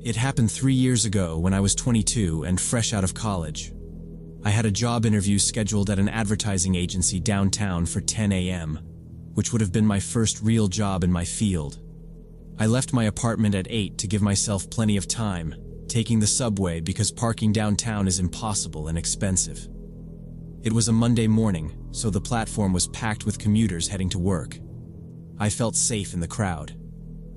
It happened 3 years ago when I was 22 and fresh out of college. I had a job interview scheduled at an advertising agency downtown for 10 a.m., which would have been my first real job in my field. I left my apartment at 8 to give myself plenty of time, taking the subway because parking downtown is impossible and expensive. It was a Monday morning, so the platform was packed with commuters heading to work. I felt safe in the crowd.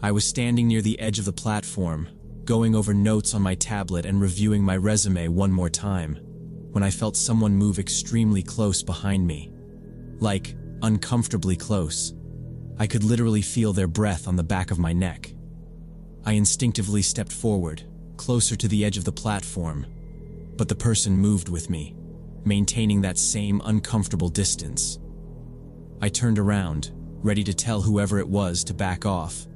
I was standing near the edge of the platform, going over notes on my tablet and reviewing my resume one more time, when I felt someone move extremely close behind me. Like, uncomfortably close. I could literally feel their breath on the back of my neck. I instinctively stepped forward, closer to the edge of the platform, but the person moved with me, maintaining that same uncomfortable distance. I turned around, ready to tell whoever it was to back off,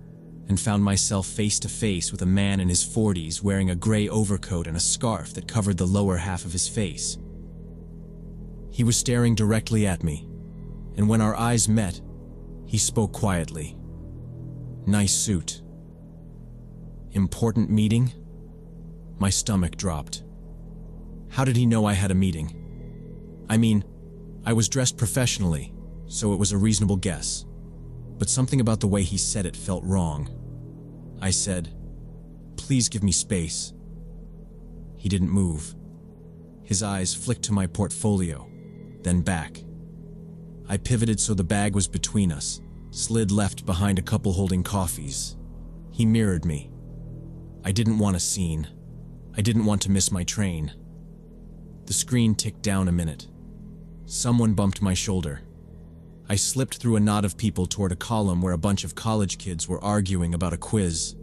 and found myself face to face with a man in his 40s wearing a gray overcoat and a scarf that covered the lower half of his face. He was staring directly at me, and when our eyes met, he spoke quietly. "Nice suit." "Important meeting?" My stomach dropped. How did he know I had a meeting? I mean, I was dressed professionally, so it was a reasonable guess. But something about the way he said it felt wrong. I said, "Please give me space." He didn't move. His eyes flicked to my portfolio, then back. I pivoted so the bag was between us, slid left behind a couple holding coffees. He mirrored me. I didn't want a scene. I didn't want to miss my train. The screen ticked down a minute. Someone bumped my shoulder. I slipped through a knot of people toward a column where a bunch of college kids were arguing about a quiz.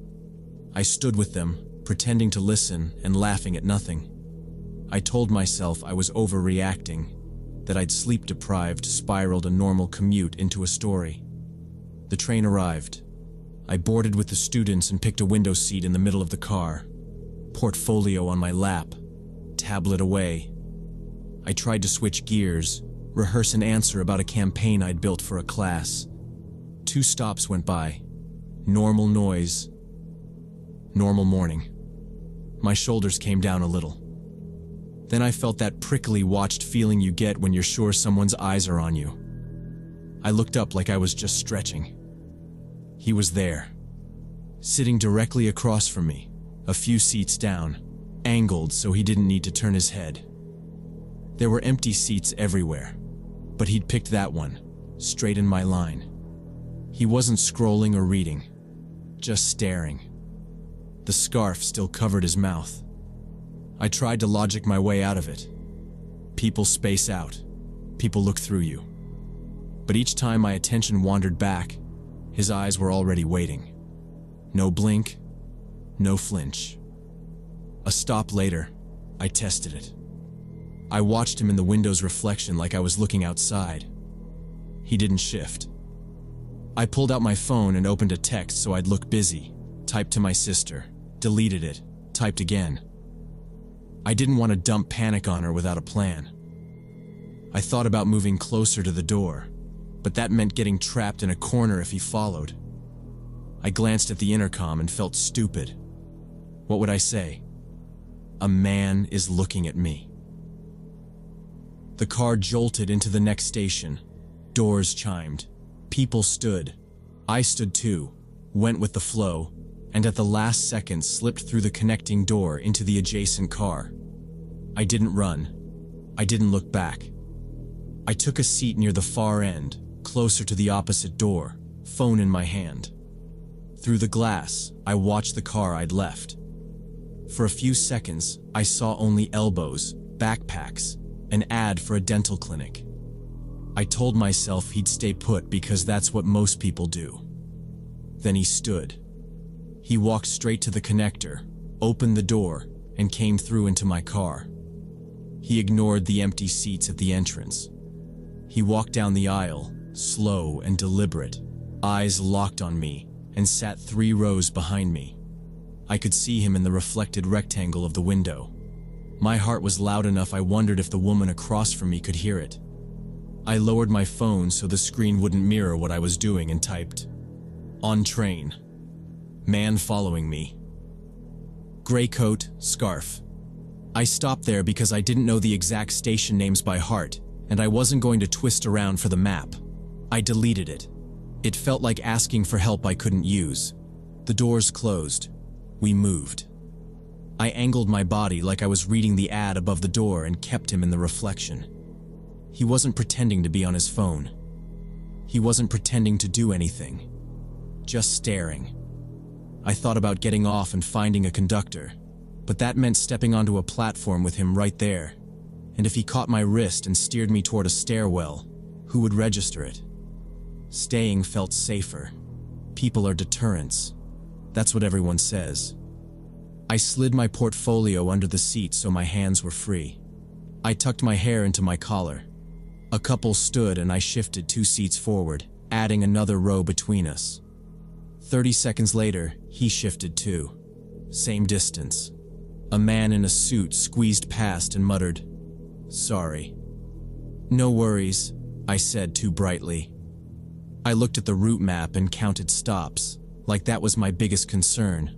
I stood with them, pretending to listen and laughing at nothing. I told myself I was overreacting, that I'd sleep-deprived spiraled a normal commute into a story. The train arrived. I boarded with the students and picked a window seat in the middle of the car. Portfolio on my lap, tablet away. I tried to switch gears, rehearse an answer about a campaign I'd built for a class. 2 stops went by. Normal noise. Normal morning. My shoulders came down a little. Then I felt that prickly watched feeling you get when you're sure someone's eyes are on you. I looked up like I was just stretching. He was there, sitting directly across from me, a few seats down, angled so he didn't need to turn his head. There were empty seats everywhere, but he'd picked that one, straight in my line. He wasn't scrolling or reading, just staring. The scarf still covered his mouth. I tried to logic my way out of it. People space out. People look through you. But each time my attention wandered back, his eyes were already waiting. No blink, no flinch. A stop later, I tested it. I watched him in the window's reflection like I was looking outside. He didn't shift. I pulled out my phone and opened a text so I'd look busy, typed to my sister, deleted it, typed again. I didn't want to dump panic on her without a plan. I thought about moving closer to the door, but that meant getting trapped in a corner if he followed. I glanced at the intercom and felt stupid. What would I say? A man is looking at me. The car jolted into the next station. Doors chimed. People stood. I stood too, went with the flow, and at the last second slipped through the connecting door into the adjacent car. I didn't run. I didn't look back. I took a seat near the far end, closer to the opposite door, phone in my hand. Through the glass, I watched the car I'd left. For a few seconds, I saw only elbows, backpacks, an ad for a dental clinic. I told myself he'd stay put because that's what most people do. Then he stood. He walked straight to the connector, opened the door, and came through into my car. He ignored the empty seats at the entrance. He walked down the aisle, slow and deliberate, eyes locked on me, and sat 3 rows behind me. I could see him in the reflected rectangle of the window. My heart was loud enough I wondered if the woman across from me could hear it. I lowered my phone so the screen wouldn't mirror what I was doing and typed, "On train. Man following me." Gray coat, scarf. I stopped there because I didn't know the exact station names by heart, and I wasn't going to twist around for the map. I deleted it. It felt like asking for help I couldn't use. The doors closed. We moved. I angled my body like I was reading the ad above the door and kept him in the reflection. He wasn't pretending to be on his phone. He wasn't pretending to do anything. Just staring. I thought about getting off and finding a conductor, but that meant stepping onto a platform with him right there. And if he caught my wrist and steered me toward a stairwell, who would register it? Staying felt safer. People are deterrents. That's what everyone says. I slid my portfolio under the seat so my hands were free. I tucked my hair into my collar. A couple stood and I shifted 2 seats forward, adding another row between us. 30 seconds later, he shifted too. Same distance. A man in a suit squeezed past and muttered, "Sorry." "No worries," I said too brightly. I looked at the route map and counted stops, like that was my biggest concern.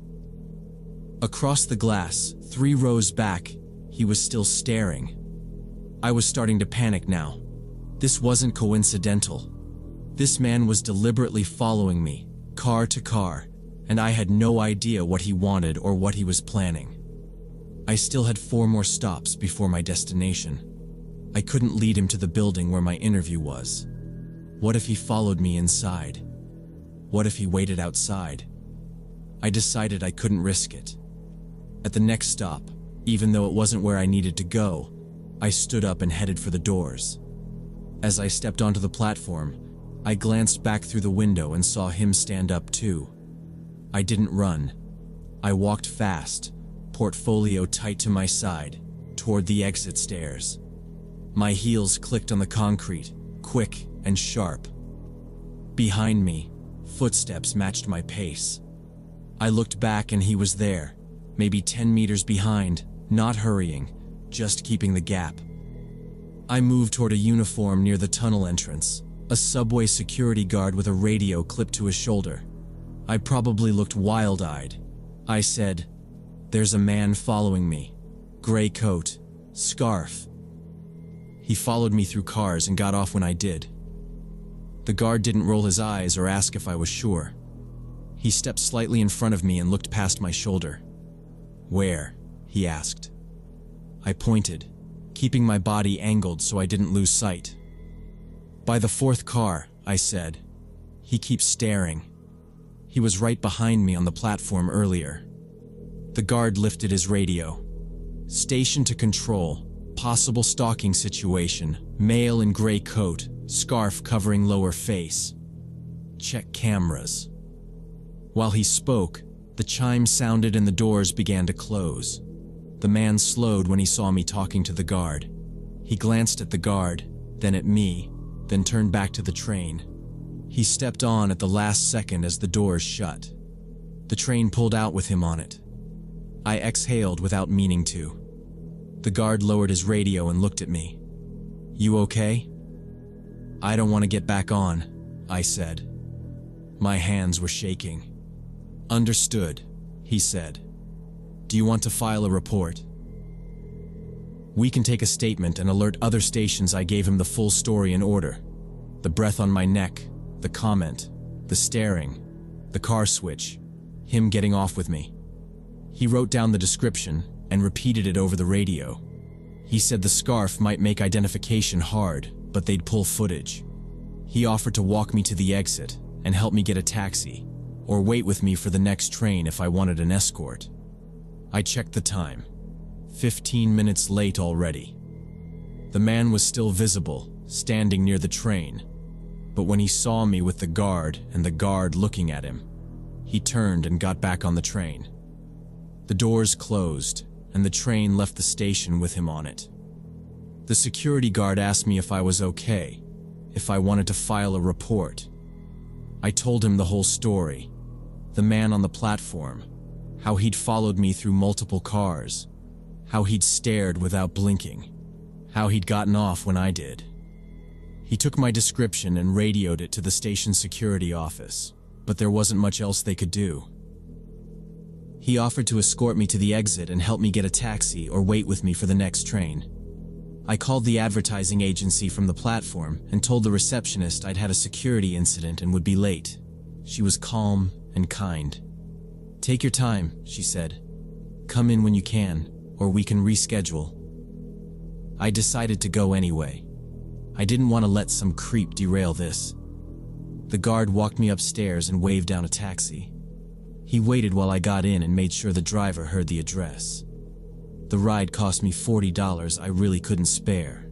Across the glass, 3 rows back, he was still staring. I was starting to panic now. This wasn't coincidental. This man was deliberately following me, car to car, and I had no idea what he wanted or what he was planning. I still had 4 more stops before my destination. I couldn't lead him to the building where my interview was. What if he followed me inside? What if he waited outside? I decided I couldn't risk it. At the next stop, even though it wasn't where I needed to go, I stood up and headed for the doors. As I stepped onto the platform, I glanced back through the window and saw him stand up too. I didn't run. I walked fast, portfolio tight to my side, toward the exit stairs. My heels clicked on the concrete, quick and sharp. Behind me, footsteps matched my pace. I looked back and he was there, maybe 10 meters behind, not hurrying, just keeping the gap. I moved toward a uniform near the tunnel entrance, a subway security guard with a radio clipped to his shoulder. I probably looked wild-eyed. I said, "There's a man following me. Gray coat, scarf." He followed me through cars and got off when I did. The guard didn't roll his eyes or ask if I was sure. He stepped slightly in front of me and looked past my shoulder. "Where?" he asked. I pointed, keeping my body angled so I didn't lose sight. "By the 4th car," I said. "He keeps staring. He was right behind me on the platform earlier." The guard lifted his radio. "Station to control. Possible stalking situation. Male in gray coat, scarf covering lower face. Check cameras." While he spoke, the chime sounded and the doors began to close. The man slowed when he saw me talking to the guard. He glanced at the guard, then at me, then turned back to the train. He stepped on at the last second as the doors shut. The train pulled out with him on it. I exhaled without meaning to. The guard lowered his radio and looked at me. "You okay?" "I don't want to get back on," I said. My hands were shaking. "Understood," he said. "Do you want to file a report?" "We can take a statement and alert other stations." I gave him the full story in order. The breath on my neck, the comment, the staring, the car switch, him getting off with me. He wrote down the description and repeated it over the radio. He said the scarf might make identification hard, but they'd pull footage. He offered to walk me to the exit and help me get a taxi, or wait with me for the next train if I wanted an escort. I checked the time. 15 minutes late already. The man was still visible, standing near the train, but when he saw me with the guard and the guard looking at him, he turned and got back on the train. The doors closed, and the train left the station with him on it. The security guard asked me if I was okay, if I wanted to file a report. I told him the whole story, the man on the platform, how he'd followed me through multiple cars, how he'd stared without blinking, how he'd gotten off when I did. He took my description and radioed it to the station security office, but there wasn't much else they could do. He offered to escort me to the exit and help me get a taxi or wait with me for the next train. I called the advertising agency from the platform and told the receptionist I'd had a security incident and would be late. She was calm and kind. "Take your time," she said. "Come in when you can, or we can reschedule." I decided to go anyway. I didn't want to let some creep derail this. The guard walked me upstairs and waved down a taxi. He waited while I got in and made sure the driver heard the address. The ride cost me $40 I really couldn't spare,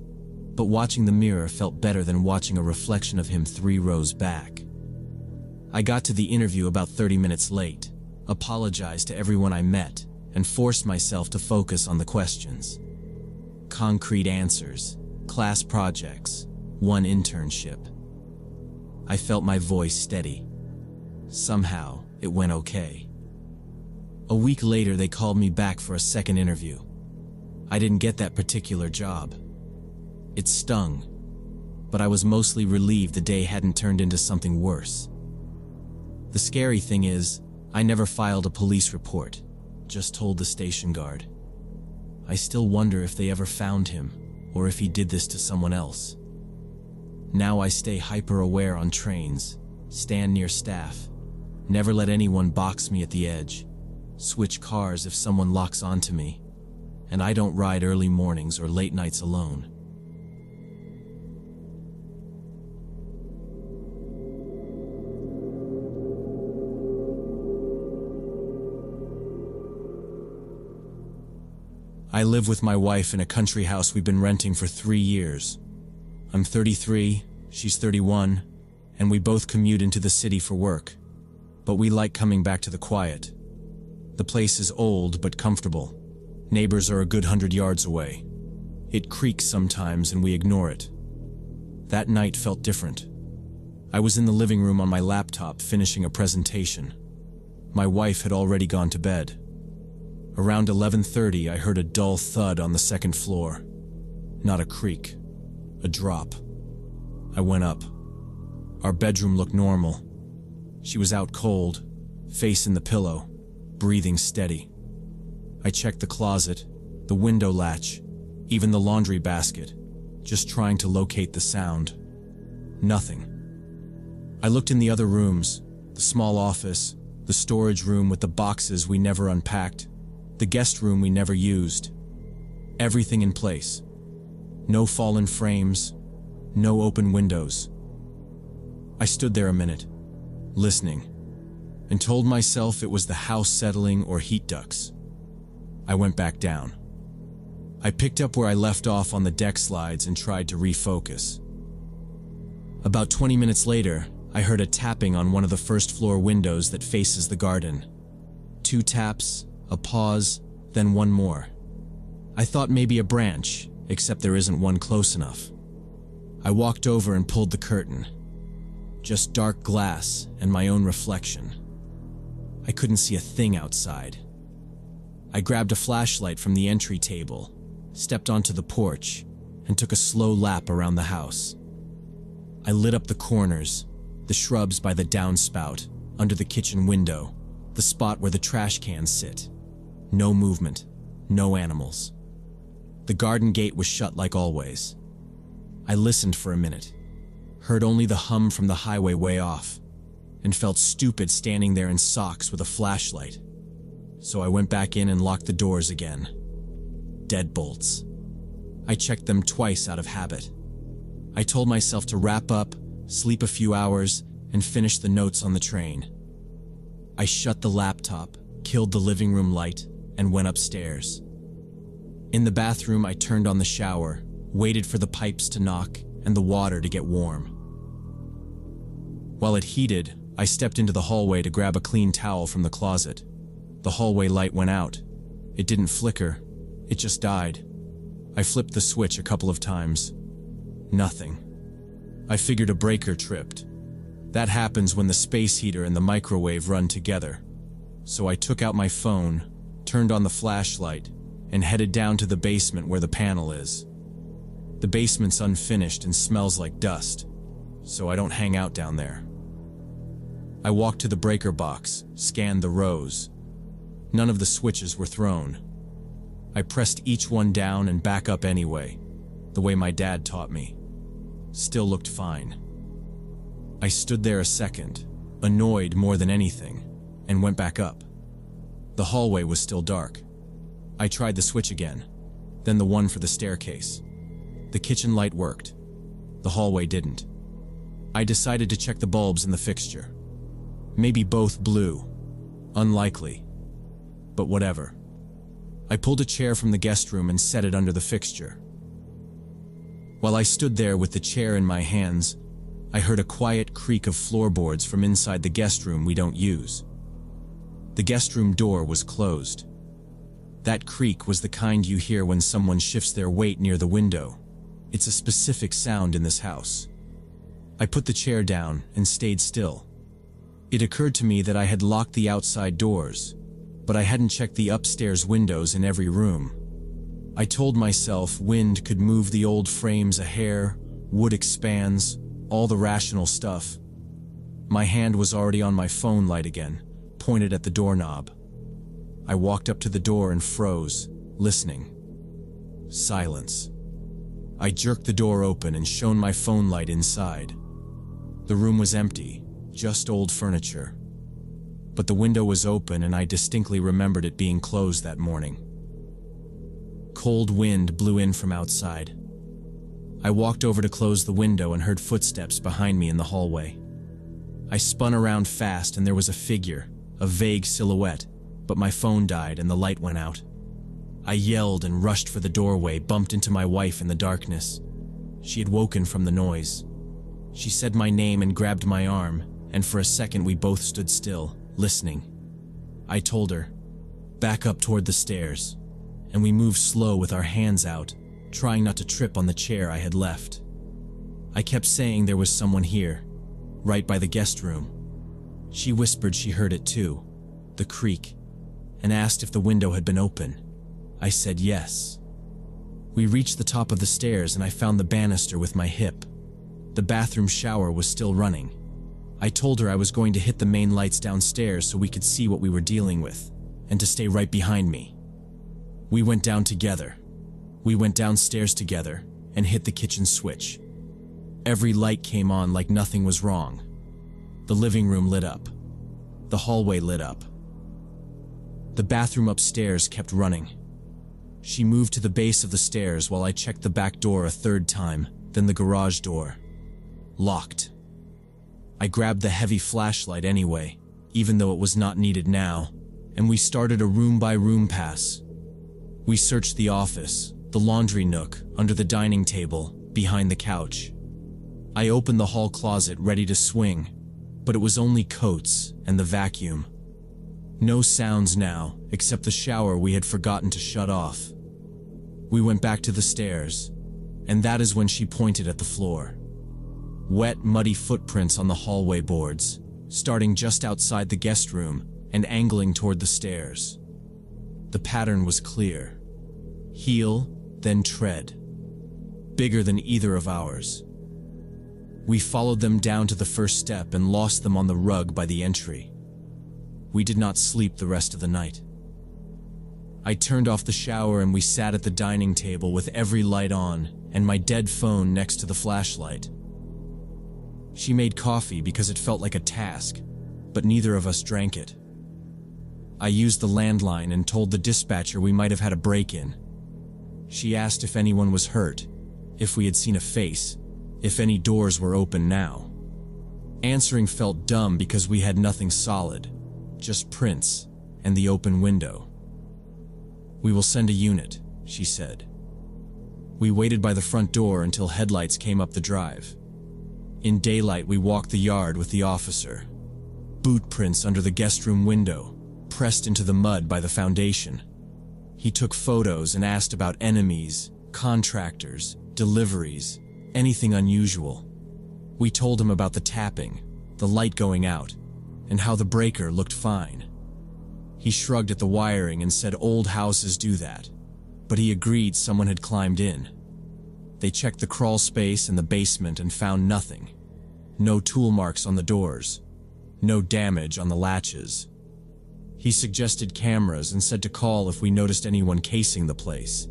but watching the mirror felt better than watching a reflection of him 3 rows back. I got to the interview about 30 minutes late, apologized to everyone I met, and forced myself to focus on the questions. Concrete answers, class projects, one internship. I felt my voice steady. Somehow, it went okay. A week later, they called me back for a second interview. I didn't get that particular job. It stung, but I was mostly relieved the day hadn't turned into something worse. The scary thing is, I never filed a police report, just told the station guard. I still wonder if they ever found him, or if he did this to someone else. Now I stay hyper-aware on trains, stand near staff, never let anyone box me at the edge, switch cars if someone locks onto me, and I don't ride early mornings or late nights alone. I live with my wife in a country house we've been renting for 3 years. I'm 33, she's 31, and we both commute into the city for work, but we like coming back to the quiet. The place is old but comfortable. Neighbors are a good 100 yards away. It creaks sometimes and we ignore it. That night felt different. I was in the living room on my laptop finishing a presentation. My wife had already gone to bed. Around 11:30, I heard a dull thud on the second floor. Not a creak, a drop. I went up. Our bedroom looked normal. She was out cold, face in the pillow, breathing steady. I checked the closet, the window latch, even the laundry basket, just trying to locate the sound. Nothing. I looked in the other rooms, the small office, the storage room with the boxes we never unpacked, the guest room we never used. Everything in place. No fallen frames, no open windows. I stood there a minute, listening, and told myself it was the house settling or heat ducts. I went back down. I picked up where I left off on the deck slides and tried to refocus. About 20 minutes later, I heard a tapping on one of the first floor windows that faces the garden. 2 taps, a pause, then one more. I thought maybe a branch, except there isn't one close enough. I walked over and pulled the curtain. Just dark glass and my own reflection. I couldn't see a thing outside. I grabbed a flashlight from the entry table, stepped onto the porch, and took a slow lap around the house. I lit up the corners, the shrubs by the downspout, under the kitchen window, the spot where the trash cans sit. No movement, no animals. The garden gate was shut like always. I listened for a minute, heard only the hum from the highway way off, and felt stupid standing there in socks with a flashlight. So I went back in and locked the doors again. Deadbolts. I checked them twice out of habit. I told myself to wrap up, sleep a few hours, and finish the notes on the train. I shut the laptop, killed the living room light, and went upstairs. In the bathroom, I turned on the shower, waited for the pipes to knock and the water to get warm. While it heated, I stepped into the hallway to grab a clean towel from the closet. The hallway light went out. It didn't flicker, it just died. I flipped the switch a couple of times. Nothing. I figured a breaker tripped. That happens when the space heater and the microwave run together. So I took out my phone, turned on the flashlight, and headed down to the basement where the panel is. The basement's unfinished and smells like dust, so I don't hang out down there. I walked to the breaker box, scanned the rows. None of the switches were thrown. I pressed each one down and back up anyway, the way my dad taught me. Still looked fine. I stood there a second, annoyed more than anything, and went back up. The hallway was still dark. I tried the switch again, then the one for the staircase. The kitchen light worked. The hallway didn't. I decided to check the bulbs in the fixture. Maybe both blew. Unlikely. But whatever. I pulled a chair from the guest room and set it under the fixture. While I stood there with the chair in my hands, I heard a quiet creak of floorboards from inside the guest room we don't use. The guest room door was closed. That creak was the kind you hear when someone shifts their weight near the window. It's a specific sound in this house. I put the chair down and stayed still. It occurred to me that I had locked the outside doors, but I hadn't checked the upstairs windows in every room. I told myself wind could move the old frames a hair, wood expands, all the rational stuff. My hand was already on my phone light again, pointed at the doorknob. I walked up to the door and froze, listening. Silence. I jerked the door open and shone my phone light inside. The room was empty, just old furniture. But the window was open and I distinctly remembered it being closed that morning. Cold wind blew in from outside. I walked over to close the window and heard footsteps behind me in the hallway. I spun around fast and there was a figure, a vague silhouette, but my phone died and the light went out. I yelled and rushed for the doorway, bumped into my wife in the darkness. She had woken from the noise. She said my name and grabbed my arm, and for a second we both stood still, listening. I told her, "Back up toward the stairs," and we moved slow with our hands out, trying not to trip on the chair I had left. I kept saying there was someone here, right by the guest room. She whispered she heard it too, the creak, and asked if the window had been open. I said yes. We reached the top of the stairs and I found the banister with my hip. The bathroom shower was still running. I told her I was going to hit the main lights downstairs so we could see what we were dealing with, and to stay right behind me. We went down together. We went downstairs together and hit the kitchen switch. Every light came on like nothing was wrong. The living room lit up. The hallway lit up. The bathroom upstairs kept running. She moved to the base of the stairs while I checked the back door a third time, then the garage door. Locked. I grabbed the heavy flashlight anyway, even though it was not needed now, and we started a room-by-room pass. We searched the office, the laundry nook, under the dining table, behind the couch. I opened the hall closet ready to swing, but it was only coats and the vacuum. No sounds now, except the shower we had forgotten to shut off. We went back to the stairs, and that is when she pointed at the floor. Wet, muddy footprints on the hallway boards, starting just outside the guest room and angling toward the stairs. The pattern was clear. Heel, then tread. Bigger than either of ours. We followed them down to the first step and lost them on the rug by the entry. We did not sleep the rest of the night. I turned off the shower and we sat at the dining table with every light on and my dead phone next to the flashlight. She made coffee because it felt like a task, but neither of us drank it. I used the landline and told the dispatcher we might have had a break-in. She asked if anyone was hurt, if we had seen a face, if any doors were open now. Answering felt dumb because we had nothing solid, just prints and the open window. "We will send a unit," she said. We waited by the front door until headlights came up the drive. In daylight, we walked the yard with the officer. Boot prints under the guest room window, pressed into the mud by the foundation. He took photos and asked about enemies, contractors, deliveries, anything unusual. We told him about the tapping, the light going out, and how the breaker looked fine. He shrugged at the wiring and said old houses do that, but he agreed someone had climbed in. They checked the crawl space and the basement and found nothing. No tool marks on the doors. No damage on the latches. He suggested cameras and said to call if we noticed anyone casing the place.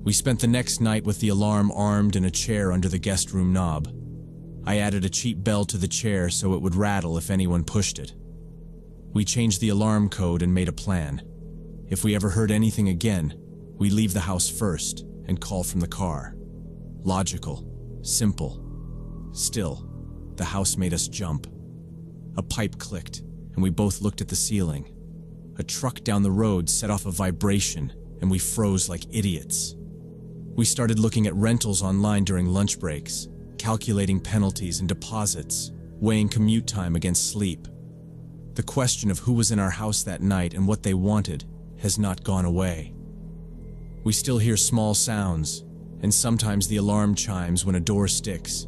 We spent the next night with the alarm armed in a chair under the guest room knob. I added a cheap bell to the chair so it would rattle if anyone pushed it. We changed the alarm code and made a plan. If we ever heard anything again, we leave the house first and call from the car. Logical, simple. Still, the house made us jump. A pipe clicked, and we both looked at the ceiling. A truck down the road set off a vibration, and we froze like idiots. We started looking at rentals online during lunch breaks, calculating penalties and deposits, weighing commute time against sleep. The question of who was in our house that night and what they wanted has not gone away. We still hear small sounds, and sometimes the alarm chimes when a door sticks,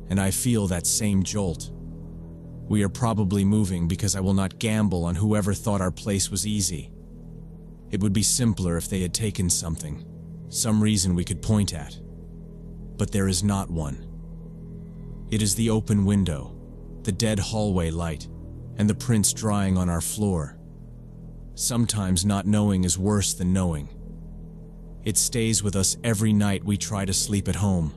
and I feel that same jolt. We are probably moving because I will not gamble on whoever thought our place was easy. It would be simpler if they had taken something, some reason we could point at. But there is not one. It is the open window, the dead hallway light, and the prints drying on our floor. Sometimes not knowing is worse than knowing. It stays with us every night we try to sleep at home.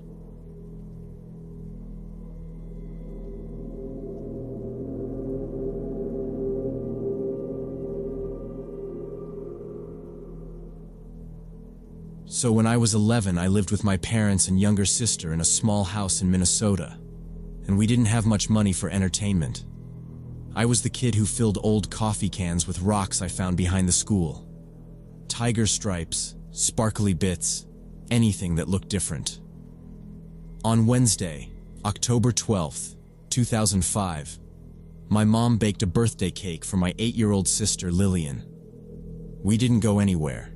So when I was 11, I lived with my parents and younger sister in a small house in Minnesota, and we didn't have much money for entertainment. I was the kid who filled old coffee cans with rocks I found behind the school. Tiger stripes, sparkly bits, anything that looked different. On Wednesday, October 12th, 2005, my mom baked a birthday cake for my 8-year-old sister Lillian. We didn't go anywhere.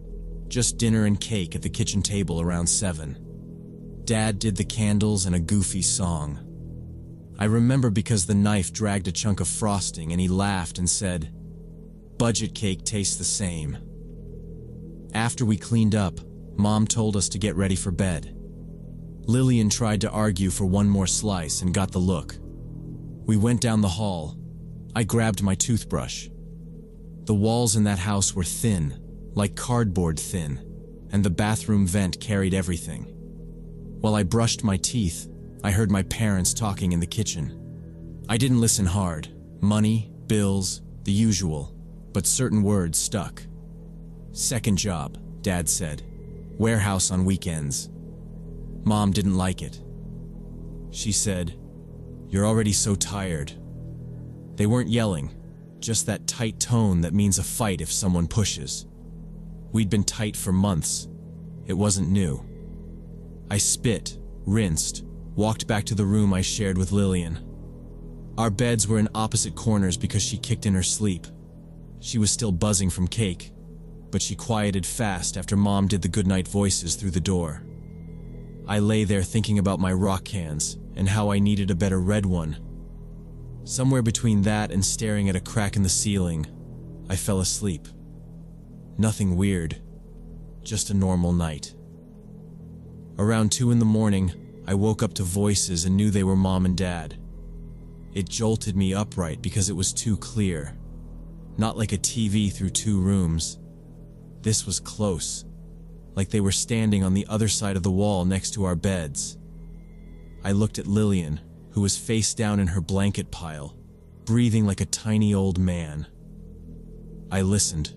Just dinner and cake at the kitchen table around 7. Dad did the candles and a goofy song. I remember because the knife dragged a chunk of frosting and he laughed and said, "Budget cake tastes the same." After we cleaned up, Mom told us to get ready for bed. Lillian tried to argue for one more slice and got the look. We went down the hall. I grabbed my toothbrush. The walls in that house were thin, like cardboard thin, and the bathroom vent carried everything. While I brushed my teeth, I heard my parents talking in the kitchen. I didn't listen hard. Money, bills, the usual, but certain words stuck. "Second job," Dad said. "Warehouse on weekends." Mom didn't like it. She said, "You're already so tired." They weren't yelling, just that tight tone that means a fight if someone pushes. We'd been tight for months. It wasn't new. I spit, rinsed, walked back to the room I shared with Lillian. Our beds were in opposite corners because she kicked in her sleep. She was still buzzing from cake, but she quieted fast after Mom did the goodnight voices through the door. I lay there thinking about my rock cans and how I needed a better red one. Somewhere between that and staring at a crack in the ceiling, I fell asleep. Nothing weird, just a normal night. Around 2 in the morning, I woke up to voices and knew they were Mom and Dad. It jolted me upright because it was too clear. Not like a TV through 2 rooms. This was close, like they were standing on the other side of the wall next to our beds. I looked at Lillian, who was face down in her blanket pile, breathing like a tiny old man. I listened.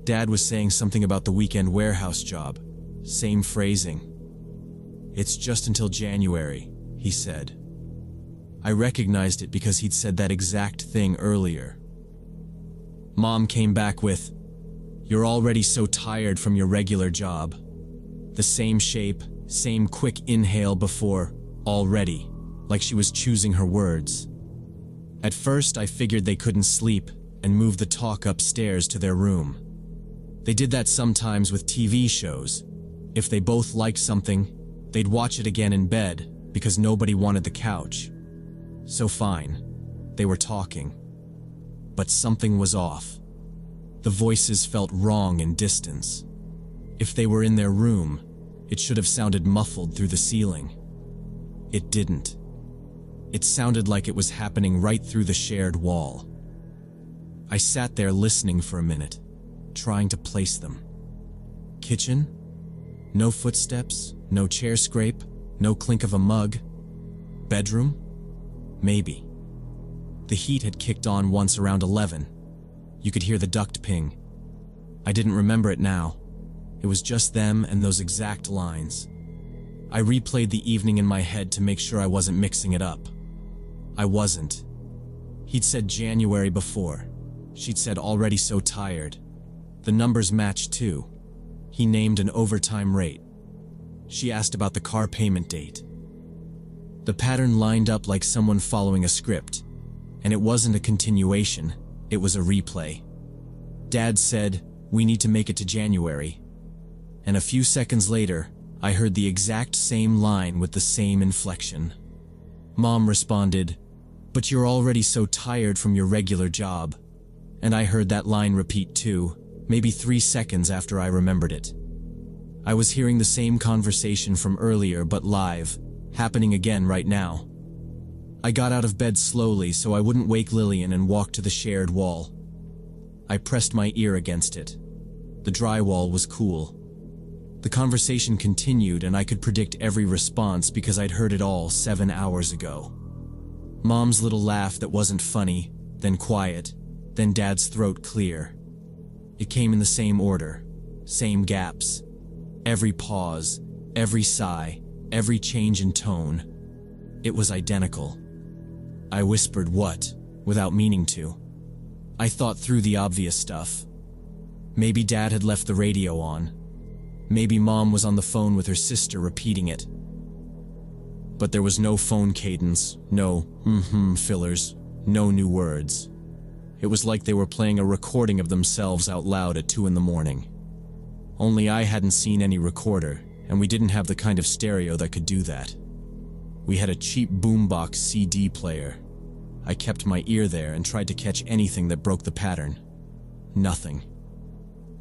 Dad was saying something about the weekend warehouse job. Same phrasing. "It's just until January," he said. I recognized it because he'd said that exact thing earlier. Mom came back with, "You're already so tired from your regular job." The same shape, same quick inhale before "already," like she was choosing her words. At first, I figured they couldn't sleep and moved the talk upstairs to their room. They did that sometimes with TV shows. If they both liked something, they'd watch it again in bed because nobody wanted the couch. So fine, they were talking. But something was off. The voices felt wrong in distance. If they were in their room, it should have sounded muffled through the ceiling. It didn't. It sounded like it was happening right through the shared wall. I sat there listening for a minute, trying to place them. Kitchen? No footsteps, no chair scrape, no clink of a mug. Bedroom? Maybe. The heat had kicked on once around 11. You could hear the duct ping. I didn't remember it now. It was just them and those exact lines. I replayed the evening in my head to make sure I wasn't mixing it up. I wasn't. He'd said January before. She'd said already so tired. The numbers matched too. He named an overtime rate. She asked about the car payment date. The pattern lined up like someone following a script, and it wasn't a continuation, it was a replay. Dad said, "We need to make it to January." And a few seconds later, I heard the exact same line with the same inflection. Mom responded, "But you're already so tired from your regular job." And I heard that line repeat too, maybe 3 seconds after I remembered it. I was hearing the same conversation from earlier, but live, happening again right now. I got out of bed slowly so I wouldn't wake Lillian and walked to the shared wall. I pressed my ear against it. The drywall was cool. The conversation continued and I could predict every response because I'd heard it all 7 hours ago. Mom's little laugh that wasn't funny, then quiet, then Dad's throat clear. It came in the same order, same gaps. Every pause, every sigh, every change in tone. It was identical. I whispered what, without meaning to. I thought through the obvious stuff. Maybe Dad had left the radio on. Maybe Mom was on the phone with her sister repeating it. But there was no phone cadence, no fillers, no new words. It was like they were playing a recording of themselves out loud at 2 in the morning. Only I hadn't seen any recorder, and we didn't have the kind of stereo that could do that. We had a cheap boombox CD player. I kept my ear there and tried to catch anything that broke the pattern. Nothing.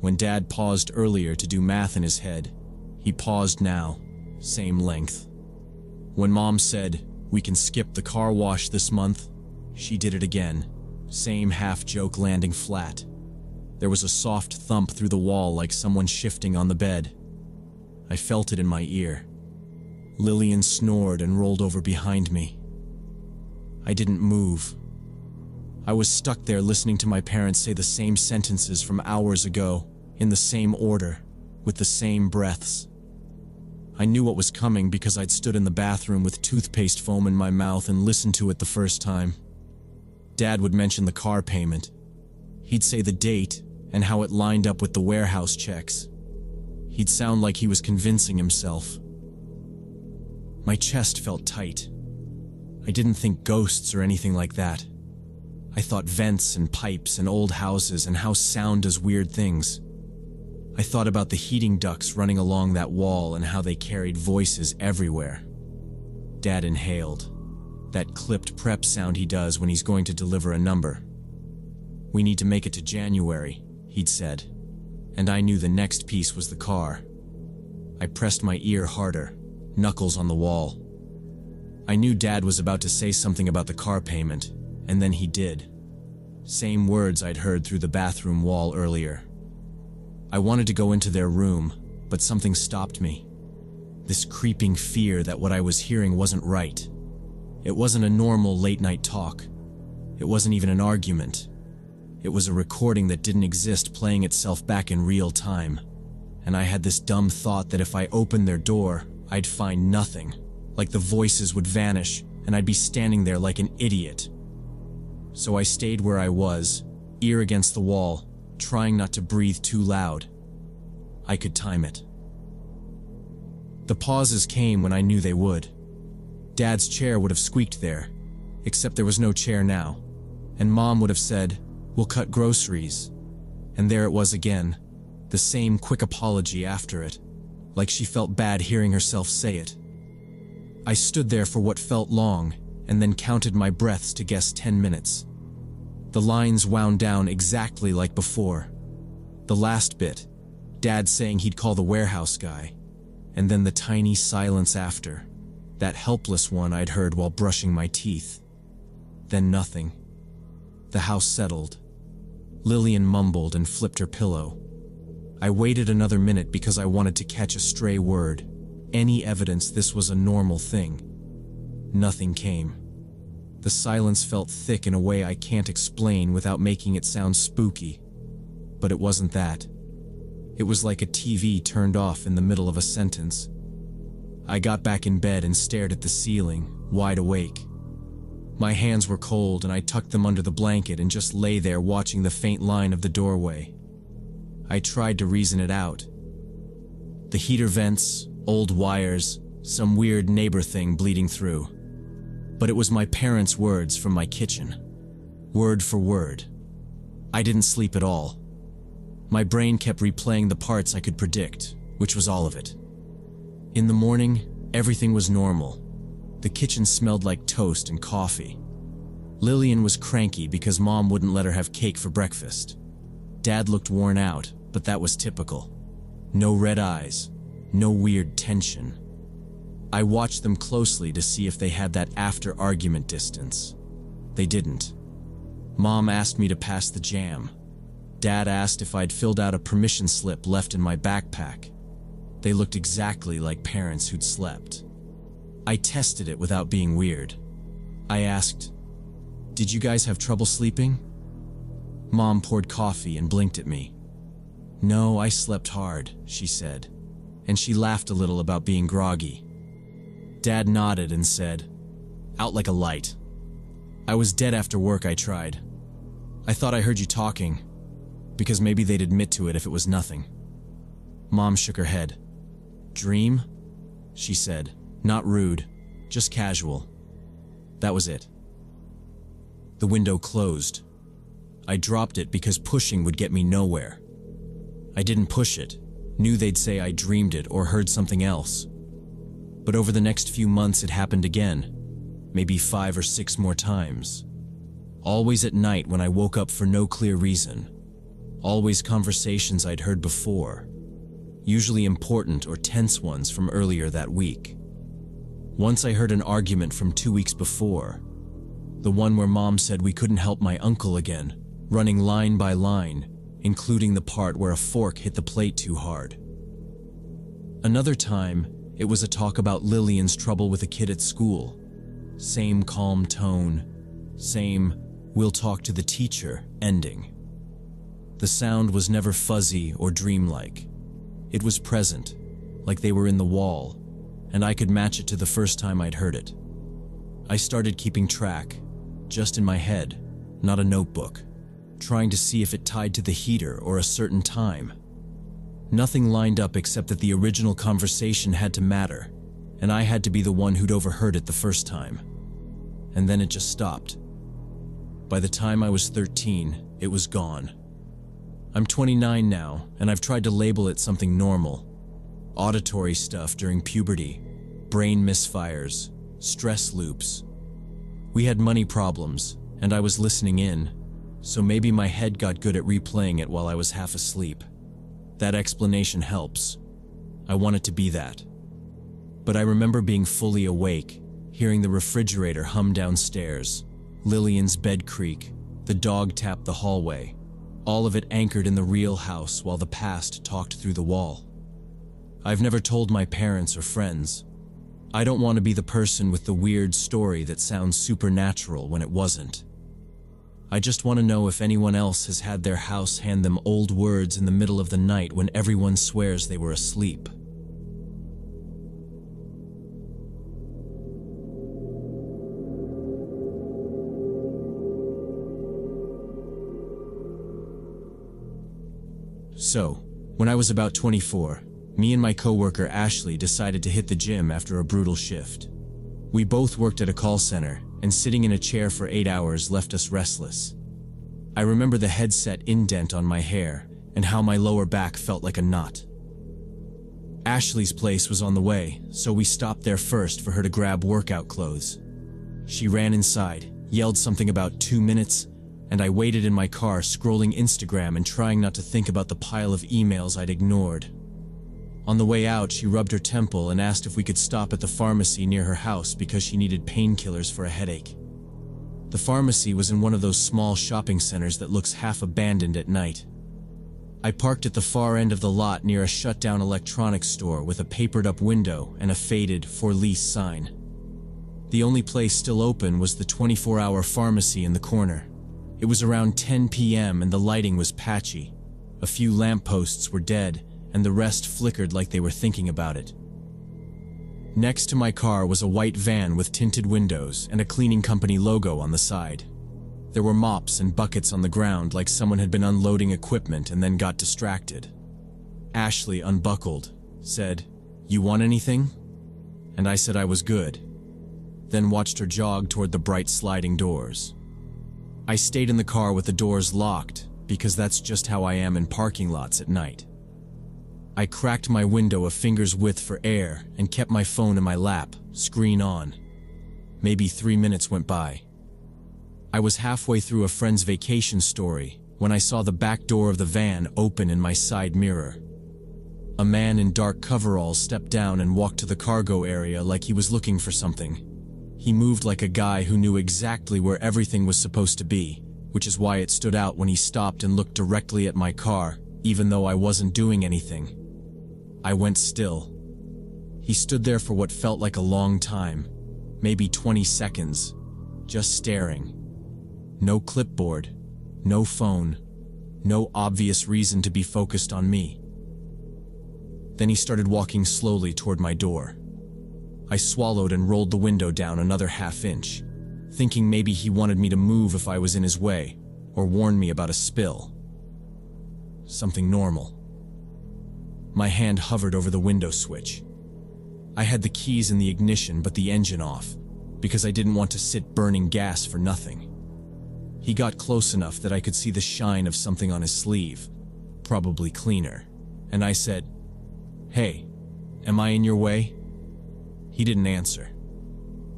When Dad paused earlier to do math in his head, he paused now, same length. When Mom said, "We can skip the car wash this month," she did it again, same half-joke landing flat. There was a soft thump through the wall like someone shifting on the bed. I felt it in my ear. Lillian snored and rolled over behind me. I didn't move. I was stuck there listening to my parents say the same sentences from hours ago, in the same order, with the same breaths. I knew what was coming because I'd stood in the bathroom with toothpaste foam in my mouth and listened to it the first time. Dad would mention the car payment. He'd say the date and how it lined up with the warehouse checks. He'd sound like he was convincing himself. My chest felt tight. I didn't think ghosts or anything like that. I thought vents and pipes and old houses and how sound does weird things. I thought about the heating ducts running along that wall and how they carried voices everywhere. Dad inhaled. That clipped prep sound he does when he's going to deliver a number. "We need to make it to January," he'd said. And I knew the next piece was the car. I pressed my ear harder, knuckles on the wall. I knew Dad was about to say something about the car payment, and then he did. Same words I'd heard through the bathroom wall earlier. I wanted to go into their room, but something stopped me. This creeping fear that what I was hearing wasn't right. It wasn't a normal late-night talk. It wasn't even an argument. It was a recording that didn't exist playing itself back in real time. And I had this dumb thought that if I opened their door, I'd find nothing. Like the voices would vanish, and I'd be standing there like an idiot. So I stayed where I was, ear against the wall, trying not to breathe too loud. I could time it. The pauses came when I knew they would. Dad's chair would have squeaked there, except there was no chair now. And Mom would have said, "We'll cut groceries." And there it was again, the same quick apology after it, like she felt bad hearing herself say it. I stood there for what felt long, and then counted my breaths to guess 10 minutes. The lines wound down exactly like before. The last bit, Dad saying he'd call the warehouse guy, and then the tiny silence after, that helpless one I'd heard while brushing my teeth. Then nothing. The house settled. Lillian mumbled and flipped her pillow. I waited another minute because I wanted to catch a stray word, any evidence this was a normal thing. Nothing came. The silence felt thick in a way I can't explain without making it sound spooky. But it wasn't that. It was like a TV turned off in the middle of a sentence. I got back in bed and stared at the ceiling, wide awake. My hands were cold and I tucked them under the blanket and just lay there watching the faint line of the doorway. I tried to reason it out. The heater vents, old wires, some weird neighbor thing bleeding through. But it was my parents' words from my kitchen. Word for word. I didn't sleep at all. My brain kept replaying the parts I could predict, which was all of it. In the morning, everything was normal. The kitchen smelled like toast and coffee. Lillian was cranky because Mom wouldn't let her have cake for breakfast. Dad looked worn out, but that was typical. No red eyes, no weird tension. I watched them closely to see if they had that after-argument distance. They didn't. Mom asked me to pass the jam. Dad asked if I'd filled out a permission slip left in my backpack. They looked exactly like parents who'd slept. I tested it without being weird. I asked, "Did you guys have trouble sleeping?" Mom poured coffee and blinked at me. "No, I slept hard," she said, and she laughed a little about being groggy. Dad nodded and said, "Out like a light." I was dead after work, I tried. "I thought I heard you talking," because maybe they'd admit to it if it was nothing. Mom shook her head. "Dream?" she said, not rude, just casual. That was it. The window closed. I dropped it because pushing would get me nowhere. I didn't push it, knew they'd say I dreamed it or heard something else. But over the next few months it happened again, maybe 5 or 6 more times. Always at night when I woke up for no clear reason. Always conversations I'd heard before, usually important or tense ones from earlier that week. Once I heard an argument from 2 weeks before, the one where Mom said we couldn't help my uncle again, running line by line, including the part where a fork hit the plate too hard. Another time, it was a talk about Lillian's trouble with a kid at school. Same calm tone, same "we'll talk to the teacher" ending. The sound was never fuzzy or dreamlike. It was present, like they were in the wall, and I could match it to the first time I'd heard it. I started keeping track, just in my head, not a notebook, trying to see if it tied to the heater or a certain time. Nothing lined up except that the original conversation had to matter, and I had to be the one who'd overheard it the first time. And then it just stopped. By the time I was 13, it was gone. I'm 29 now, and I've tried to label it something normal. Auditory stuff during puberty, brain misfires, stress loops. We had money problems, and I was listening in, so maybe my head got good at replaying it while I was half asleep. That explanation helps. I want it to be that. But I remember being fully awake, hearing the refrigerator hum downstairs, Lillian's bed creak, the dog tap the hallway, all of it anchored in the real house while the past talked through the wall. I've never told my parents or friends. I don't want to be the person with the weird story that sounds supernatural when it wasn't. I just want to know if anyone else has had their house hand them old words in the middle of the night when everyone swears they were asleep. So, when I was about 24, me and my coworker Ashley decided to hit the gym after a brutal shift. We both worked at a call center, and sitting in a chair for 8 hours left us restless. I remember the headset indent on my hair, and how my lower back felt like a knot. Ashley's place was on the way, so we stopped there first for her to grab workout clothes. She ran inside, yelled something about 2 minutes, and I waited in my car scrolling Instagram and trying not to think about the pile of emails I'd ignored. On the way out, she rubbed her temple and asked if we could stop at the pharmacy near her house because she needed painkillers for a headache. The pharmacy was in one of those small shopping centers that looks half abandoned at night. I parked at the far end of the lot near a shut-down electronics store with a papered-up window and a faded "For Lease" sign. The only place still open was the 24-hour pharmacy in the corner. It was around 10 p.m. and the lighting was patchy. A few lampposts were dead, and the rest flickered like they were thinking about it. Next to my car was a white van with tinted windows and a cleaning company logo on the side. There were mops and buckets on the ground like someone had been unloading equipment and then got distracted. Ashley unbuckled, said, "You want anything?" And I said I was good, then watched her jog toward the bright sliding doors. I stayed in the car with the doors locked because that's just how I am in parking lots at night. I cracked my window a finger's width for air and kept my phone in my lap, screen on. Maybe 3 minutes went by. I was halfway through a friend's vacation story when I saw the back door of the van open in my side mirror. A man in dark coveralls stepped down and walked to the cargo area like he was looking for something. He moved like a guy who knew exactly where everything was supposed to be, which is why it stood out when he stopped and looked directly at my car, even though I wasn't doing anything. I went still. He stood there for what felt like a long time, maybe 20 seconds, just staring. No clipboard, no phone, no obvious reason to be focused on me. Then he started walking slowly toward my door. I swallowed and rolled the window down another half-inch, thinking maybe he wanted me to move if I was in his way, or warn me about a spill. Something normal. My hand hovered over the window switch. I had the keys in the ignition but the engine off, because I didn't want to sit burning gas for nothing. He got close enough that I could see the shine of something on his sleeve, probably cleaner, and I said, "Hey, am I in your way?" He didn't answer.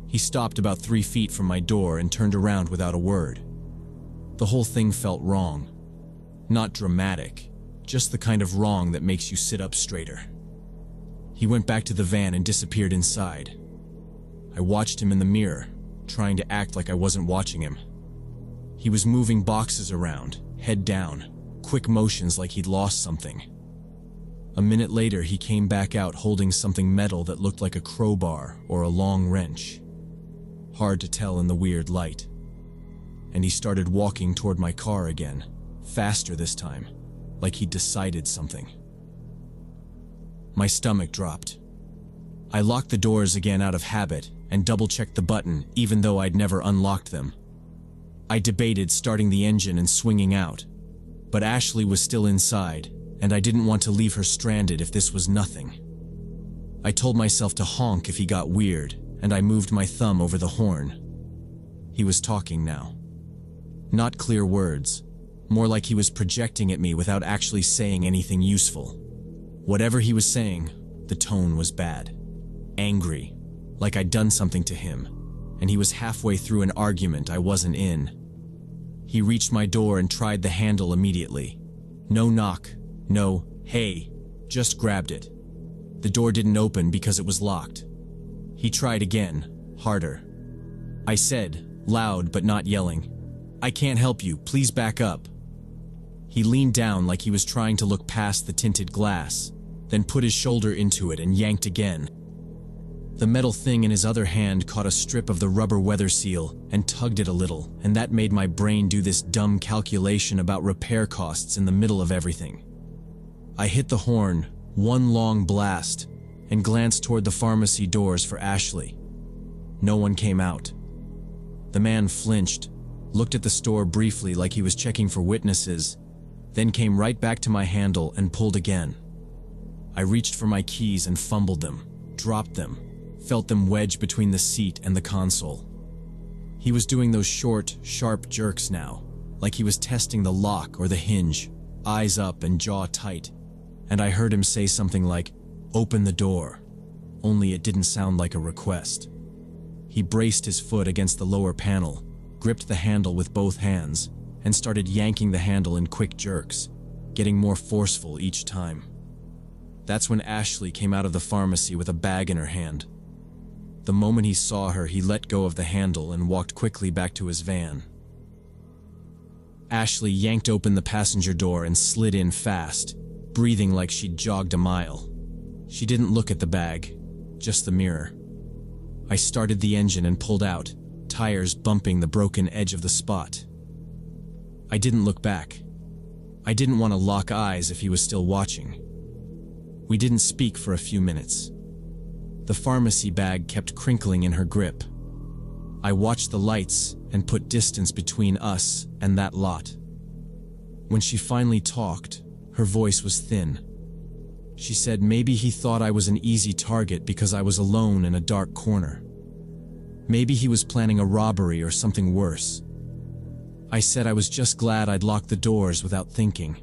He stopped about 3 feet from my door and turned around without a word. The whole thing felt wrong. Not dramatic, just the kind of wrong that makes you sit up straighter. He went back to the van and disappeared inside. I watched him in the mirror, trying to act like I wasn't watching him. He was moving boxes around, head down, quick motions like he'd lost something. A minute later, he came back out holding something metal that looked like a crowbar or a long wrench. Hard to tell in the weird light. And he started walking toward my car again, faster this time, like he'd decided something. My stomach dropped. I locked the doors again out of habit and double-checked the button even though I'd never unlocked them. I debated starting the engine and swinging out, but Ashley was still inside, and I didn't want to leave her stranded if this was nothing. I told myself to honk if he got weird, and I moved my thumb over the horn. He was talking now. Not clear words, more like he was projecting at me without actually saying anything useful. Whatever he was saying, the tone was bad. Angry, like I'd done something to him, and he was halfway through an argument I wasn't in. He reached my door and tried the handle immediately. No knock, no, "Hey," just grabbed it. The door didn't open because it was locked. He tried again, harder. I said, loud but not yelling, "I can't help you, please back up." He leaned down like he was trying to look past the tinted glass, then put his shoulder into it and yanked again. The metal thing in his other hand caught a strip of the rubber weather seal and tugged it a little, and that made my brain do this dumb calculation about repair costs in the middle of everything. I hit the horn, one long blast, and glanced toward the pharmacy doors for Ashley. No one came out. The man flinched, looked at the store briefly like he was checking for witnesses, then came right back to my handle and pulled again. I reached for my keys and fumbled them, dropped them, felt them wedge between the seat and the console. He was doing those short, sharp jerks now, like he was testing the lock or the hinge, eyes up and jaw tight, and I heard him say something like, "Open the door," only it didn't sound like a request. He braced his foot against the lower panel, gripped the handle with both hands, and started yanking the handle in quick jerks, getting more forceful each time. That's when Ashley came out of the pharmacy with a bag in her hand. The moment he saw her, he let go of the handle and walked quickly back to his van. Ashley yanked open the passenger door and slid in fast, breathing like she'd jogged a mile. She didn't look at the bag, just the mirror. I started the engine and pulled out, tires bumping the broken edge of the spot. I didn't look back. I didn't want to lock eyes if he was still watching. We didn't speak for a few minutes. The pharmacy bag kept crinkling in her grip. I watched the lights and put distance between us and that lot. When she finally talked, her voice was thin. She said maybe he thought I was an easy target because I was alone in a dark corner. Maybe he was planning a robbery or something worse. I said I was just glad I'd locked the doors without thinking.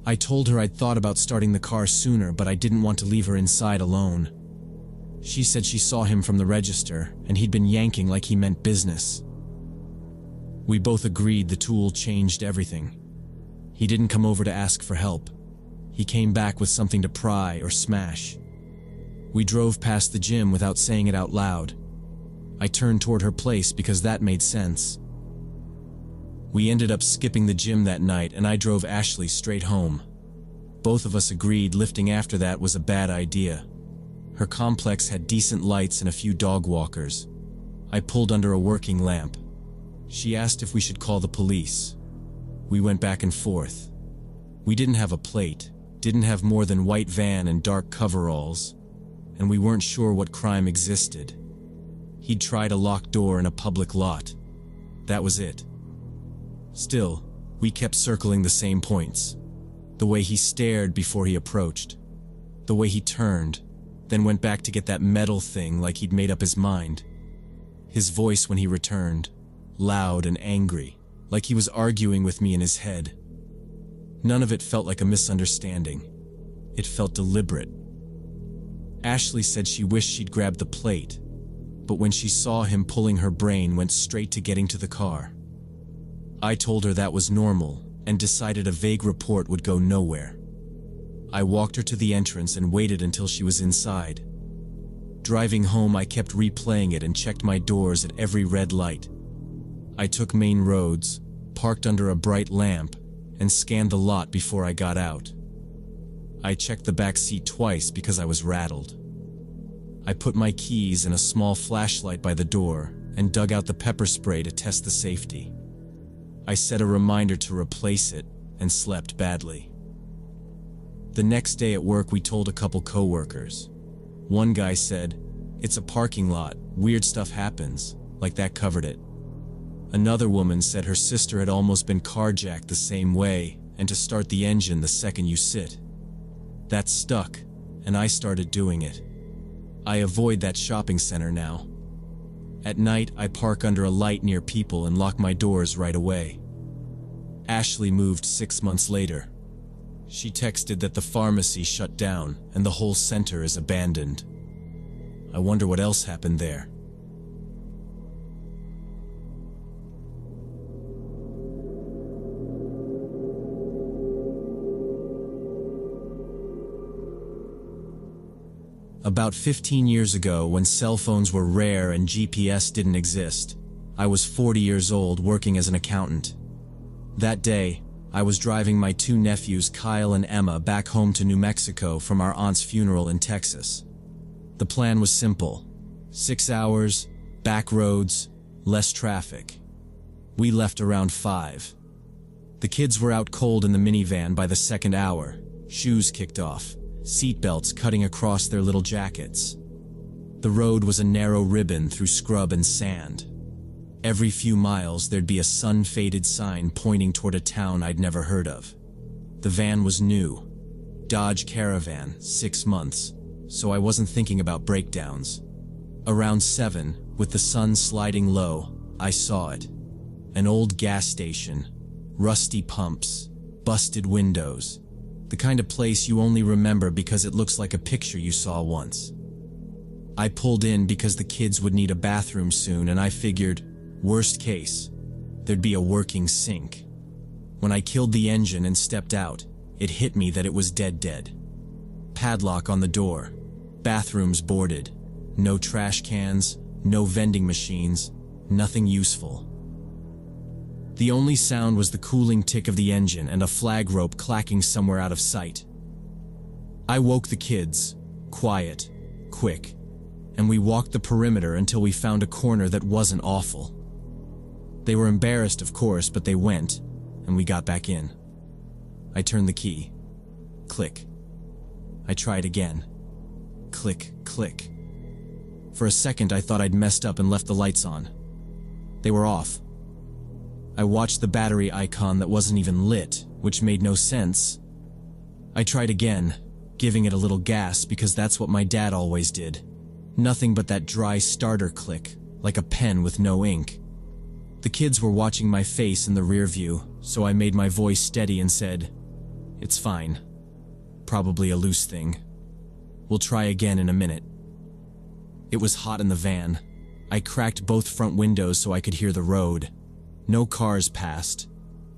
I told her I'd thought about starting the car sooner, but I didn't want to leave her inside alone. She said she saw him from the register, and he'd been yanking like he meant business. We both agreed the tool changed everything. He didn't come over to ask for help. He came back with something to pry or smash. We drove past the gym without saying it out loud. I turned toward her place because that made sense. We ended up skipping the gym that night, and I drove Ashley straight home. Both of us agreed lifting after that was a bad idea. Her complex had decent lights and a few dog walkers. I pulled under a working lamp. She asked if we should call the police. We went back and forth. We didn't have a plate, didn't have more than white van and dark coveralls, and we weren't sure what crime existed. He'd tried a locked door in a public lot. That was it. Still, we kept circling the same points. The way he stared before he approached. The way he turned, then went back to get that metal thing like he'd made up his mind. His voice when he returned, loud and angry, like he was arguing with me in his head. None of it felt like a misunderstanding. It felt deliberate. Ashley said she wished she'd grabbed the plate, but when she saw him pulling, her brain went straight to getting to the car. I told her that was normal and decided a vague report would go nowhere. I walked her to the entrance and waited until she was inside. Driving home, I kept replaying it and checked my doors at every red light. I took main roads, parked under a bright lamp, and scanned the lot before I got out. I checked the back seat twice because I was rattled. I put my keys in a small flashlight by the door and dug out the pepper spray to test the safety. I set a reminder to replace it and slept badly. The next day at work, we told a couple coworkers. One guy said, "It's a parking lot, weird stuff happens," like that covered it. Another woman said her sister had almost been carjacked the same way, and to start the engine the second you sit. That stuck, and I started doing it. I avoid that shopping center now. At night, I park under a light near people and lock my doors right away. Ashley moved 6 months later. She texted that the pharmacy shut down and the whole center is abandoned. I wonder what else happened there. About 15 years ago, when cell phones were rare and GPS didn't exist, I was 40 years old working as an accountant. That day, I was driving my two nephews, Kyle and Emma, back home to New Mexico from our aunt's funeral in Texas. The plan was simple. 6 hours, back roads, less traffic. We left around 5. The kids were out cold in the minivan by the second hour, shoes kicked off, seatbelts cutting across their little jackets. The road was a narrow ribbon through scrub and sand. Every few miles there'd be a sun-faded sign pointing toward a town I'd never heard of. The van was new. Dodge Caravan, 6 months, so I wasn't thinking about breakdowns. Around 7, with the sun sliding low, I saw it. An old gas station, rusty pumps, busted windows. The kind of place you only remember because it looks like a picture you saw once. I pulled in because the kids would need a bathroom soon, and I figured, worst case, there'd be a working sink. When I killed the engine and stepped out, it hit me that it was dead. Padlock on the door, bathrooms boarded, No trash cans, no vending machines, nothing useful. The only sound was the cooling tick of the engine and a flag rope clacking somewhere out of sight. I woke the kids, quiet, quick, and we walked the perimeter until we found a corner that wasn't awful. They were embarrassed, of course, but they went, and we got back in. I turned the key. Click. I tried again. Click, click. For a second, I thought I'd messed up and left the lights on. They were off. I watched the battery icon that wasn't even lit, which made no sense. I tried again, giving it a little gas because that's what my dad always did. Nothing but that dry starter click, like a pen with no ink. The kids were watching my face in the rear view, so I made my voice steady and said, "It's fine. Probably a loose thing. We'll try again in a minute." It was hot in the van. I cracked both front windows so I could hear the road. No cars passed.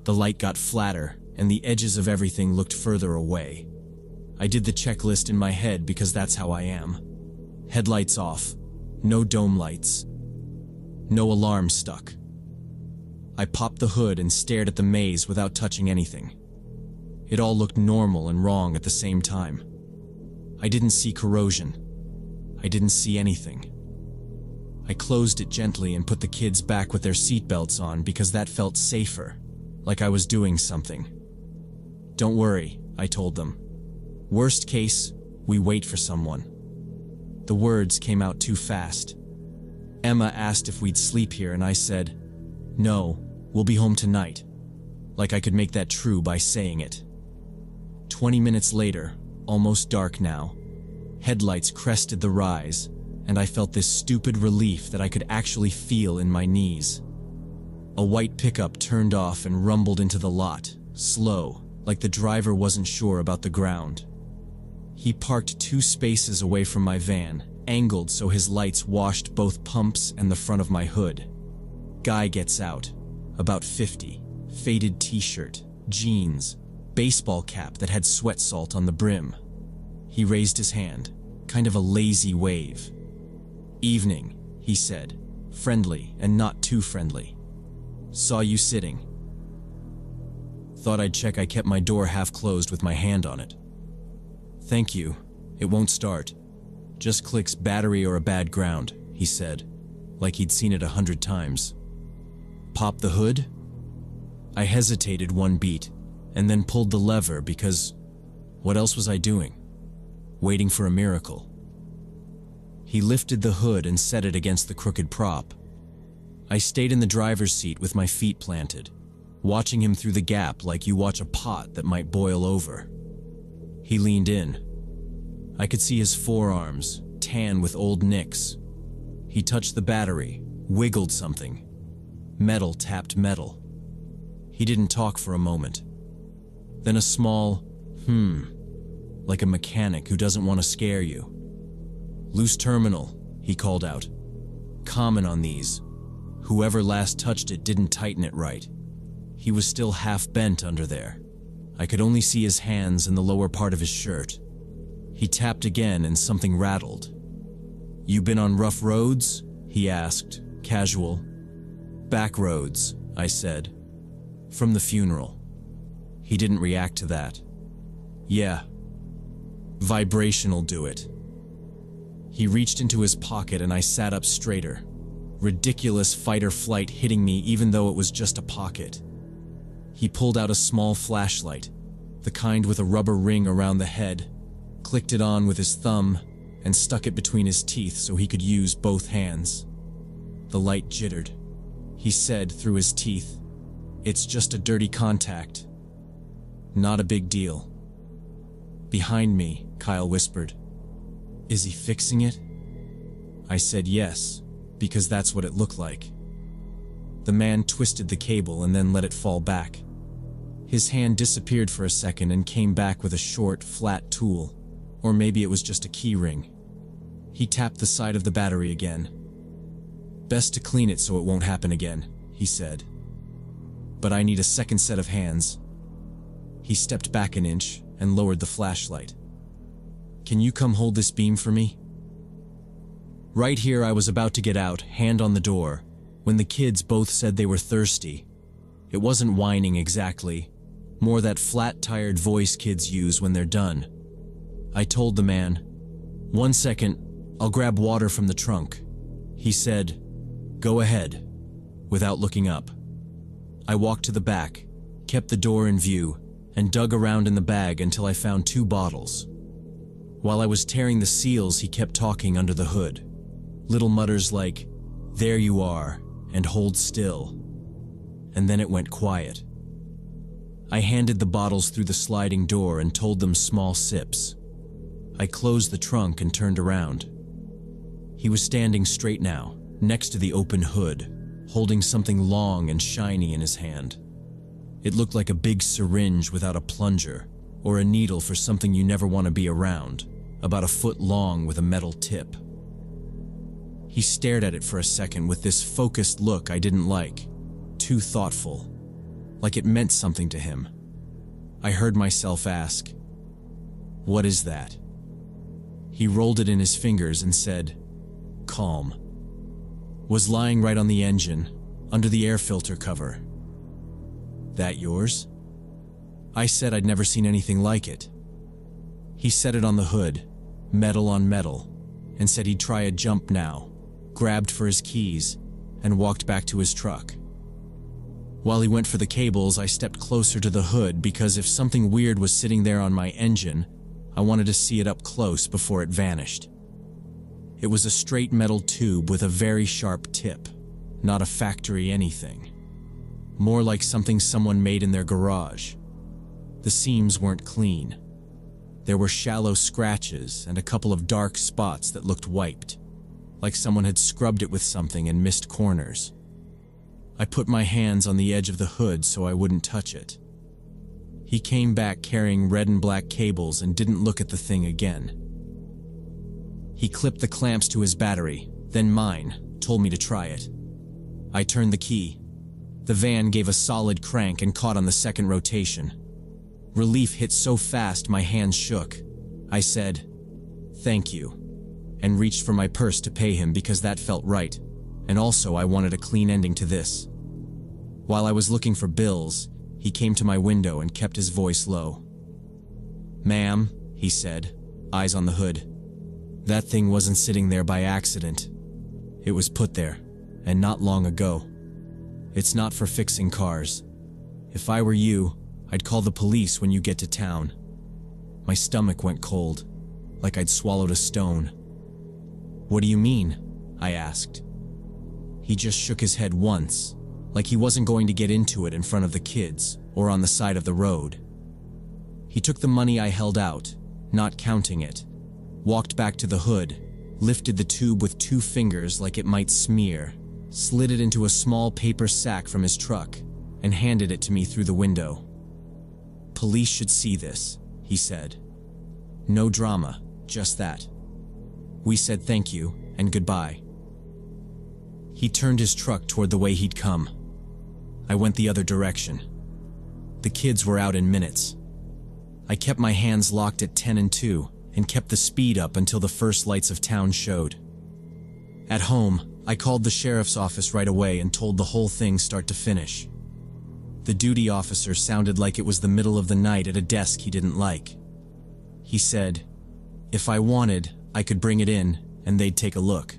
The light got flatter, and the edges of everything looked further away. I did the checklist in my head because that's how I am. Headlights off. No dome lights. No alarm stuck. I popped the hood and stared at the maze without touching anything. It all looked normal and wrong at the same time. I didn't see corrosion. I didn't see anything. I closed it gently and put the kids back with their seatbelts on because that felt safer, like I was doing something. "Don't worry," I told them. "Worst case, we wait for someone." The words came out too fast. Emma asked if we'd sleep here and I said, "No, we'll be home tonight," like I could make that true by saying it. 20 minutes later, almost dark now, headlights crested the rise, and I felt this stupid relief that I could actually feel in my knees. A white pickup turned off and rumbled into the lot, slow, like the driver wasn't sure about the ground. He parked 2 spaces away from my van, angled so his lights washed both pumps and the front of my hood. Guy gets out, about 50, faded t-shirt, jeans, baseball cap that had sweat salt on the brim. He raised his hand, kind of a lazy wave. "Evening," he said, friendly and not too friendly. "Saw you sitting. Thought I'd check I kept my door half closed with my hand on it." "Thank you. It won't start. Just clicks battery or a bad ground," he said, like he'd seen it 100 times. "Pop the hood?" I hesitated one beat, and then pulled the lever because what else was I doing? Waiting for a miracle. He lifted the hood and set it against the crooked prop. I stayed in the driver's seat with my feet planted, watching him through the gap like you watch a pot that might boil over. He leaned in. I could see his forearms, tan with old nicks. He touched the battery, wiggled something. Metal tapped metal. He didn't talk for a moment. Then a small, like a mechanic who doesn't want to scare you. "Loose terminal," he called out. "Common on these. Whoever last touched it didn't tighten it right." He was still half bent under there. I could only see his hands and the lower part of his shirt. He tapped again and something rattled. "You been on rough roads?" he asked, casual. "Back roads," I said. "From the funeral." He didn't react to that. "Yeah. Vibration'll do it." He reached into his pocket and I sat up straighter. Ridiculous fight or flight hitting me even though it was just a pocket. He pulled out a small flashlight, the kind with a rubber ring around the head, clicked it on with his thumb, and stuck it between his teeth so he could use both hands. The light jittered. He said through his teeth, "It's just a dirty contact. Not a big deal." Behind me, Kyle whispered, "Is he fixing it?" I said yes, because that's what it looked like. The man twisted the cable and then let it fall back. His hand disappeared for a second and came back with a short, flat tool, or maybe it was just a key ring. He tapped the side of the battery again. "Best to clean it so it won't happen again," he said. "But I need a second set of hands." He stepped back an inch and lowered the flashlight. "Can you come hold this beam for me?" Right here, I was about to get out, hand on the door, when the kids both said they were thirsty. It wasn't whining exactly, more that flat, tired voice kids use when they're done. I told the man, "1 second, I'll grab water from the trunk." He said, "Go ahead," without looking up. I walked to the back, kept the door in view, and dug around in the bag until I found 2 bottles. While I was tearing the seals, he kept talking under the hood. Little mutters like, "There you are," and "Hold still." And then it went quiet. I handed the bottles through the sliding door and told them small sips. I closed the trunk and turned around. He was standing straight now, next to the open hood, holding something long and shiny in his hand. It looked like a big syringe without a plunger, or a needle for something you never want to be around, about a foot long with a metal tip. He stared at it for a second with this focused look I didn't like, too thoughtful, like it meant something to him. I heard myself ask, "What is that?" He rolled it in his fingers and said, "Calm." Was lying right on the engine, under the air filter cover. "That yours?" I said I'd never seen anything like it. He set it on the hood, metal on metal, and said he'd try a jump now, grabbed for his keys, and walked back to his truck. While he went for the cables, I stepped closer to the hood because if something weird was sitting there on my engine, I wanted to see it up close before it vanished. It was a straight metal tube with a very sharp tip, not a factory anything. More like something someone made in their garage. The seams weren't clean. There were shallow scratches and a couple of dark spots that looked wiped, like someone had scrubbed it with something and missed corners. I put my hands on the edge of the hood so I wouldn't touch it. He came back carrying red and black cables and didn't look at the thing again. He clipped the clamps to his battery, then mine, told me to try it. I turned the key. The van gave a solid crank and caught on the second rotation. Relief hit so fast my hands shook. I said, "Thank you," and reached for my purse to pay him because that felt right, and also I wanted a clean ending to this. While I was looking for bills, he came to my window and kept his voice low. "Ma'am," he said, eyes on the hood. "That thing wasn't sitting there by accident. It was put there, and not long ago. It's not for fixing cars. If I were you, I'd call the police when you get to town." My stomach went cold, like I'd swallowed a stone. "What do you mean?" I asked. He just shook his head once, like he wasn't going to get into it in front of the kids or on the side of the road. He took the money I held out, not counting it, walked back to the hood, lifted the tube with 2 fingers like it might smear, slid it into a small paper sack from his truck, and handed it to me through the window. "Police should see this," he said. "No drama, just that." We said thank you and goodbye. He turned his truck toward the way he'd come. I went the other direction. The kids were out in minutes. I kept my hands locked at 10 and 2 and kept the speed up until the first lights of town showed. At home, I called the sheriff's office right away and told the whole thing start to finish. The duty officer sounded like it was the middle of the night at a desk he didn't like. He said, if I wanted, I could bring it in and they'd take a look.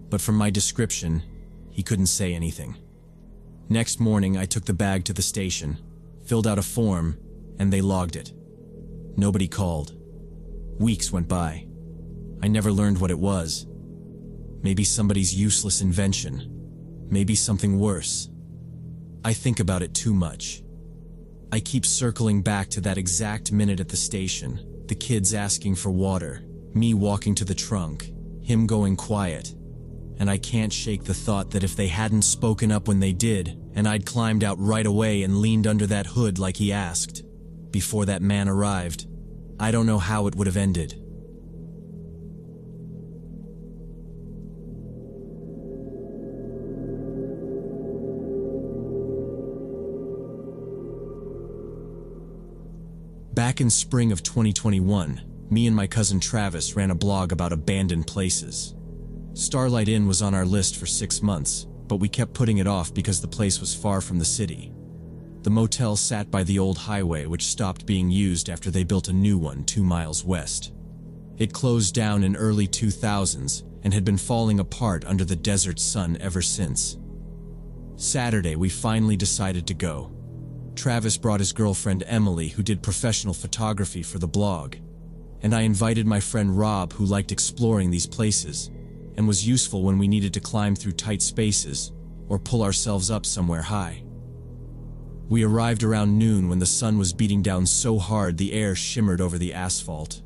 But from my description, he couldn't say anything. Next morning, I took the bag to the station, filled out a form, and they logged it. Nobody called. Weeks went by. I never learned what it was. Maybe somebody's useless invention. Maybe something worse. I think about it too much. I keep circling back to that exact minute at the station, the kids asking for water, me walking to the trunk, him going quiet. And I can't shake the thought that if they hadn't spoken up when they did, and I'd climbed out right away and leaned under that hood like he asked, before that man arrived, I don't know how it would have ended. Back in spring of 2021, me and my cousin Travis ran a blog about abandoned places. Starlight Inn was on our list for 6 months, but we kept putting it off because the place was far from the city. The motel sat by the old highway, which stopped being used after they built a new one 2 miles west. It closed down in early 2000s and had been falling apart under the desert sun ever since. Saturday, we finally decided to go. Travis brought his girlfriend Emily, who did professional photography for the blog, and I invited my friend Rob, who liked exploring these places and was useful when we needed to climb through tight spaces or pull ourselves up somewhere high. We arrived around noon when the sun was beating down so hard the air shimmered over the asphalt.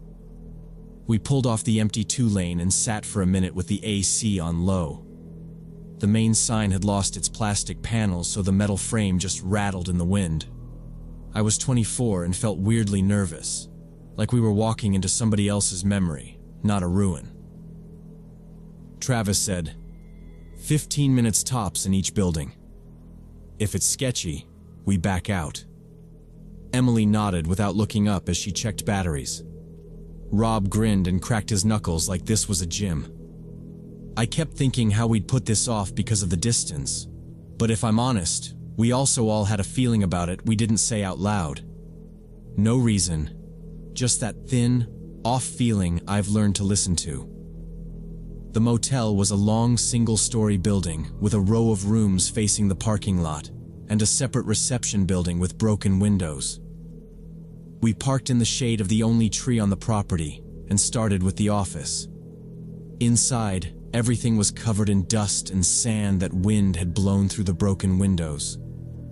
We pulled off the empty 2-lane and sat for a minute with the AC on low. The main sign had lost its plastic panels, so the metal frame just rattled in the wind. I was 24 and felt weirdly nervous, like we were walking into somebody else's memory, not a ruin. Travis said, 15 minutes tops in each building. If it's sketchy, we back out. Emily nodded without looking up as she checked batteries. Rob grinned and cracked his knuckles like this was a gym. I kept thinking how we'd put this off because of the distance, but if I'm honest, we also all had a feeling about it we didn't say out loud. No reason, just that thin, off feeling I've learned to listen to. The motel was a long single-story building with a row of rooms facing the parking lot and a separate reception building with broken windows. We parked in the shade of the only tree on the property and started with the office. Inside, everything was covered in dust and sand that wind had blown through the broken windows.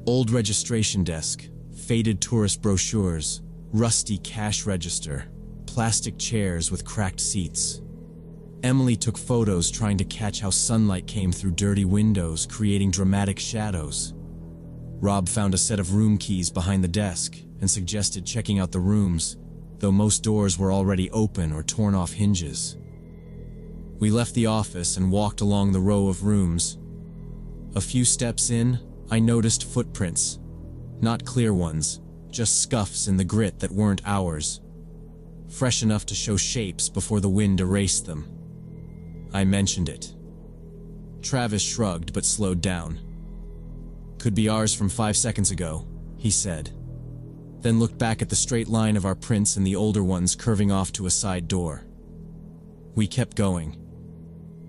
Old registration desk, faded tourist brochures, rusty cash register, plastic chairs with cracked seats. Emily took photos trying to catch how sunlight came through dirty windows, creating dramatic shadows. Rob found a set of room keys behind the desk and suggested checking out the rooms, though most doors were already open or torn off hinges. We left the office and walked along the row of rooms. A few steps in, I noticed footprints. Not clear ones, just scuffs in the grit that weren't ours. Fresh enough to show shapes before the wind erased them. I mentioned it. Travis shrugged but slowed down. Could be ours from 5 seconds ago, he said, then looked back at the straight line of our prints and the older ones curving off to a side door. We kept going.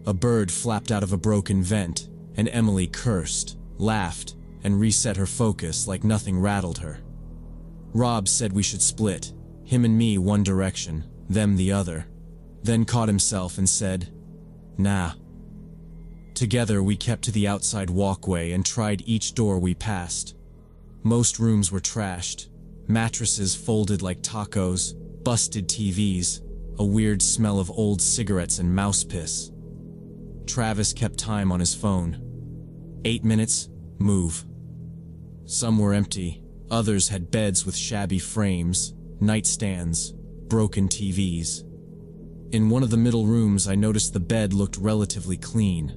A bird flapped out of a broken vent, and Emily cursed, laughed, and reset her focus like nothing rattled her. Rob said we should split, him and me one direction, them the other, then caught himself and said, "Nah." Together we kept to the outside walkway and tried each door we passed. Most rooms were trashed, mattresses folded like tacos, busted TVs, a weird smell of old cigarettes and mouse piss. Travis kept time on his phone. 8 minutes, move. Some were empty, others had beds with shabby frames, nightstands, broken TVs. In one of the middle rooms, I noticed the bed looked relatively clean.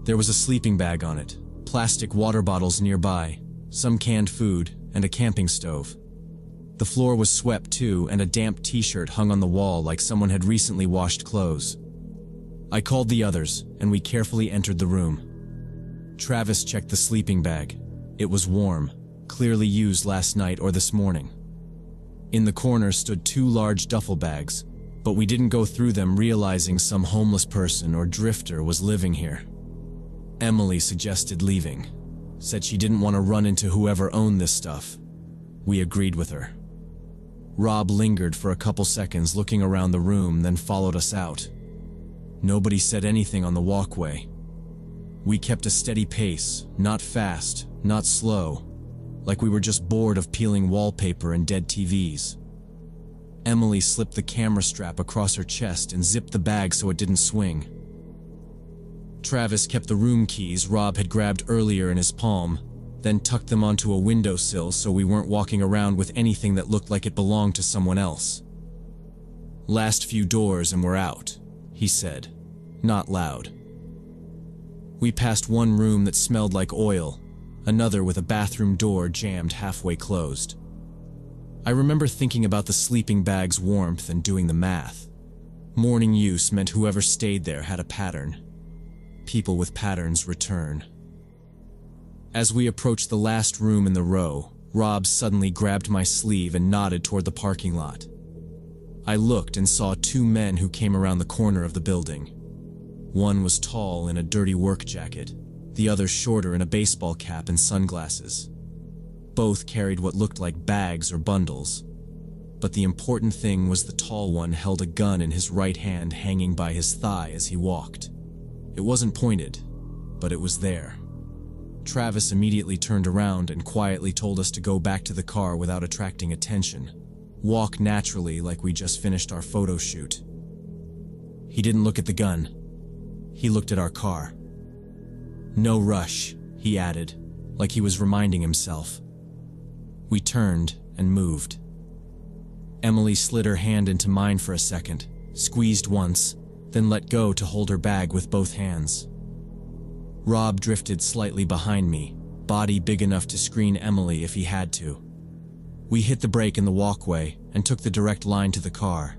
There was a sleeping bag on it, plastic water bottles nearby, some canned food, and a camping stove. The floor was swept too, and a damp t-shirt hung on the wall like someone had recently washed clothes. I called the others, and we carefully entered the room. Travis checked the sleeping bag. It was warm, clearly used last night or this morning. In the corner stood 2 large duffel bags, but we didn't go through them, realizing some homeless person or drifter was living here. Emily suggested leaving, said she didn't want to run into whoever owned this stuff. We agreed with her. Rob lingered for a couple seconds looking around the room, then followed us out. Nobody said anything on the walkway. We kept a steady pace, not fast, not slow, like we were just bored of peeling wallpaper and dead TVs. Emily slipped the camera strap across her chest and zipped the bag so it didn't swing. Travis kept the room keys Rob had grabbed earlier in his palm, then tucked them onto a windowsill so we weren't walking around with anything that looked like it belonged to someone else. "Last few doors and we're out," he said, not loud. We passed one room that smelled like oil, another with a bathroom door jammed halfway closed. I remember thinking about the sleeping bag's warmth and doing the math. Morning use meant whoever stayed there had a pattern. People with patterns return. As we approached the last room in the row, Rob suddenly grabbed my sleeve and nodded toward the parking lot. I looked and saw two men who came around the corner of the building. One was tall in a dirty work jacket, the other shorter in a baseball cap and sunglasses. Both carried what looked like bags or bundles. But the important thing was the tall one held a gun in his right hand hanging by his thigh as he walked. It wasn't pointed, but it was there. Travis immediately turned around and quietly told us to go back to the car without attracting attention. Walk naturally like we just finished our photo shoot. He didn't look at the gun. He looked at our car. No rush, he added, like he was reminding himself. We turned and moved. Emily slid her hand into mine for a second, squeezed once, then let go to hold her bag with both hands. Rob drifted slightly behind me, body big enough to screen Emily if he had to. We hit the brake in the walkway and took the direct line to the car.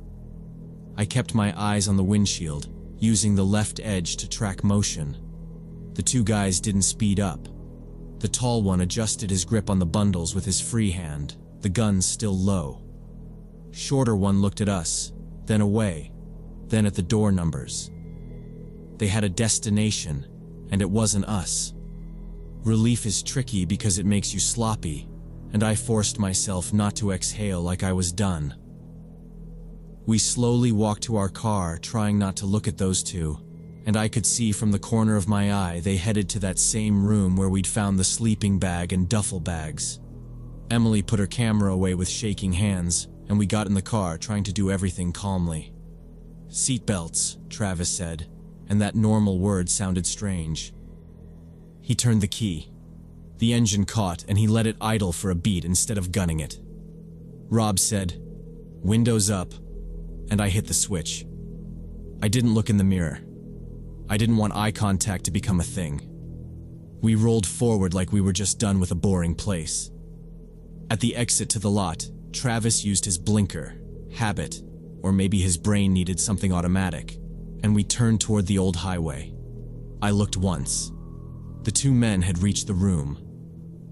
I kept my eyes on the windshield, using the left edge to track motion. The two guys didn't speed up. The tall one adjusted his grip on the bundles with his free hand, the gun still low. Shorter one looked at us, then away, then at the door numbers. They had a destination, and it wasn't us. Relief is tricky because it makes you sloppy, and I forced myself not to exhale like I was done. We slowly walked to our car, trying not to look at those two, and I could see from the corner of my eye they headed to that same room where we'd found the sleeping bag and duffel bags. Emily put her camera away with shaking hands, and we got in the car, trying to do everything calmly. "Seatbelts," Travis said, and that normal word sounded strange. He turned the key. The engine caught, and he let it idle for a beat instead of gunning it. Rob said, "Windows up," and I hit the switch. I didn't look in the mirror. I didn't want eye contact to become a thing. We rolled forward like we were just done with a boring place. At the exit to the lot, Travis used his blinker, habit, or maybe his brain needed something automatic, and we turned toward the old highway. I looked once. The two men had reached the room.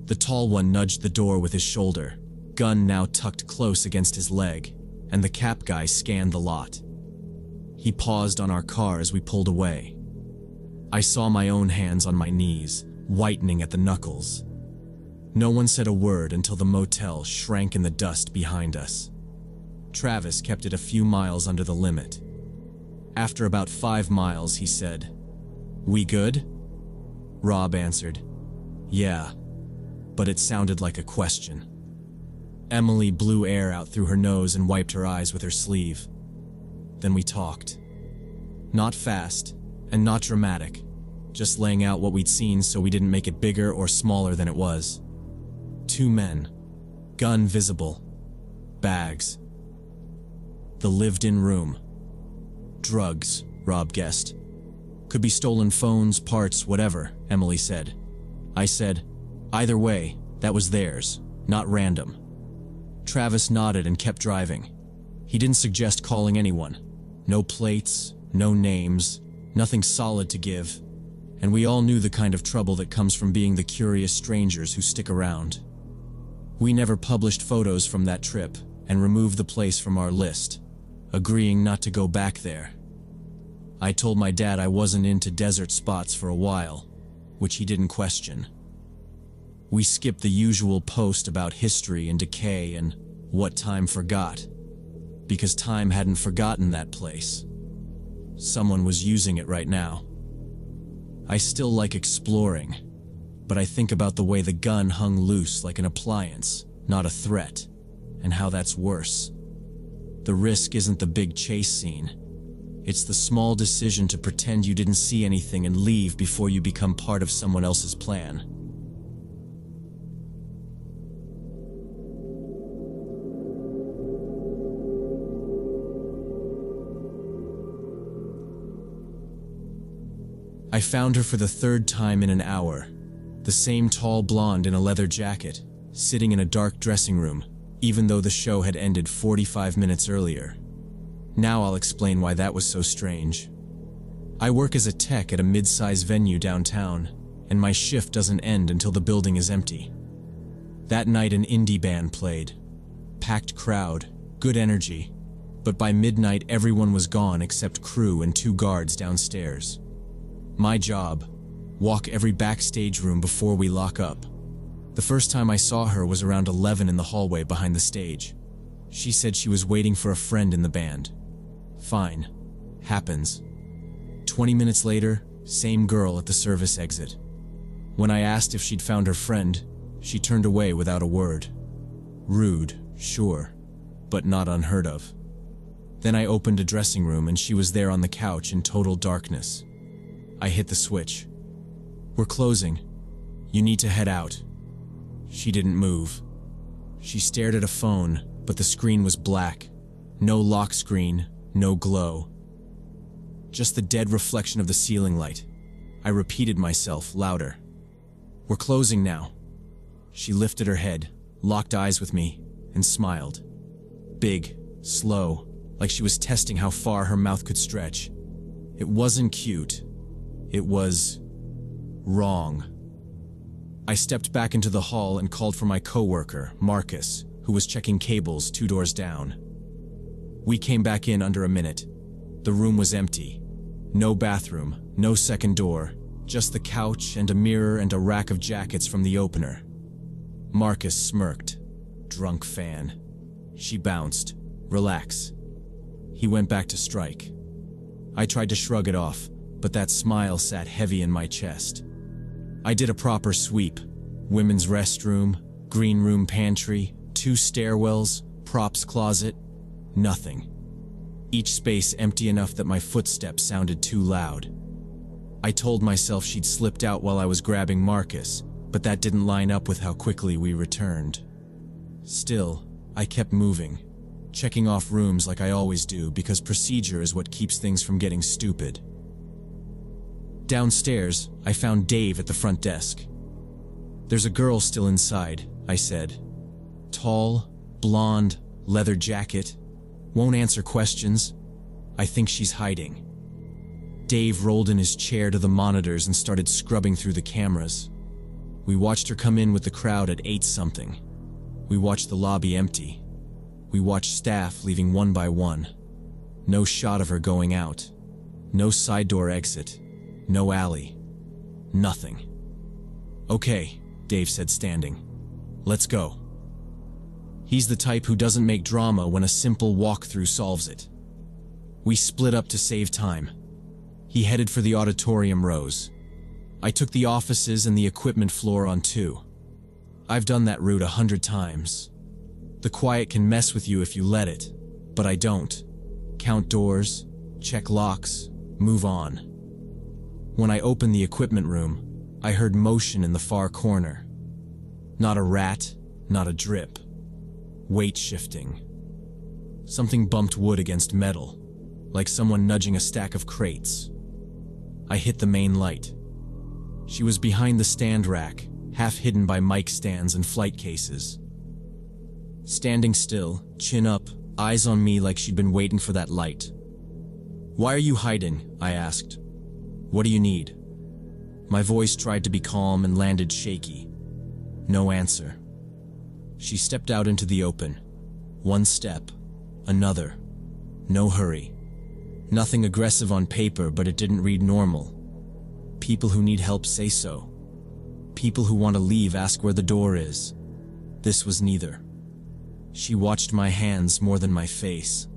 The tall one nudged the door with his shoulder, gun now tucked close against his leg, and the cap guy scanned the lot. He paused on our car as we pulled away. I saw my own hands on my knees, whitening at the knuckles. No one said a word until the motel shrank in the dust behind us. Travis kept it a few miles under the limit. After about 5 miles, he said, "We good?" Rob answered, "Yeah," but it sounded like a question. Emily blew air out through her nose and wiped her eyes with her sleeve. Then we talked. Not fast, and not dramatic, just laying out what we'd seen so we didn't make it bigger or smaller than it was. 2 men, gun visible, bags. The lived-in room. Drugs, Rob guessed. Could be stolen phones, parts, whatever, Emily said. I said, either way, that was theirs, not random. Travis nodded and kept driving. He didn't suggest calling anyone. No plates, no names, nothing solid to give. And we all knew the kind of trouble that comes from being the curious strangers who stick around. We never published photos from that trip and removed the place from our list, agreeing not to go back there. I told my dad I wasn't into desert spots for a while, which he didn't question. We skipped the usual post about history and decay and what time forgot, because time hadn't forgotten that place. Someone was using it right now. I still like exploring, but I think about the way the gun hung loose like an appliance, not a threat, and how that's worse. The risk isn't the big chase scene. It's the small decision to pretend you didn't see anything and leave before you become part of someone else's plan. I found her for the 3rd time in an hour. The same tall blonde in a leather jacket, sitting in a dark dressing room, even though the show had ended 45 minutes earlier. Now I'll explain why that was so strange. I work as a tech at a mid-size venue downtown, and my shift doesn't end until the building is empty. That night an indie band played. Packed crowd, good energy, but by midnight everyone was gone except crew and 2 guards downstairs. My job, walk every backstage room before we lock up. The first time I saw her was around 11 in the hallway behind the stage. She said she was waiting for a friend in the band. Fine. Happens. 20 minutes later, same girl at the service exit. When I asked if she'd found her friend, she turned away without a word. Rude, sure, but not unheard of. Then I opened a dressing room and she was there on the couch in total darkness. I hit the switch. We're closing. You need to head out. She didn't move. She stared at a phone, but the screen was black. No lock screen, no glow. Just the dead reflection of the ceiling light. I repeated myself, louder. We're closing now. She lifted her head, locked eyes with me, and smiled. Big, slow, like she was testing how far her mouth could stretch. It wasn't cute. It was wrong. I stepped back into the hall and called for my coworker, Marcus, who was checking cables 2 doors down. We came back in under a minute. The room was empty. No bathroom, no second door, just the couch and a mirror and a rack of jackets from the opener. Marcus smirked. Drunk fan. She bounced. Relax. He went back to strike. I tried to shrug it off, but that smile sat heavy in my chest. I did a proper sweep. Women's restroom, green room pantry, 2 stairwells, props closet, nothing. Each space empty enough that my footsteps sounded too loud. I told myself she'd slipped out while I was grabbing Marcus, but that didn't line up with how quickly we returned. Still, I kept moving, checking off rooms like I always do because procedure is what keeps things from getting stupid. Downstairs, I found Dave at the front desk. There's a girl still inside, I said. Tall, blonde, leather jacket. Won't answer questions. I think she's hiding. Dave rolled in his chair to the monitors and started scrubbing through the cameras. We watched her come in with the crowd at 8-something. We watched the lobby empty. We watched staff leaving one by one. No shot of her going out. No side door exit. No alley. Nothing. Okay, Dave said, standing. Let's go. He's the type who doesn't make drama when a simple walkthrough solves it. We split up to save time. He headed for the auditorium rows. I took the offices and the equipment floor on 2. I've done that route 100 times. The quiet can mess with you if you let it, but I don't. Count doors, check locks, move on. When I opened the equipment room, I heard motion in the far corner. Not a rat, not a drip. Weight shifting. Something bumped wood against metal, like someone nudging a stack of crates. I hit the main light. She was behind the stand rack, half hidden by mic stands and flight cases. Standing still, chin up, eyes on me like she'd been waiting for that light. "Why are you hiding?" I asked. "What do you need?" My voice tried to be calm and landed shaky. No answer. She stepped out into the open. 1 step, another. No hurry. Nothing aggressive on paper, but it didn't read normal. People who need help say so. People who want to leave ask where the door is. This was neither. She watched my hands more than my face.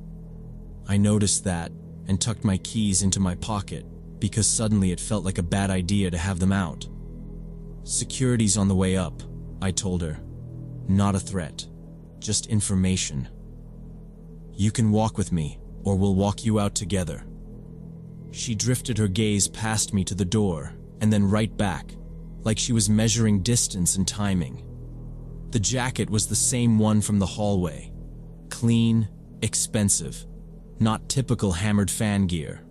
I noticed that and tucked my keys into my pocket because suddenly it felt like a bad idea to have them out. "Security's on the way up," I told her. "Not a threat, just information. You can walk with me, or we'll walk you out together." She drifted her gaze past me to the door, and then right back, like she was measuring distance and timing. The jacket was the same one from the hallway. Clean, expensive, not typical hammered fan gear.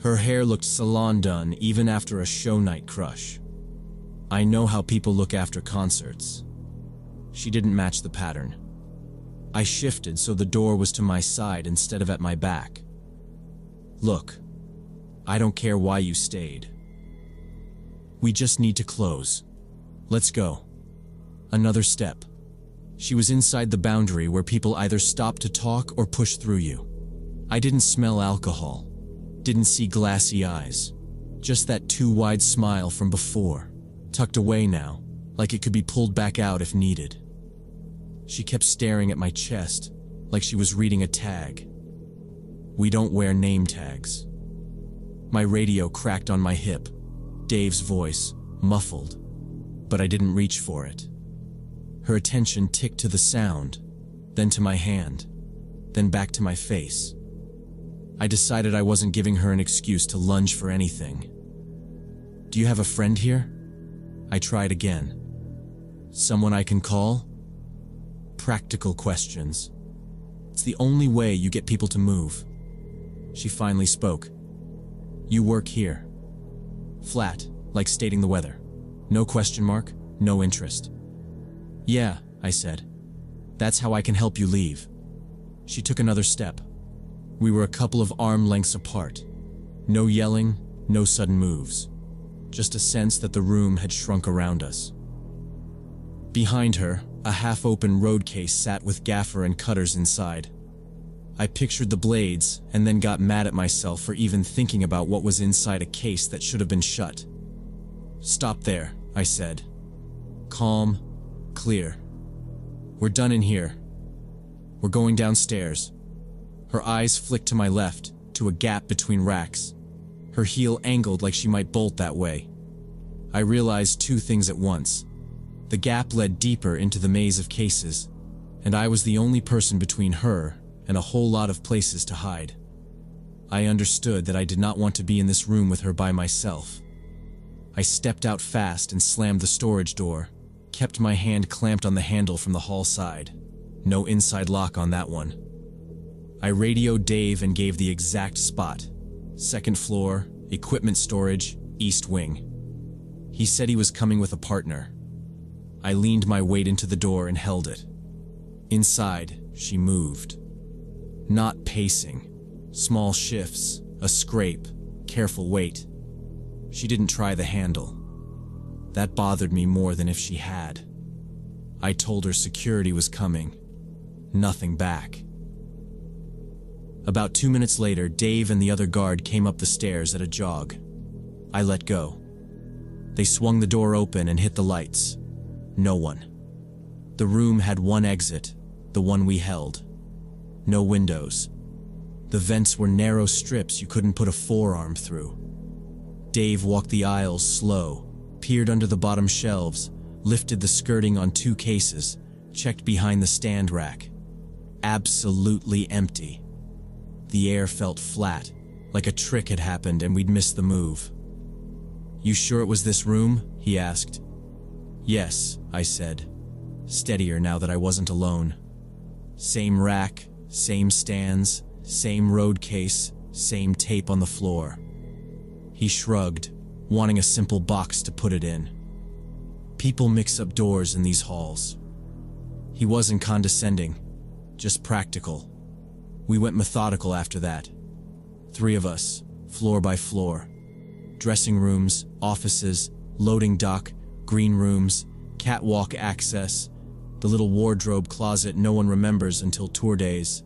Her hair looked salon done even after a show night crush. I know how people look after concerts. She didn't match the pattern. I shifted so the door was to my side instead of at my back. Look, I don't care why you stayed. We just need to close. Let's go. Another step. She was inside the boundary where people either stop to talk or push through you. I didn't smell alcohol, didn't see glassy eyes, just that too wide smile from before, tucked away now, like it could be pulled back out if needed. She kept staring at my chest, like she was reading a tag. We don't wear name tags. My radio cracked on my hip, Dave's voice, muffled, but I didn't reach for it. Her attention ticked to the sound, then to my hand, then back to my face. I decided I wasn't giving her an excuse to lunge for anything. Do you have a friend here? I tried again. Someone I can call? Practical questions. It's the only way you get people to move. She finally spoke. You work here. Flat, like stating the weather. No question mark, no interest. Yeah, I said. That's how I can help you leave. She took another step. We were a couple of arm lengths apart. No yelling, no sudden moves. Just a sense that the room had shrunk around us. Behind her, a half-open road case sat with gaffer and cutters inside. I pictured the blades and then got mad at myself for even thinking about what was inside a case that should have been shut. Stop there, I said. Calm, clear. We're done in here. We're going downstairs. Her eyes flicked to my left, to a gap between racks. Her heel angled like she might bolt that way. I realized two things at once. The gap led deeper into the maze of cases, and I was the only person between her and a whole lot of places to hide. I understood that I did not want to be in this room with her by myself. I stepped out fast and slammed the storage door, kept my hand clamped on the handle from the hall side. No inside lock on that one. I radioed Dave and gave the exact spot. Second floor, equipment storage, east wing. He said he was coming with a partner. I leaned my weight into the door and held it. Inside, she moved. Not pacing. Small shifts, a scrape, careful weight. She didn't try the handle. That bothered me more than if she had. I told her security was coming. Nothing back. About 2 minutes later, Dave and the other guard came up the stairs at a jog. I let go. They swung the door open and hit the lights. No one. The room had one exit, the one we held. No windows. The vents were narrow strips you couldn't put a forearm through. Dave walked the aisles slow, peered under the bottom shelves, lifted the skirting on 2 cases, checked behind the stand rack. Absolutely empty. The air felt flat, like a trick had happened and we'd missed the move. You sure it was this room? He asked. Yes, I said, steadier now that I wasn't alone. Same rack, same stands, same road case, same tape on the floor. He shrugged, wanting a simple box to put it in. People mix up doors in these halls. He wasn't condescending, just practical. We went methodical after that. 3 of us, floor by floor. Dressing rooms, offices, loading dock, green rooms, catwalk access, the little wardrobe closet no one remembers until tour days,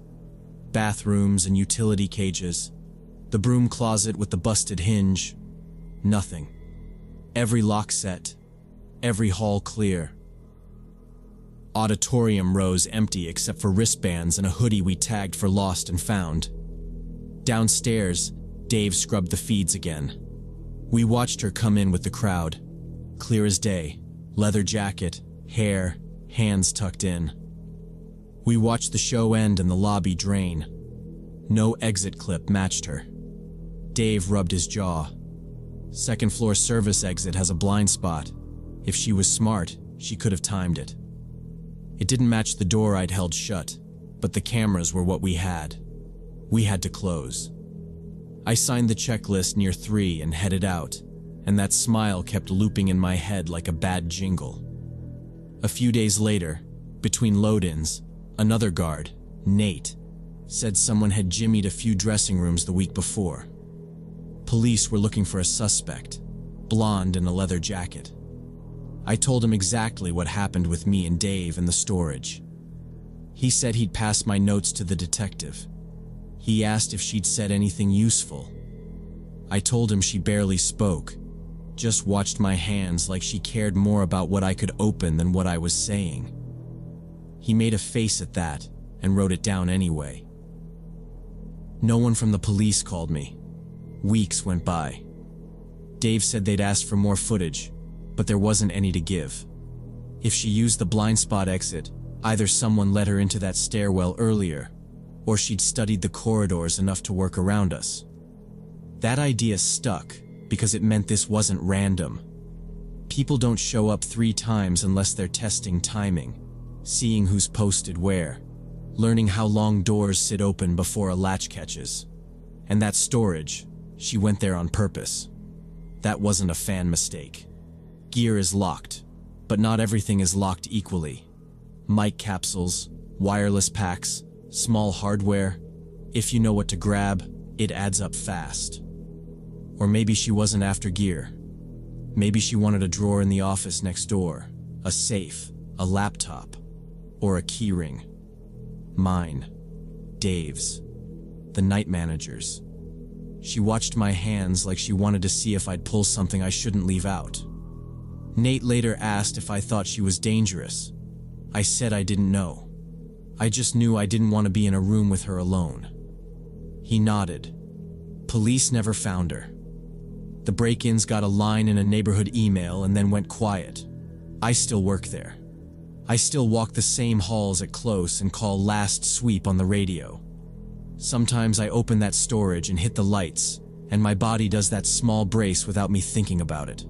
bathrooms and utility cages, the broom closet with the busted hinge. Nothing. Every lock set, every hall clear. Auditorium rows empty except for wristbands and a hoodie we tagged for lost and found. Downstairs, Dave scrubbed the feeds again. We watched her come in with the crowd. Clear as day, leather jacket, hair, hands tucked in. We watched the show end and the lobby drain. No exit clip matched her. Dave rubbed his jaw. Second floor service exit has a blind spot. If she was smart, she could have timed it. It didn't match the door I'd held shut, but the cameras were what we had. We had to close. I signed the checklist near 3 and headed out, and that smile kept looping in my head like a bad jingle. A few days later, between load-ins, Another guard, Nate, said someone had jimmied a few dressing rooms the week before. Police were looking for a suspect, blonde in a leather jacket. I told him exactly what happened with me and Dave in the storage. He said he'd pass my notes to the detective. He asked if she'd said anything useful. I told him she barely spoke, just watched my hands like she cared more about what I could open than what I was saying. He made a face at that and wrote it down anyway. No one from the police called me. Weeks went by. Dave said they'd asked for more footage, but there wasn't any to give. If she used the blind spot exit, either someone let her into that stairwell earlier, or she'd studied the corridors enough to work around us. That idea stuck because it meant this wasn't random. People don't show up 3 times unless they're testing timing, seeing who's posted where, learning how long doors sit open before a latch catches. And that storage, she went there on purpose. That wasn't a fan mistake. Gear is locked, but not everything is locked equally. Mic capsules, wireless packs, small hardware. If you know what to grab, it adds up fast. Or maybe she wasn't after gear. Maybe she wanted a drawer in the office next door, a safe, a laptop, or a keyring. Mine, Dave's, the night manager's. She watched my hands like she wanted to see if I'd pull something I shouldn't leave out. Nate later asked if I thought she was dangerous. I said I didn't know. I just knew I didn't want to be in a room with her alone. He nodded. Police never found her. The break-ins got a line in a neighborhood email and then went quiet. I still work there. I still walk the same halls at close and call last sweep on the radio. Sometimes I open that storage and hit the lights, and my body does that small brace without me thinking about it.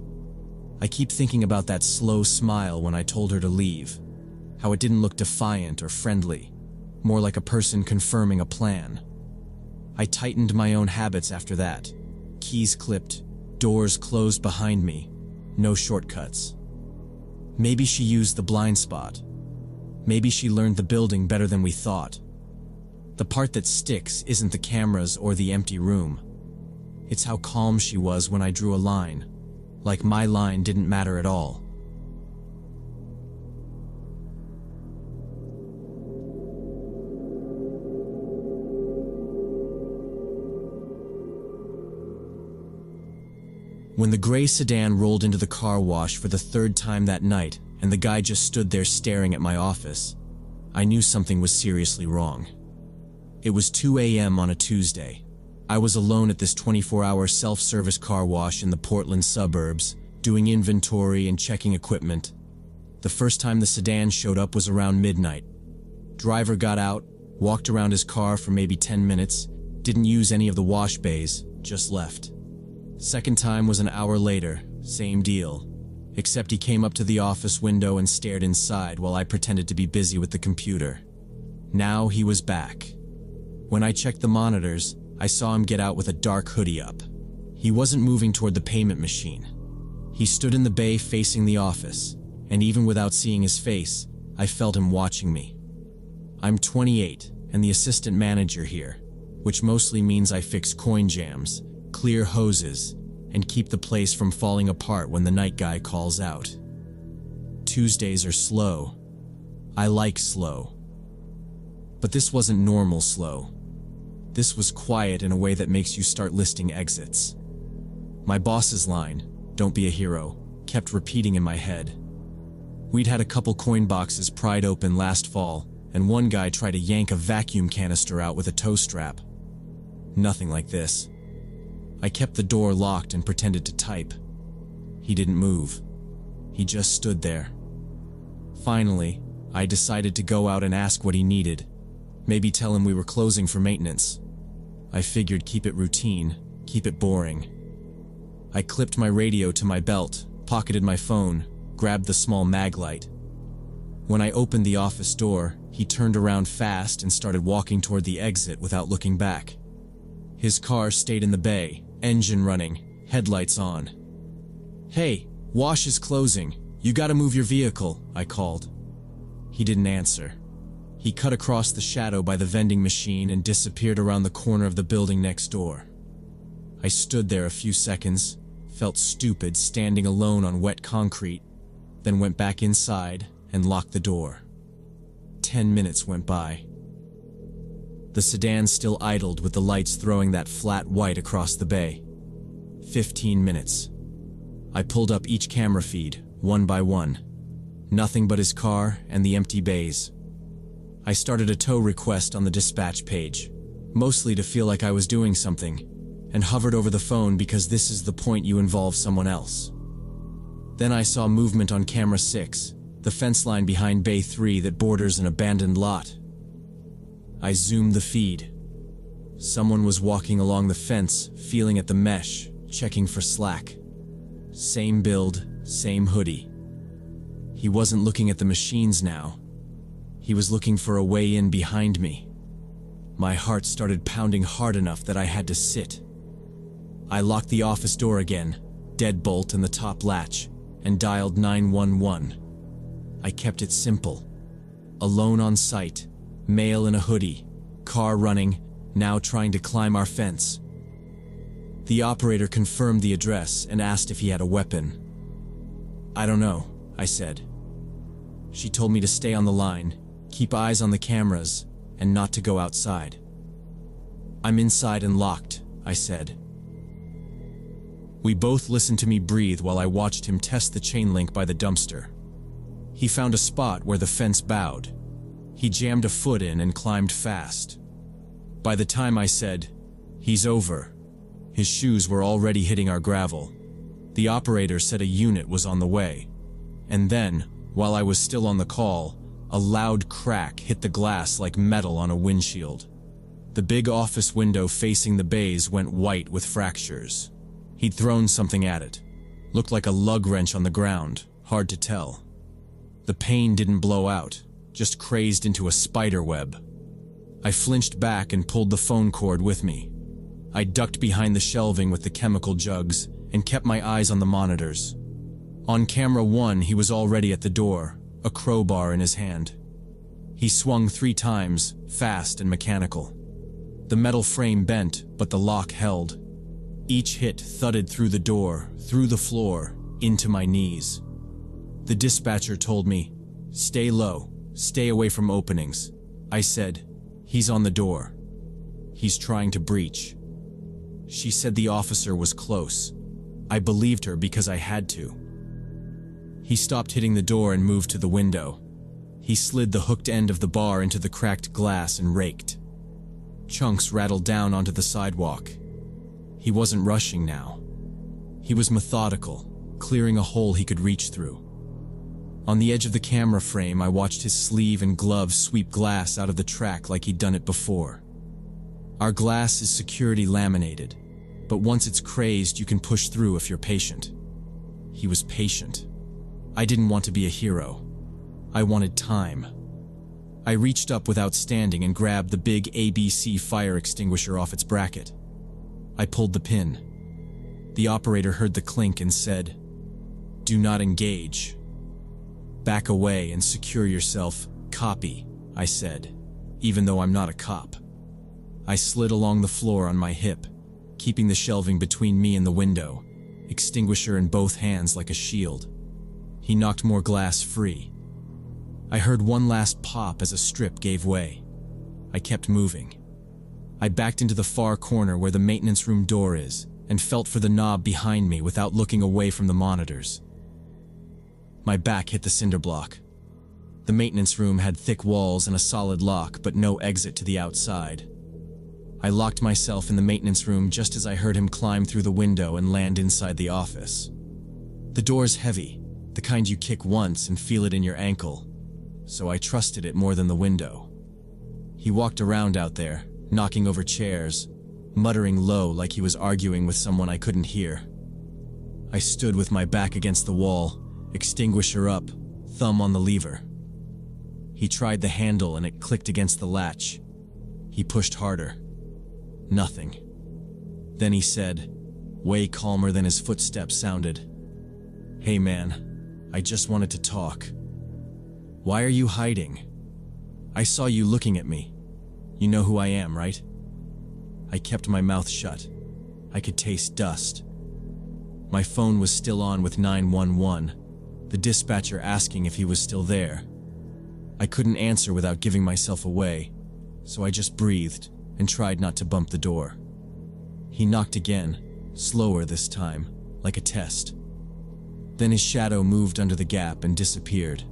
I keep thinking about that slow smile when I told her to leave, how it didn't look defiant or friendly, more like a person confirming a plan. I tightened my own habits after that. Keys clipped, doors closed behind me, no shortcuts. Maybe she used the blind spot. Maybe she learned the building better than we thought. The part that sticks isn't the cameras or the empty room. It's how calm she was when I drew a line, like my line didn't matter at all. When the gray sedan rolled into the car wash for the 3rd time that night and the guy just stood there staring at my office, I knew something was seriously wrong. It was 2 a.m. on a Tuesday. I was alone at this 24-hour self-service car wash in the Portland suburbs, doing inventory and checking equipment. The first time the sedan showed up was around midnight. Driver got out, walked around his car for maybe 10 minutes, didn't use any of the wash bays, just left. Second time was an hour later, same deal, except he came up to the office window and stared inside while I pretended to be busy with the computer. Now he was back. When I checked the monitors, I saw him get out with a dark hoodie up. He wasn't moving toward the payment machine. He stood in the bay facing the office, and even without seeing his face, I felt him watching me. I'm 28 and the assistant manager here, which mostly means I fix coin jams, clear hoses, and keep the place from falling apart when the night guy calls out. Tuesdays are slow. I like slow. But this wasn't normal slow. This was quiet in a way that makes you start listing exits. My boss's line, "Don't be a hero," kept repeating in my head. We'd had a couple coin boxes pried open last fall, and one guy tried to yank a vacuum canister out with a tow strap. Nothing like this. I kept the door locked and pretended to type. He didn't move. He just stood there. Finally, I decided to go out and ask what he needed. Maybe tell him we were closing for maintenance. I figured keep it routine, keep it boring. I clipped my radio to my belt, pocketed my phone, grabbed the small mag light. When I opened the office door, he turned around fast and started walking toward the exit without looking back. His car stayed in the bay, engine running, headlights on. "Hey, wash is closing. You gotta move your vehicle," I called. He didn't answer. He cut across the shadow by the vending machine and disappeared around the corner of the building next door. I stood there a few seconds, felt stupid standing alone on wet concrete, then went back inside and locked the door. 10 minutes went by. The sedan still idled with the lights throwing that flat white across the bay. 15 minutes. I pulled up each camera feed, one by one. Nothing but his car and the empty bays. I started a tow request on the dispatch page, mostly to feel like I was doing something, and hovered over the phone because this is the point you involve someone else. Then I saw movement on camera 6, the fence line behind bay 3 that borders an abandoned lot. I zoomed the feed. Someone was walking along the fence, feeling at the mesh, checking for slack. Same build, same hoodie. He wasn't looking at the machines now. He was looking for a way in behind me. My heart started pounding hard enough that I had to sit. I locked the office door again, deadbolt and the top latch, and dialed 911. I kept it simple. Alone on site, male in a hoodie, car running, now trying to climb our fence. The operator confirmed the address and asked if he had a weapon. "I don't know," I said. She told me to stay on the line, keep eyes on the cameras, and not to go outside. "I'm inside and locked," I said. We both listened to me breathe while I watched him test the chain link by the dumpster. He found a spot where the fence bowed. He jammed a foot in and climbed fast. By the time I said, "He's over," his shoes were already hitting our gravel. The operator said a unit was on the way. And then, while I was still on the call, a loud crack hit the glass like metal on a windshield. The big office window facing the bays went white with fractures. He'd thrown something at it. Looked like a lug wrench on the ground, hard to tell. The pane didn't blow out, just crazed into a spider web. I flinched back and pulled the phone cord with me. I ducked behind the shelving with the chemical jugs and kept my eyes on the monitors. On camera 1, he was already at the door, a crowbar in his hand. He swung 3 times, fast and mechanical. The metal frame bent, but the lock held. Each hit thudded through the door, through the floor, into my knees. The dispatcher told me, "Stay low, stay away from openings." I said, "He's on the door. He's trying to breach." She said the officer was close. I believed her because I had to. He stopped hitting the door and moved to the window. He slid the hooked end of the bar into the cracked glass and raked. Chunks rattled down onto the sidewalk. He wasn't rushing now. He was methodical, clearing a hole he could reach through. On the edge of the camera frame, I watched his sleeve and glove sweep glass out of the track like he'd done it before. Our glass is security laminated, but once it's crazed, you can push through if you're patient. He was patient. I didn't want to be a hero. I wanted time. I reached up without standing and grabbed the big ABC fire extinguisher off its bracket. I pulled the pin. The operator heard the clink and said, "Do not engage. Back away and secure yourself. Copy," I said, even though I'm not a cop. I slid along the floor on my hip, keeping the shelving between me and the window, extinguisher in both hands like a shield. He knocked more glass free. I heard one last pop as a strip gave way. I kept moving. I backed into the far corner where the maintenance room door is and felt for the knob behind me without looking away from the monitors. My back hit the cinder block. The maintenance room had thick walls and a solid lock, but no exit to the outside. I locked myself in the maintenance room just as I heard him climb through the window and land inside the office. The door's heavy, the kind you kick once and feel it in your ankle, so I trusted it more than the window. He walked around out there, knocking over chairs, muttering low like he was arguing with someone I couldn't hear. I stood with my back against the wall, extinguisher up, thumb on the lever. He tried the handle and it clicked against the latch. He pushed harder. Nothing. Then he said, way calmer than his footsteps sounded, "Hey man, I just wanted to talk." "Why are you hiding?" I saw you looking at me. You know who I am, right? I kept my mouth shut. I could taste dust. My phone was still on with 911, the dispatcher asking if he was still there. I couldn't answer without giving myself away, so I just breathed and tried not to bump the door. He knocked again, slower this time, like a test. Then his shadow moved under the gap and disappeared.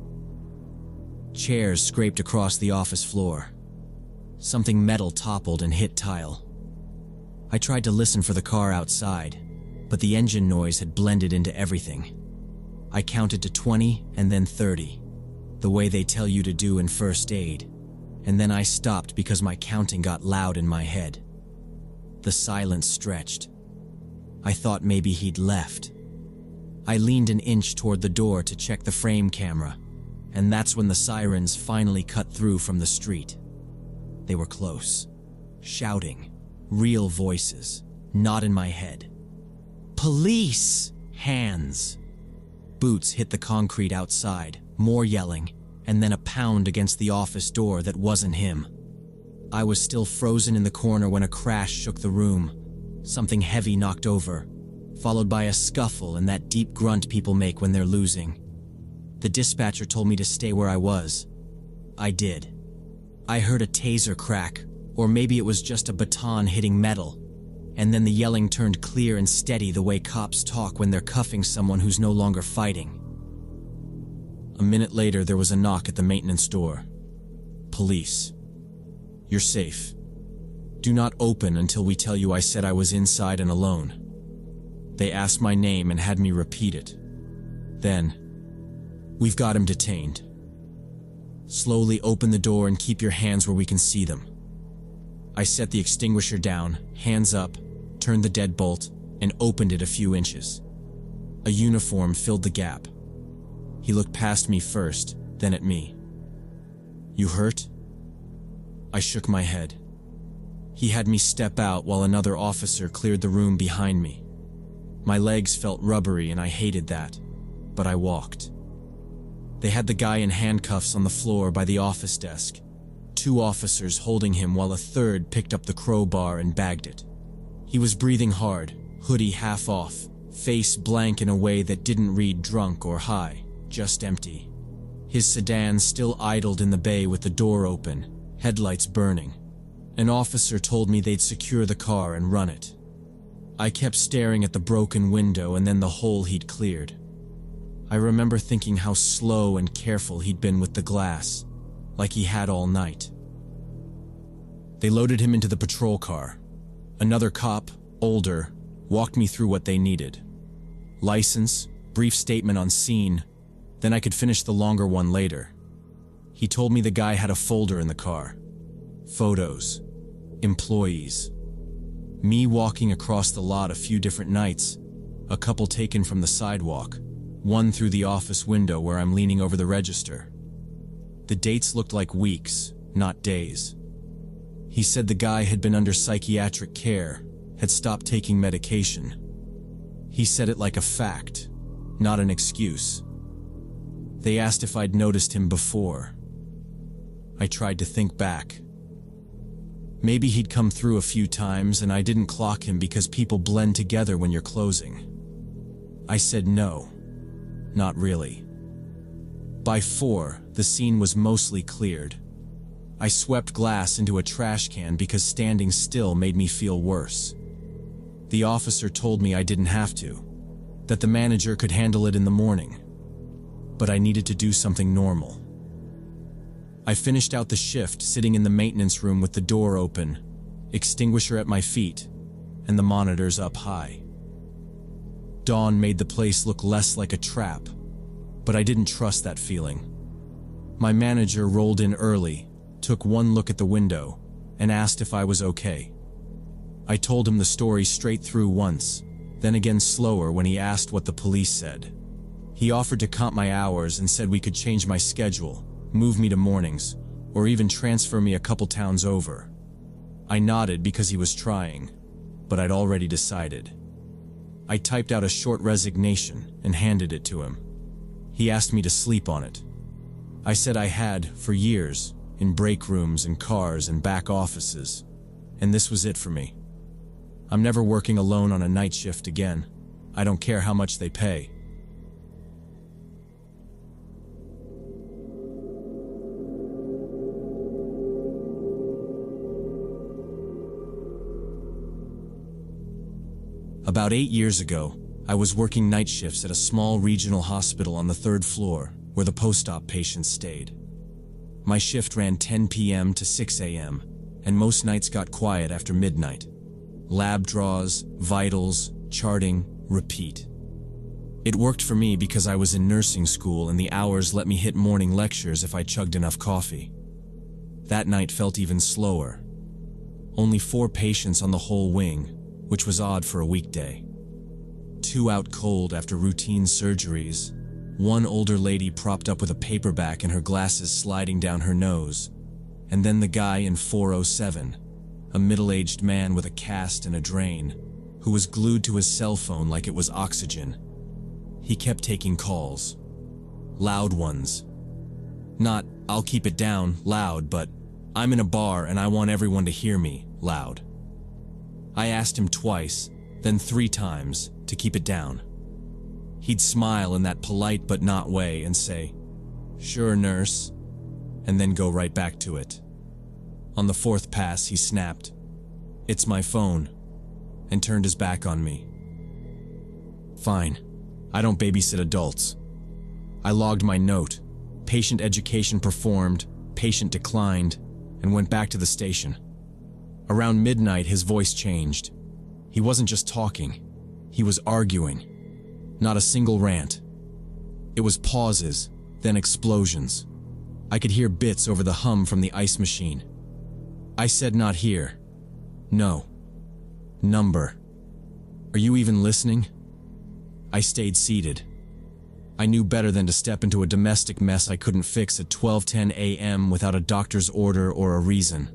Chairs scraped across the office floor. Something metal toppled and hit tile. I tried to listen for the car outside, but the engine noise had blended into everything. I counted to 20 and then 30, the way they tell you to do in first aid, and then I stopped because my counting got loud in my head. The silence stretched. I thought maybe he'd left. I leaned an inch toward the door to check the frame camera, and that's when the sirens finally cut through from the street. They were close, shouting, real voices, not in my head. Police! Hands! Boots hit the concrete outside, more yelling, and then a pound against the office door that wasn't him. I was still frozen in the corner when a crash shook the room. Something heavy knocked over, followed by a scuffle and that deep grunt people make when they're losing. The dispatcher told me to stay where I was. I did. I heard a taser crack, or maybe it was just a baton hitting metal, and then the yelling turned clear and steady the way cops talk when they're cuffing someone who's no longer fighting. A minute later, there was a knock at the maintenance door. Police. You're safe. Do not open until we tell you I said I was inside and alone. They asked my name and had me repeat it. Then, we've got him detained. Slowly open the door and keep your hands where we can see them. I set the extinguisher down, hands up, turned the deadbolt, and opened it a few inches. A uniform filled the gap. He looked past me first, then at me. You hurt? I shook my head. He had me step out while another officer cleared the room behind me. My legs felt rubbery and I hated that, but I walked. They had the guy in handcuffs on the floor by the office desk, 2 officers holding him while a third picked up the crowbar and bagged it. He was breathing hard, hoodie half off, face blank in a way that didn't read drunk or high, just empty. His sedan still idled in the bay with the door open, headlights burning. An officer told me they'd secure the car and run it. I kept staring at the broken window and then the hole he'd cleared. I remember thinking how slow and careful he'd been with the glass, like he had all night. They loaded him into the patrol car. Another cop, older, walked me through what they needed. License, brief statement on scene, then I could finish the longer one later. He told me the guy had a folder in the car. Photos. Employees. Me walking across the lot a few different nights, a couple taken from the sidewalk, one through the office window where I'm leaning over the register. The dates looked like weeks, not days. He said the guy had been under psychiatric care, had stopped taking medication. He said it like a fact, not an excuse. They asked if I'd noticed him before. I tried to think back. Maybe he'd come through a few times and I didn't clock him because people blend together when you're closing. I said no, not really. By 4, the scene was mostly cleared. I swept glass into a trash can because standing still made me feel worse. The officer told me I didn't have to, that the manager could handle it in the morning. But I needed to do something normal. I finished out the shift sitting in the maintenance room with the door open, extinguisher at my feet, and the monitors up high. Dawn made the place look less like a trap, but I didn't trust that feeling. My manager rolled in early, took one look at the window, and asked if I was okay. I told him the story straight through once, then again slower when he asked what the police said. He offered to count my hours and said we could change my schedule, move me to mornings, or even transfer me a couple towns over. I nodded because he was trying, but I'd already decided. I typed out a short resignation and handed it to him. He asked me to sleep on it. I said I had, for years, in break rooms and cars and back offices. And this was it for me. I'm never working alone on a night shift again. I don't care how much they pay. About 8 years ago, I was working night shifts at a small regional hospital on the 3rd floor where the post-op patients stayed. My shift ran 10 p.m. to 6 a.m., and most nights got quiet after midnight. Lab draws, vitals, charting, repeat. It worked for me because I was in nursing school and the hours let me hit morning lectures if I chugged enough coffee. That night felt even slower. Only 4 patients on the whole wing, which was odd for a weekday. 2 out cold after routine surgeries, 1 older lady propped up with a paperback and her glasses sliding down her nose, and then the guy in 407, a middle-aged man with a cast and a drain, who was glued to his cell phone like it was oxygen. He kept taking calls. Loud ones. Not, "I'll keep it down," loud, but, "I'm in a bar and I want everyone to hear me," loud. I asked him twice, then 3 times, to keep it down. He'd smile in that polite but not way and say, "Sure, nurse," and then go right back to it. On the 4th pass, he snapped, "It's my phone," and turned his back on me. Fine, I don't babysit adults. I logged my note, patient education performed, patient declined, and went back to the station. Around midnight, his voice changed. He wasn't just talking, he was arguing. Not a single rant. It was pauses, then explosions. I could hear bits over the hum from the ice machine. I said, "Not here." "No." "Number." "Are you even listening?" I stayed seated. I knew better than to step into a domestic mess I couldn't fix at 12:10 a.m. without a doctor's order or a reason.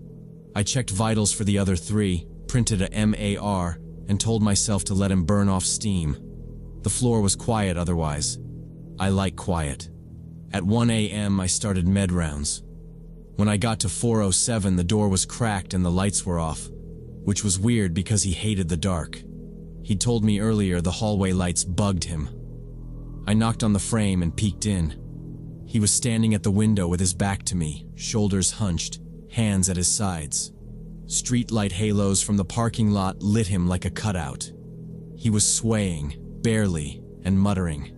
I checked vitals for the other 3, printed a MAR, and told myself to let him burn off steam. The floor was quiet otherwise. I like quiet. At 1 a.m. I started med rounds. When I got to 407, the door was cracked and the lights were off, which was weird because he hated the dark. He'd told me earlier the hallway lights bugged him. I knocked on the frame and peeked in. He was standing at the window with his back to me, shoulders hunched, hands at his sides. Street light halos from the parking lot lit him like a cutout. He was swaying, barely, and muttering.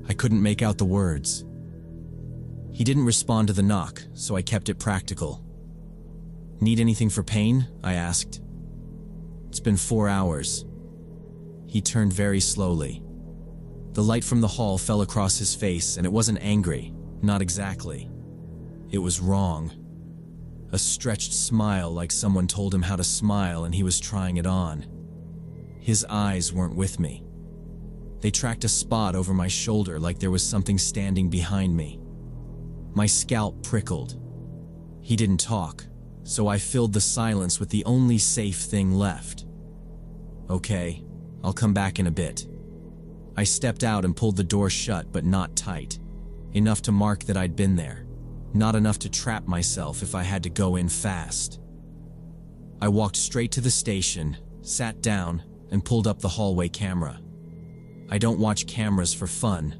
I couldn't make out the words. He didn't respond to the knock, so I kept it practical. "Need anything for pain?" I asked. "It's been 4 hours." He turned very slowly. The light from the hall fell across his face, and it wasn't angry, not exactly. It was wrong. A stretched smile like someone told him how to smile and he was trying it on. His eyes weren't with me. They tracked a spot over my shoulder like there was something standing behind me. My scalp prickled. He didn't talk, so I filled the silence with the only safe thing left. "Okay, I'll come back in a bit." I stepped out and pulled the door shut, but not tight. Enough to mark that I'd been there. Not enough to trap myself if I had to go in fast. I walked straight to the station, sat down, and pulled up the hallway camera. I don't watch cameras for fun,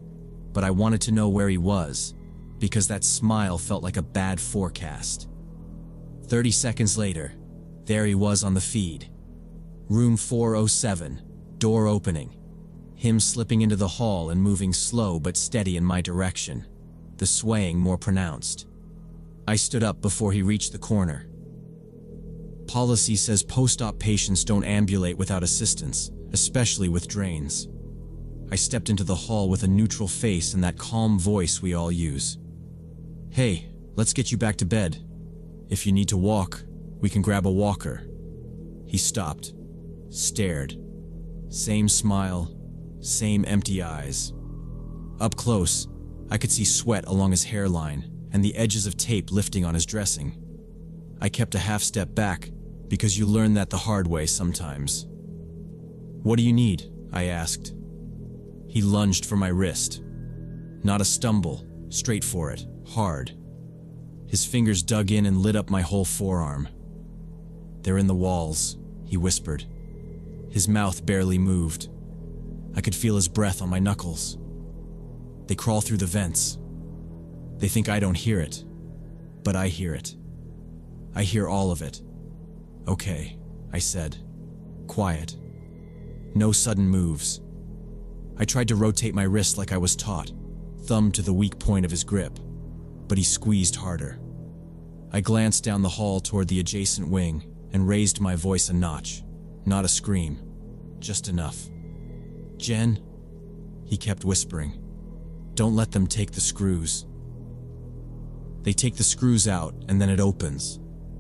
but I wanted to know where he was, because that smile felt like a bad forecast. 30 seconds later, there he was on the feed. Room 407, door opening. Him slipping into the hall and moving slow but steady in my direction, the swaying more pronounced. I stood up before he reached the corner. "Policy says post-op patients don't ambulate without assistance, especially with drains." I stepped into the hall with a neutral face and that calm voice we all use. "Hey, let's get you back to bed. If you need to walk, we can grab a walker." He stopped, stared. Same smile, same empty eyes. Up close, I could see sweat along his hairline and the edges of tape lifting on his dressing. I kept a half step back, because you learn that the hard way sometimes. "What do you need?" I asked. He lunged for my wrist. Not a stumble, straight for it, hard. His fingers dug in and lit up my whole forearm. "They're in the walls," he whispered. His mouth barely moved. I could feel his breath on my knuckles. "They crawl through the vents. They think I don't hear it, but I hear it. I hear all of it." "Okay," I said. "Quiet. No sudden moves." I tried to rotate my wrist like I was taught, thumb to the weak point of his grip, but he squeezed harder. I glanced down the hall toward the adjacent wing and raised my voice a notch. Not a scream, just enough. "Jen," he kept whispering, "don't let them take the screws." "They take the screws out and then it opens.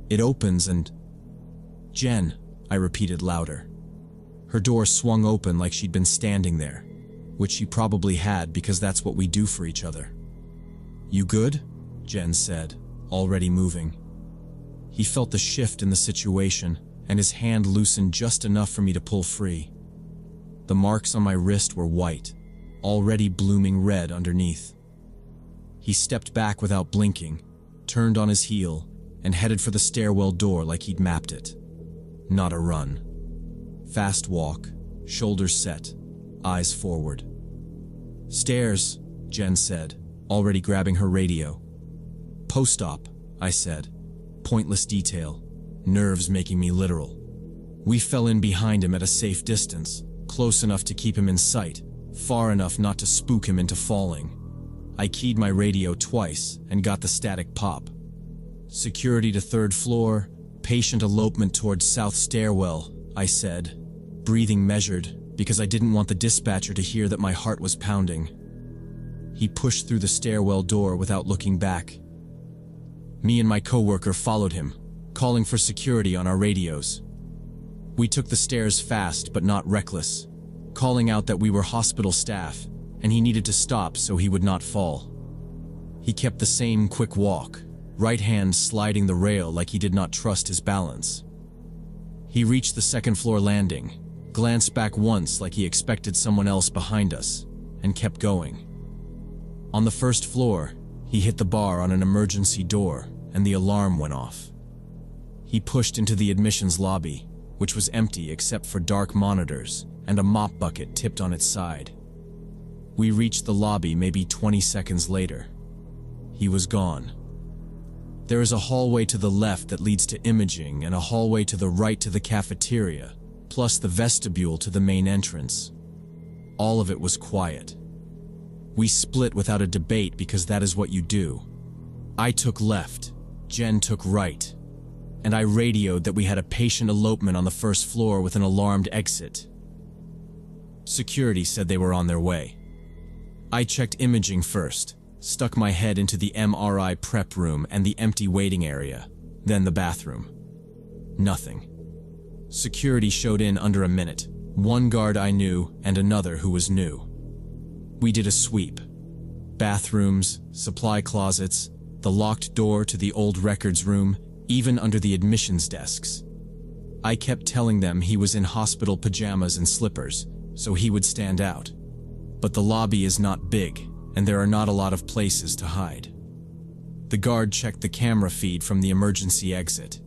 It opens and—" "Jen," I repeated louder. Her door swung open like she'd been standing there, which she probably had because that's what we do for each other. "You good?" Jen said, already moving. He felt the shift in the situation, and his hand loosened just enough for me to pull free. The marks on my wrist were white, already blooming red underneath. He stepped back without blinking, turned on his heel, and headed for the stairwell door like he'd mapped it. Not a run. Fast walk, shoulders set, eyes forward. "Stairs," Jen said, already grabbing her radio. "Post-op," I said. Pointless detail, nerves making me literal. We fell in behind him at a safe distance, close enough to keep him in sight, far enough not to spook him into falling. I keyed my radio twice and got the static pop. "Security to 3rd floor, patient elopement towards south stairwell," I said, breathing measured because I didn't want the dispatcher to hear that my heart was pounding. He pushed through the stairwell door without looking back. Me and my coworker followed him, calling for security on our radios. We took the stairs fast but not reckless, calling out that we were hospital staff and he needed to stop so he would not fall. He kept the same quick walk, right hand sliding the rail like he did not trust his balance. He reached the 2nd floor landing, glanced back once like he expected someone else behind us, and kept going. On the 1st floor, he hit the bar on an emergency door and the alarm went off. He pushed into the admissions lobby, which was empty except for dark monitors and a mop bucket tipped on its side. We reached the lobby maybe 20 seconds later. He was gone. There is a hallway to the left that leads to imaging and a hallway to the right to the cafeteria, plus the vestibule to the main entrance. All of it was quiet. We split without a debate because that is what you do. I took left, Jen took right, and I radioed that we had a patient elopement on the 1st floor with an alarmed exit. Security said they were on their way. I checked imaging first, stuck my head into the MRI prep room and the empty waiting area, then the bathroom. Nothing. Security showed in under a minute, one guard I knew and another who was new. We did a sweep. Bathrooms, supply closets, the locked door to the old records room, even under the admissions desks. I kept telling them he was in hospital pajamas and slippers, so he would stand out. But the lobby is not big, and there are not a lot of places to hide. The guard checked the camera feed from the emergency exit.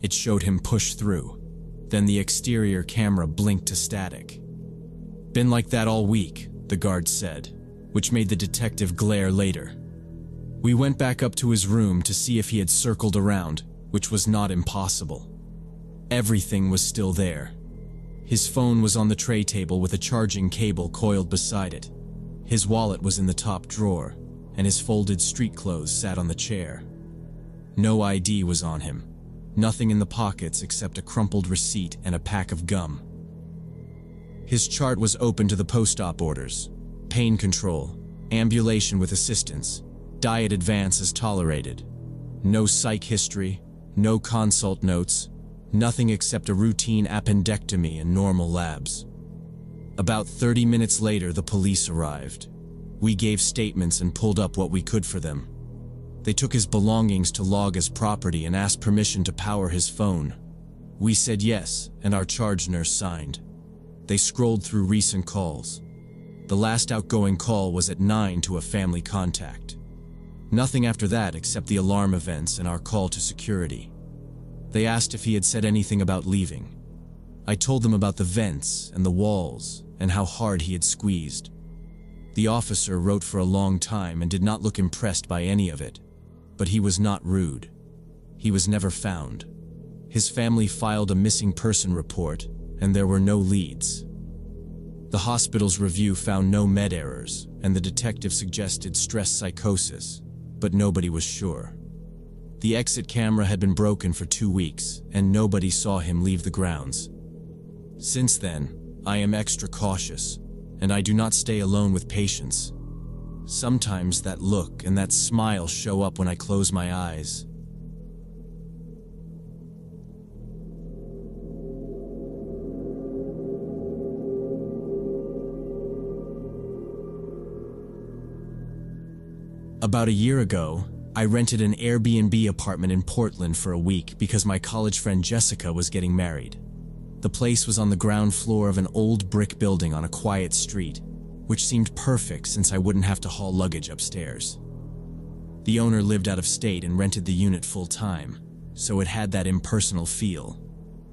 It showed him push through. Then the exterior camera blinked to static. "Been like that all week," the guard said, which made the detective glare later. We went back up to his room to see if he had circled around, which was not impossible. Everything was still there. His phone was on the tray table with a charging cable coiled beside it. His wallet was in the top drawer, and his folded street clothes sat on the chair. No ID was on him. Nothing in the pockets except a crumpled receipt and a pack of gum. His chart was open to the post-op orders. Pain control, ambulation with assistance, diet advance as tolerated. No psych history, no consult notes, nothing except a routine appendectomy and normal labs. About 30 minutes later, the police arrived. We gave statements and pulled up what we could for them. They took his belongings to log as property and asked permission to power his phone. We said yes, and our charge nurse signed. They scrolled through recent calls. The last outgoing call was at 9 to a family contact. Nothing after that except the alarm events and our call to security. They asked if he had said anything about leaving. I told them about the vents and the walls and how hard he had squeezed. The officer wrote for a long time and did not look impressed by any of it, but he was not rude. He was never found. His family filed a missing person report, and there were no leads. The hospital's review found no med errors, and the detective suggested stress psychosis, but nobody was sure. The exit camera had been broken for 2 weeks, and nobody saw him leave the grounds. Since then, I am extra cautious, and I do not stay alone with patients. Sometimes that look and that smile show up when I close my eyes. About a year ago, I rented an Airbnb apartment in Portland for a week because my college friend Jessica was getting married. The place was on the ground floor of an old brick building on a quiet street, which seemed perfect since I wouldn't have to haul luggage upstairs. The owner lived out of state and rented the unit full-time, so it had that impersonal feel.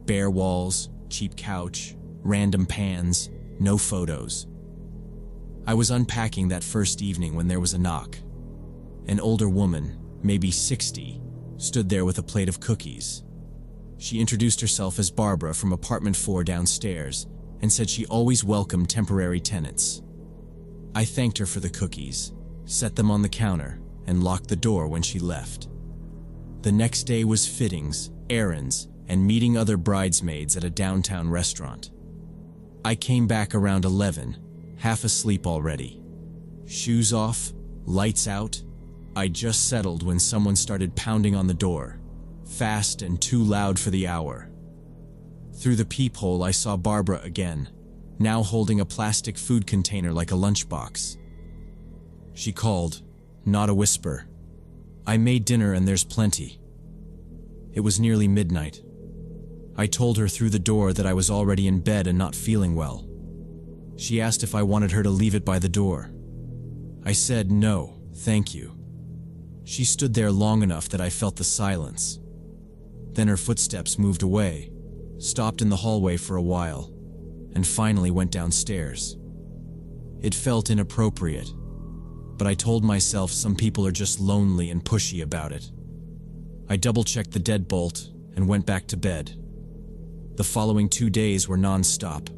Bare walls, cheap couch, random pans, no photos. I was unpacking that first evening when there was a knock. An older woman, maybe 60, stood there with a plate of cookies. She introduced herself as Barbara from apartment 4 downstairs and said she always welcomed temporary tenants. I thanked her for the cookies, set them on the counter, and locked the door when she left. The next day was fittings, errands, and meeting other bridesmaids at a downtown restaurant. I came back around 11, half asleep already. Shoes off, lights out. I just settled when someone started pounding on the door, fast and too loud for the hour. Through the peephole, I saw Barbara again, now holding a plastic food container like a lunchbox. She called, not a whisper. I made dinner and there's plenty. It was nearly midnight. I told her through the door that I was already in bed and not feeling well. She asked if I wanted her to leave it by the door. I said no, thank you. She stood there long enough that I felt the silence. Then her footsteps moved away, stopped in the hallway for a while, and finally went downstairs. It felt inappropriate, but I told myself some people are just lonely and pushy about it. I double-checked the deadbolt and went back to bed. The following 2 days were non-stop.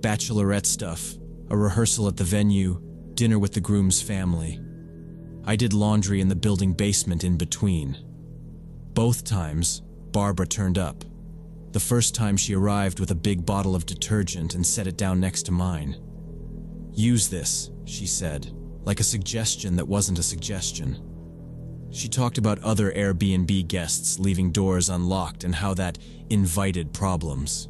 Bachelorette stuff, a rehearsal at the venue, dinner with the groom's family. I did laundry in the building basement in between. Both times, Barbara turned up. The first time she arrived with a big bottle of detergent and set it down next to mine. "Use this," she said, like a suggestion that wasn't a suggestion. She talked about other Airbnb guests leaving doors unlocked and how that invited problems.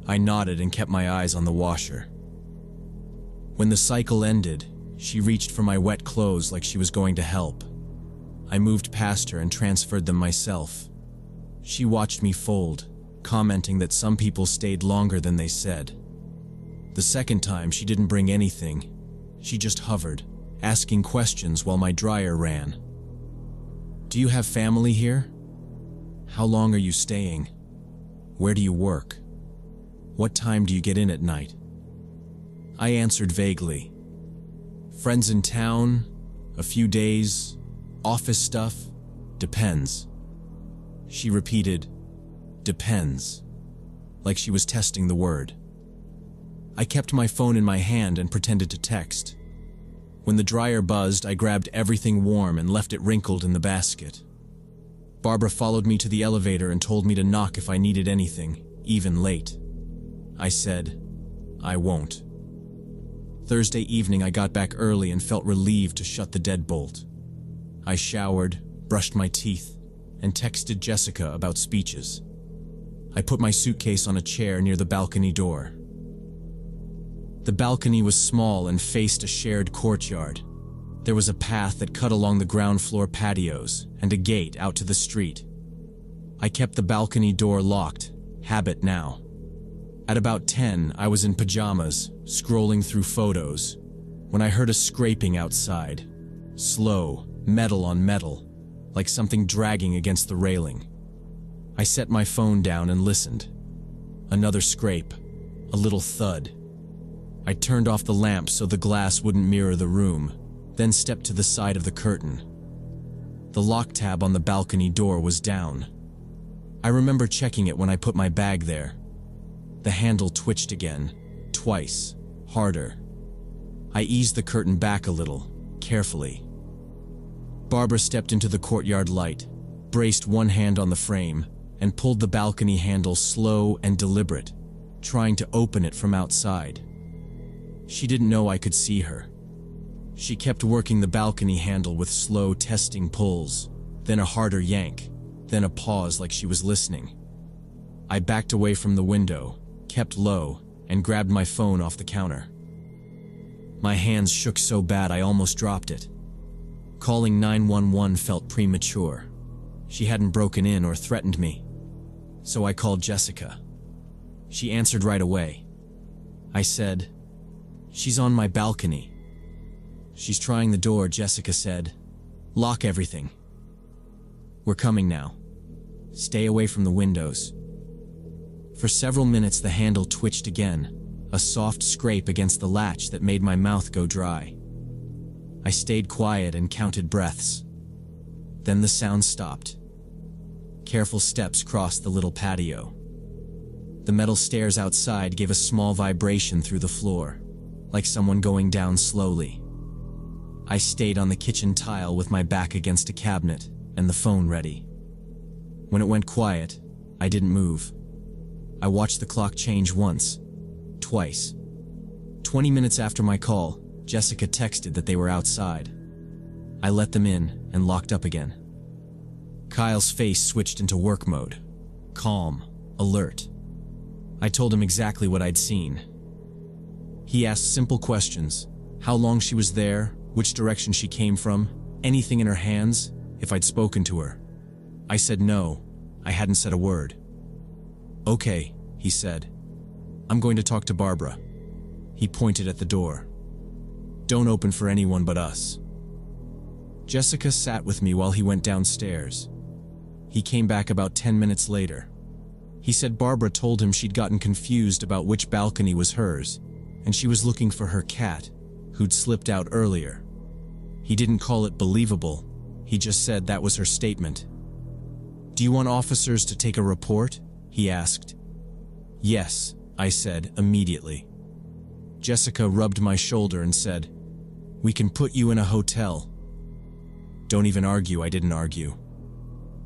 I nodded and kept my eyes on the washer. When the cycle ended, she reached for my wet clothes like she was going to help. I moved past her and transferred them myself. She watched me fold, commenting that some people stayed longer than they said. The second time, she didn't bring anything. She just hovered, asking questions while my dryer ran. "Do you have family here? How long are you staying? Where do you work? What time do you get in at night?" I answered vaguely. "Friends in town, a few days, office stuff, depends." She repeated, "Depends," like she was testing the word. I kept my phone in my hand and pretended to text. When the dryer buzzed, I grabbed everything warm and left it wrinkled in the basket. Barbara followed me to the elevator and told me to knock if I needed anything, even late. I said, "I won't." Thursday evening, I got back early and felt relieved to shut the deadbolt. I showered, brushed my teeth, and texted Jessica about speeches. I put my suitcase on a chair near the balcony door. The balcony was small and faced a shared courtyard. There was a path that cut along the ground floor patios and a gate out to the street. I kept the balcony door locked, habit now. At about 10, I was in pajamas, scrolling through photos, when I heard a scraping outside. Slow, metal on metal, like something dragging against the railing. I set my phone down and listened. Another scrape, a little thud. I turned off the lamp so the glass wouldn't mirror the room, then stepped to the side of the curtain. The lock tab on the balcony door was down. I remember checking it when I put my bag there. The handle twitched again, twice, harder. I eased the curtain back a little, carefully. Barbara stepped into the courtyard light, braced one hand on the frame, and pulled the balcony handle slow and deliberate, trying to open it from outside. She didn't know I could see her. She kept working the balcony handle with slow, testing pulls, then a harder yank, then a pause like she was listening. I backed away from the window, kept low, and grabbed my phone off the counter. My hands shook so bad I almost dropped it. Calling 911 felt premature. She hadn't broken in or threatened me. So I called Jessica. She answered right away. I said, "She's on my balcony." "She's trying the door," Jessica said. "Lock everything. We're coming now. Stay away from the windows." For several minutes the handle twitched again, a soft scrape against the latch that made my mouth go dry. I stayed quiet and counted breaths. Then the sound stopped. Careful steps crossed the little patio. The metal stairs outside gave a small vibration through the floor, like someone going down slowly. I stayed on the kitchen tile with my back against a cabinet and the phone ready. When it went quiet, I didn't move. I watched the clock change once, twice. 20 minutes after my call, Jessica texted that they were outside. I let them in and locked up again. Kyle's face switched into work mode, calm, alert. I told him exactly what I'd seen. He asked simple questions: how long she was there, which direction she came from, anything in her hands, if I'd spoken to her. I said no, I hadn't said a word. "Okay," he said. "I'm going to talk to Barbara." He pointed at the door. "Don't open for anyone but us." Jessica sat with me while he went downstairs. He came back about 10 minutes later. He said Barbara told him she'd gotten confused about which balcony was hers, and she was looking for her cat, who'd slipped out earlier. He didn't call it believable, he just said that was her statement. "Do you want officers to take a report?" he asked. "Yes," I said immediately. Jessica rubbed my shoulder and said, "We can put you in a hotel." Don't even argue, I didn't argue.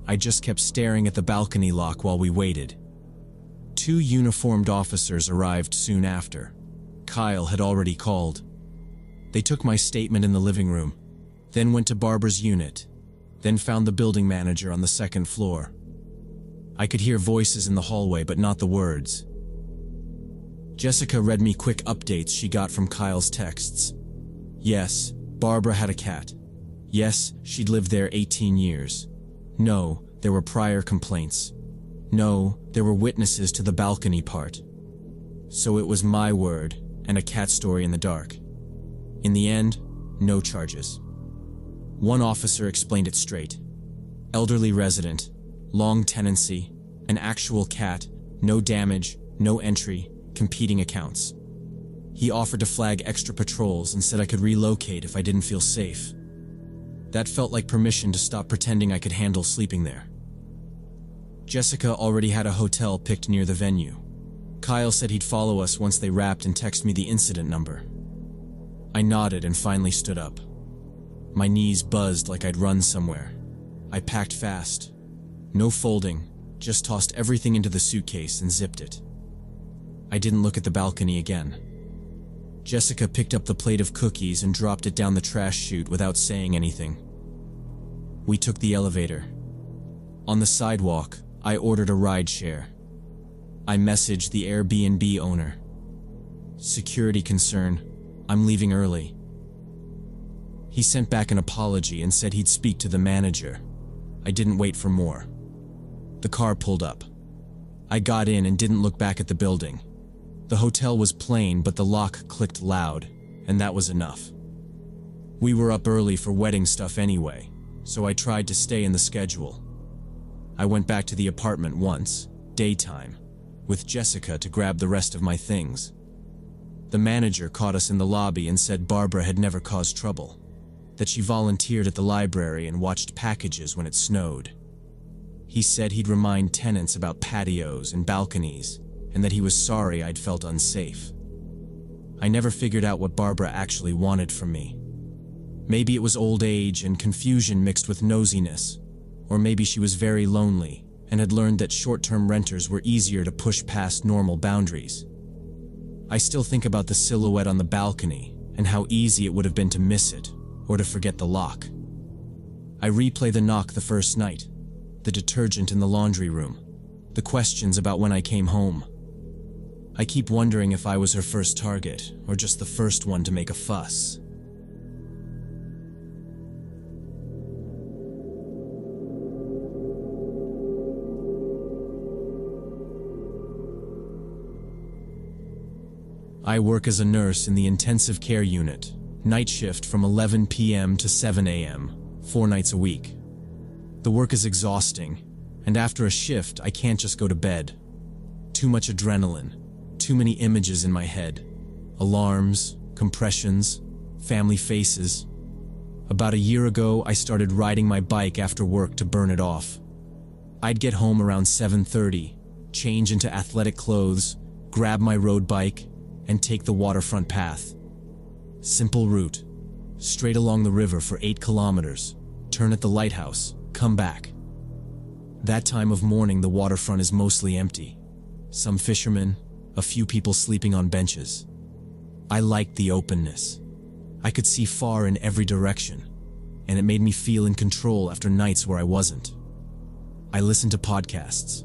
I just kept staring at the balcony lock while we waited. 2 uniformed officers arrived soon after. Kyle had already called. They took my statement in the living room, then went to Barbara's unit, then found the building manager on the 2nd floor. I could hear voices in the hallway, but not the words. Jessica read me quick updates she got from Kyle's texts. Yes, Barbara had a cat. Yes, she'd lived there 18 years. No, there were prior complaints. No, there were witnesses to the balcony part. So it was my word and a cat story in the dark. In the end, no charges. One officer explained it straight. Elderly resident, long tenancy, an actual cat, no damage, no entry, competing accounts. He offered to flag extra patrols and said I could relocate if I didn't feel safe. That felt like permission to stop pretending I could handle sleeping there. Jessica already had a hotel picked near the venue. Kyle said he'd follow us once they wrapped and text me the incident number. I nodded and finally stood up. My knees buzzed like I'd run somewhere. I packed fast. No folding, just tossed everything into the suitcase and zipped it. I didn't look at the balcony again. Jessica picked up the plate of cookies and dropped it down the trash chute without saying anything. We took the elevator. On the sidewalk, I ordered a ride share. I messaged the Airbnb owner. "Security concern, I'm leaving early." He sent back an apology and said he'd speak to the manager. I didn't wait for more. The car pulled up. I got in and didn't look back at the building. The hotel was plain, but the lock clicked loud, and that was enough. We were up early for wedding stuff anyway, so I tried to stay in the schedule. I went back to the apartment once, daytime, with Jessica to grab the rest of my things. The manager caught us in the lobby and said Barbara had never caused trouble, that she volunteered at the library and watched packages when it snowed. He said he'd remind tenants about patios and balconies, and that he was sorry I'd felt unsafe. I never figured out what Barbara actually wanted from me. Maybe it was old age and confusion mixed with nosiness, or maybe she was very lonely and had learned that short-term renters were easier to push past normal boundaries. I still think about the silhouette on the balcony and how easy it would have been to miss it or to forget the lock. I replay the knock the first night, the detergent in the laundry room, the questions about when I came home. I keep wondering if I was her first target or just the first one to make a fuss. I work as a nurse in the intensive care unit, night shift from 11 p.m. to 7 a.m., 4 nights a week. The work is exhausting, and after a shift, I can't just go to bed. Too much adrenaline, too many images in my head. Alarms, compressions, family faces. About a year ago, I started riding my bike after work to burn it off. I'd get home around 7:30, change into athletic clothes, grab my road bike, and take the waterfront path. Simple route. Straight along the river for 8 kilometers, turn at the lighthouse, come back. That time of morning the waterfront is mostly empty. Some fishermen, a few people sleeping on benches. I liked the openness. I could see far in every direction, and it made me feel in control after nights where I wasn't. I listened to podcasts,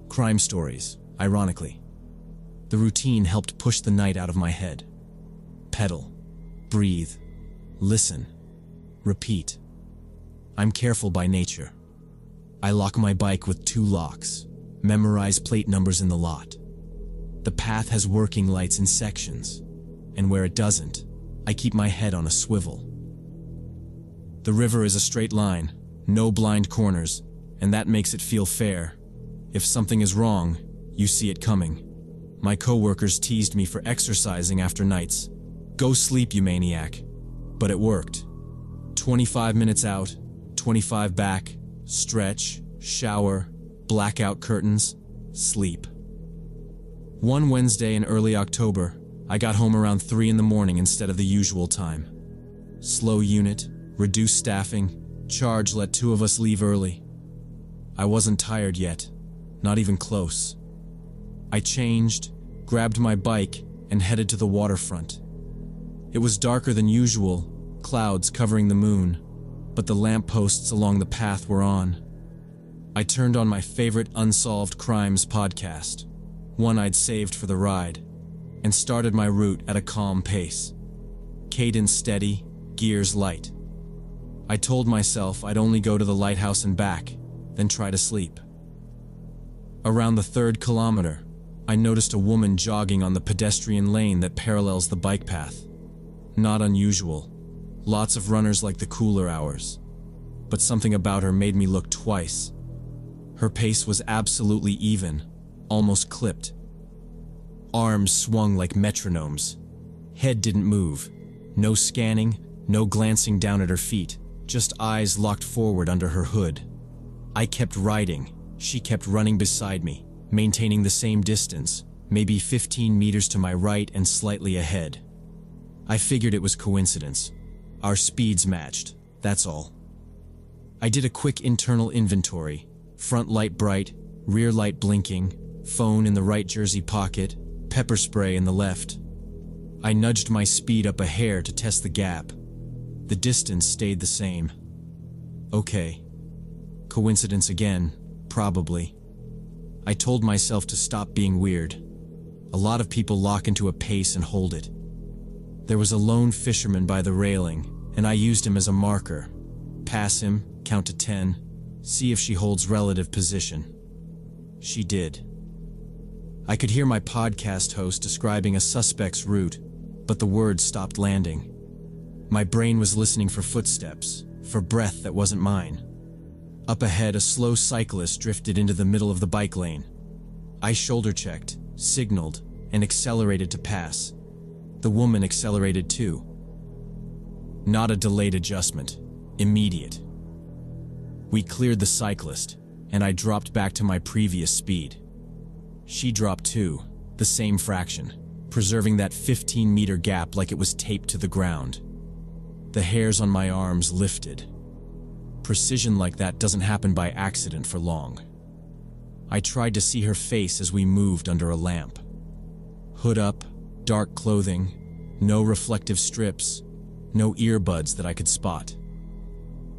crime stories, ironically. The routine helped push the night out of my head. Pedal, breathe, listen, repeat. I'm careful by nature. I lock my bike with 2 locks, memorize plate numbers in the lot. The path has working lights in sections, and where it doesn't, I keep my head on a swivel. The river is a straight line, no blind corners, and that makes it feel fair. If something is wrong, you see it coming. My coworkers teased me for exercising after nights. Go sleep, you maniac. But it worked. 25 minutes out, 25 back, stretch, shower, blackout curtains, sleep. One Wednesday in early October, I got home around 3 in the morning instead of the usual time. Slow unit, reduced staffing, charge let 2 of us leave early. I wasn't tired yet, not even close. I changed, grabbed my bike, and headed to the waterfront. It was darker than usual, clouds covering the moon, but the lampposts along the path were on. I turned on my favorite Unsolved Crimes podcast, one I'd saved for the ride, and started my route at a calm pace. Cadence steady, gears light. I told myself I'd only go to the lighthouse and back, then try to sleep. Around the 3rd kilometer, I noticed a woman jogging on the pedestrian lane that parallels the bike path. Not unusual. Lots of runners like the cooler hours. But something about her made me look twice. Her pace was absolutely even, almost clipped. Arms swung like metronomes. Head didn't move. No scanning, no glancing down at her feet, just eyes locked forward under her hood. I kept riding. She kept running beside me, maintaining the same distance, maybe 15 meters to my right and slightly ahead. I figured it was coincidence. Our speeds matched, that's all. I did a quick internal inventory, front light bright, rear light blinking, phone in the right jersey pocket, pepper spray in the left. I nudged my speed up a hair to test the gap. The distance stayed the same. Okay. Coincidence again, probably. I told myself to stop being weird. A lot of people lock into a pace and hold it. There was a lone fisherman by the railing, and I used him as a marker. Pass him, count to 10, see if she holds relative position. She did. I could hear my podcast host describing a suspect's route, but the words stopped landing. My brain was listening for footsteps, for breath that wasn't mine. Up ahead, a slow cyclist drifted into the middle of the bike lane. I shoulder-checked, signaled, and accelerated to pass. The woman accelerated too. Not a delayed adjustment, immediate. We cleared the cyclist, and I dropped back to my previous speed. She dropped too, the same fraction, preserving that 15-meter gap like it was taped to the ground. The hairs on my arms lifted. Precision like that doesn't happen by accident for long. I tried to see her face as we moved under a lamp. Hood up, dark clothing, no reflective strips, no earbuds that I could spot.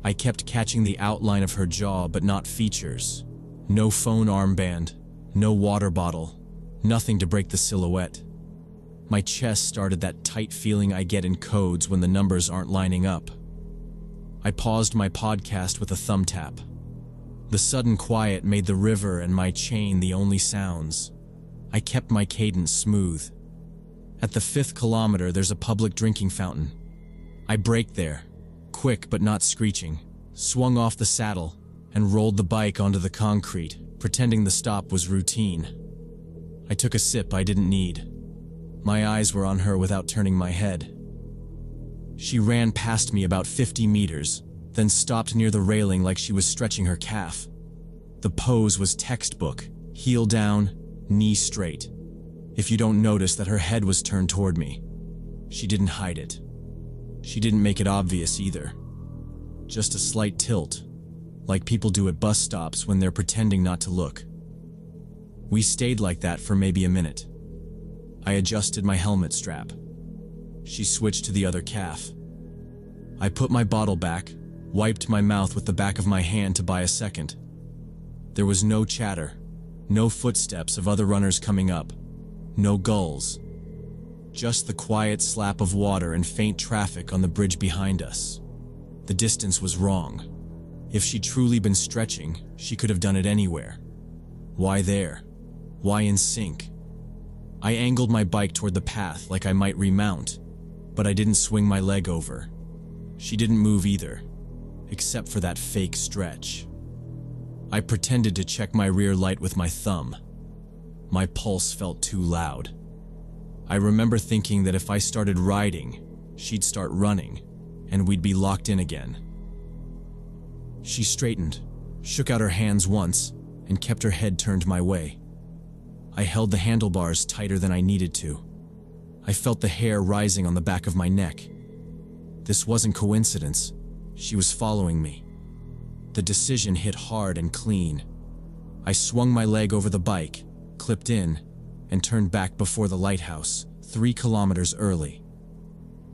I kept catching the outline of her jaw but not features. No phone armband, no water bottle, nothing to break the silhouette. My chest started that tight feeling I get in codes when the numbers aren't lining up. I paused my podcast with a thumb tap. The sudden quiet made the river and my chain the only sounds. I kept my cadence smooth. At the 5th kilometer, there's a public drinking fountain. I braked there, quick but not screeching, swung off the saddle, and rolled the bike onto the concrete, pretending the stop was routine. I took a sip I didn't need. My eyes were on her without turning my head. She ran past me about 50 meters, then stopped near the railing like she was stretching her calf. The pose was textbook, heel down, knee straight. If you don't notice that her head was turned toward me. She didn't hide it. She didn't make it obvious either. Just a slight tilt, like people do at bus stops when they're pretending not to look. We stayed like that for maybe a minute. I adjusted my helmet strap. She switched to the other calf. I put my bottle back, wiped my mouth with the back of my hand to buy a second. There was no chatter, no footsteps of other runners coming up, no gulls. Just the quiet slap of water and faint traffic on the bridge behind us. The distance was wrong. If she'd truly been stretching, she could have done it anywhere. Why there? Why in sync? I angled my bike toward the path like I might remount, but I didn't swing my leg over. She didn't move either, except for that fake stretch. I pretended to check my rear light with my thumb. My pulse felt too loud. I remember thinking that if I started riding, she'd start running, and we'd be locked in again. She straightened, shook out her hands once, and kept her head turned my way. I held the handlebars tighter than I needed to. I felt the hair rising on the back of my neck. This wasn't coincidence. She was following me. The decision hit hard and clean. I swung my leg over the bike, clipped in, and turned back before the lighthouse, 3 kilometers early.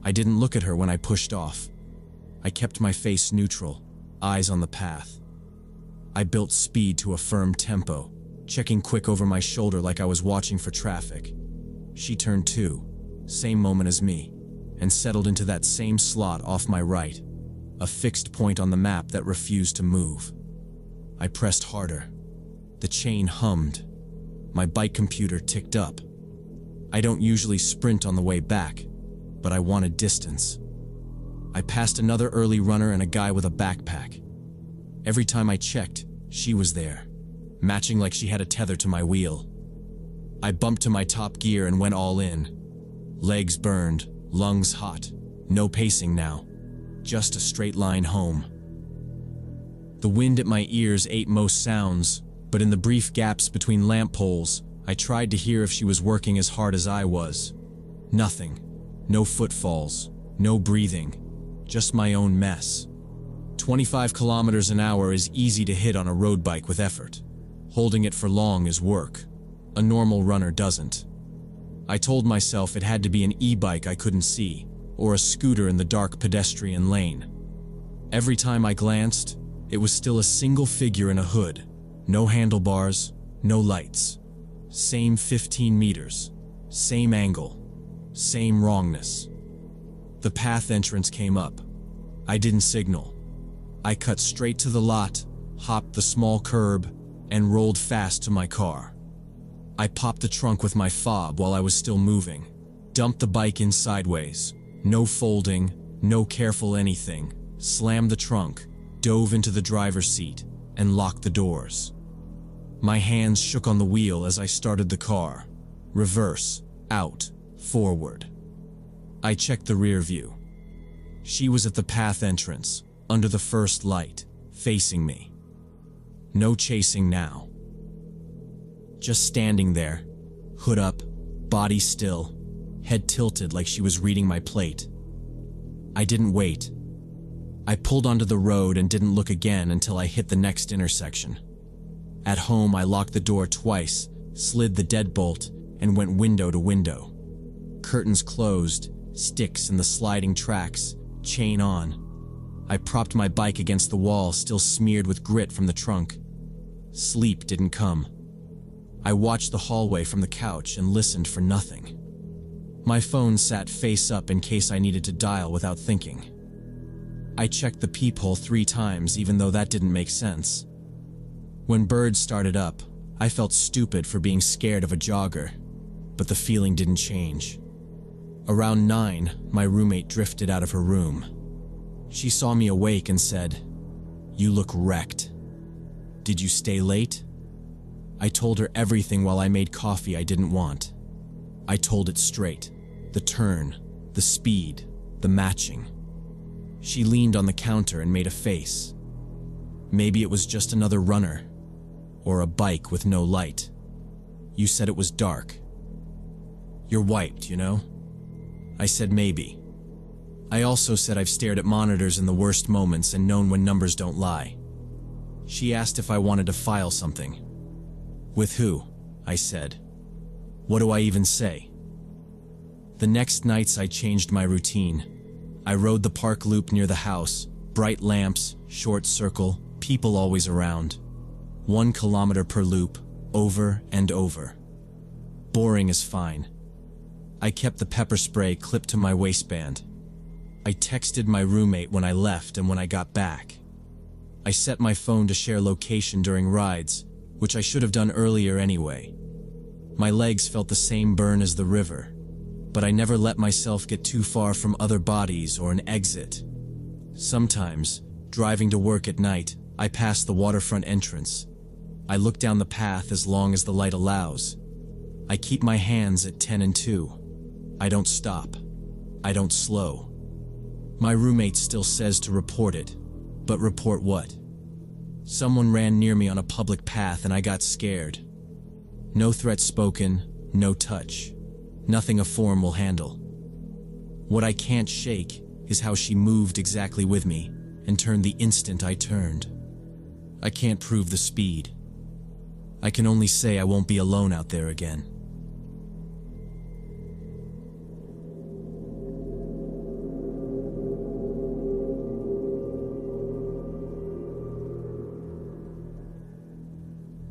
I didn't look at her when I pushed off. I kept my face neutral, eyes on the path. I built speed to a firm tempo, checking quick over my shoulder like I was watching for traffic. She turned too, same moment as me, and settled into that same slot off my right, a fixed point on the map that refused to move. I pressed harder. The chain hummed. My bike computer ticked up. I don't usually sprint on the way back, but I wanted distance. I passed another early runner and a guy with a backpack. Every time I checked, she was there, matching like she had a tether to my wheel. I bumped to my top gear and went all in. Legs burned, lungs hot, no pacing now, just a straight line home. The wind at my ears ate most sounds, but in the brief gaps between lamp poles, I tried to hear if she was working as hard as I was. Nothing. No footfalls, no breathing, just my own mess. 25 kilometers an hour is easy to hit on a road bike with effort. Holding it for long is work. A normal runner doesn't. I told myself it had to be an e-bike I couldn't see, or a scooter in the dark pedestrian lane. Every time I glanced, it was still a single figure in a hood. No handlebars, no lights. Same 15 meters, same angle, same wrongness. The path entrance came up. I didn't signal. I cut straight to the lot, hopped the small curb, and rolled fast to my car. I popped the trunk with my fob while I was still moving, dumped the bike in sideways. No folding, no careful anything, slammed the trunk, dove into the driver's seat, and locked the doors. My hands shook on the wheel as I started the car. Reverse, out, forward. I checked the rear view. She was at the path entrance, under the first light, facing me. No chasing now. Just standing there, hood up, body still, head tilted like she was reading my plate. I didn't wait. I pulled onto the road and didn't look again until I hit the next intersection. At home, I locked the door twice, slid the deadbolt, and went window to window. Curtains closed, sticks in the sliding tracks, chain on. I propped my bike against the wall, still smeared with grit from the trunk. Sleep didn't come. I watched the hallway from the couch and listened for nothing. My phone sat face up in case I needed to dial without thinking. I checked the peephole 3 times, even though that didn't make sense. When birds started up, I felt stupid for being scared of a jogger, but the feeling didn't change. Around 9, my roommate drifted out of her room. She saw me awake and said, "You look wrecked. Did you stay late?" I told her everything while I made coffee I didn't want. I told it straight. The turn, the speed, the matching. She leaned on the counter and made a face. Maybe it was just another runner, or a bike with no light. You said it was dark. You're wiped, you know? I said maybe. I also said I've stared at monitors in the worst moments and known when numbers don't lie. She asked if I wanted to file something. With who? I said. What do I even say? The next nights I changed my routine. I rode the park loop near the house, bright lamps, short circle, people always around. 1 kilometer per loop, over and over. Boring is fine. I kept the pepper spray clipped to my waistband. I texted my roommate when I left and when I got back. I set my phone to share location during rides, which I should have done earlier anyway. My legs felt the same burn as the river, but I never let myself get too far from other bodies or an exit. Sometimes, driving to work at night, I pass the waterfront entrance. I look down the path as long as the light allows. I keep my hands at 10 and 2. I don't stop. I don't slow. My roommate still says to report it, but report what? Someone ran near me on a public path and I got scared. No threat spoken, no touch. Nothing a form will handle. What I can't shake is how she moved exactly with me and turned the instant I turned. I can't prove the speed. I can only say I won't be alone out there again.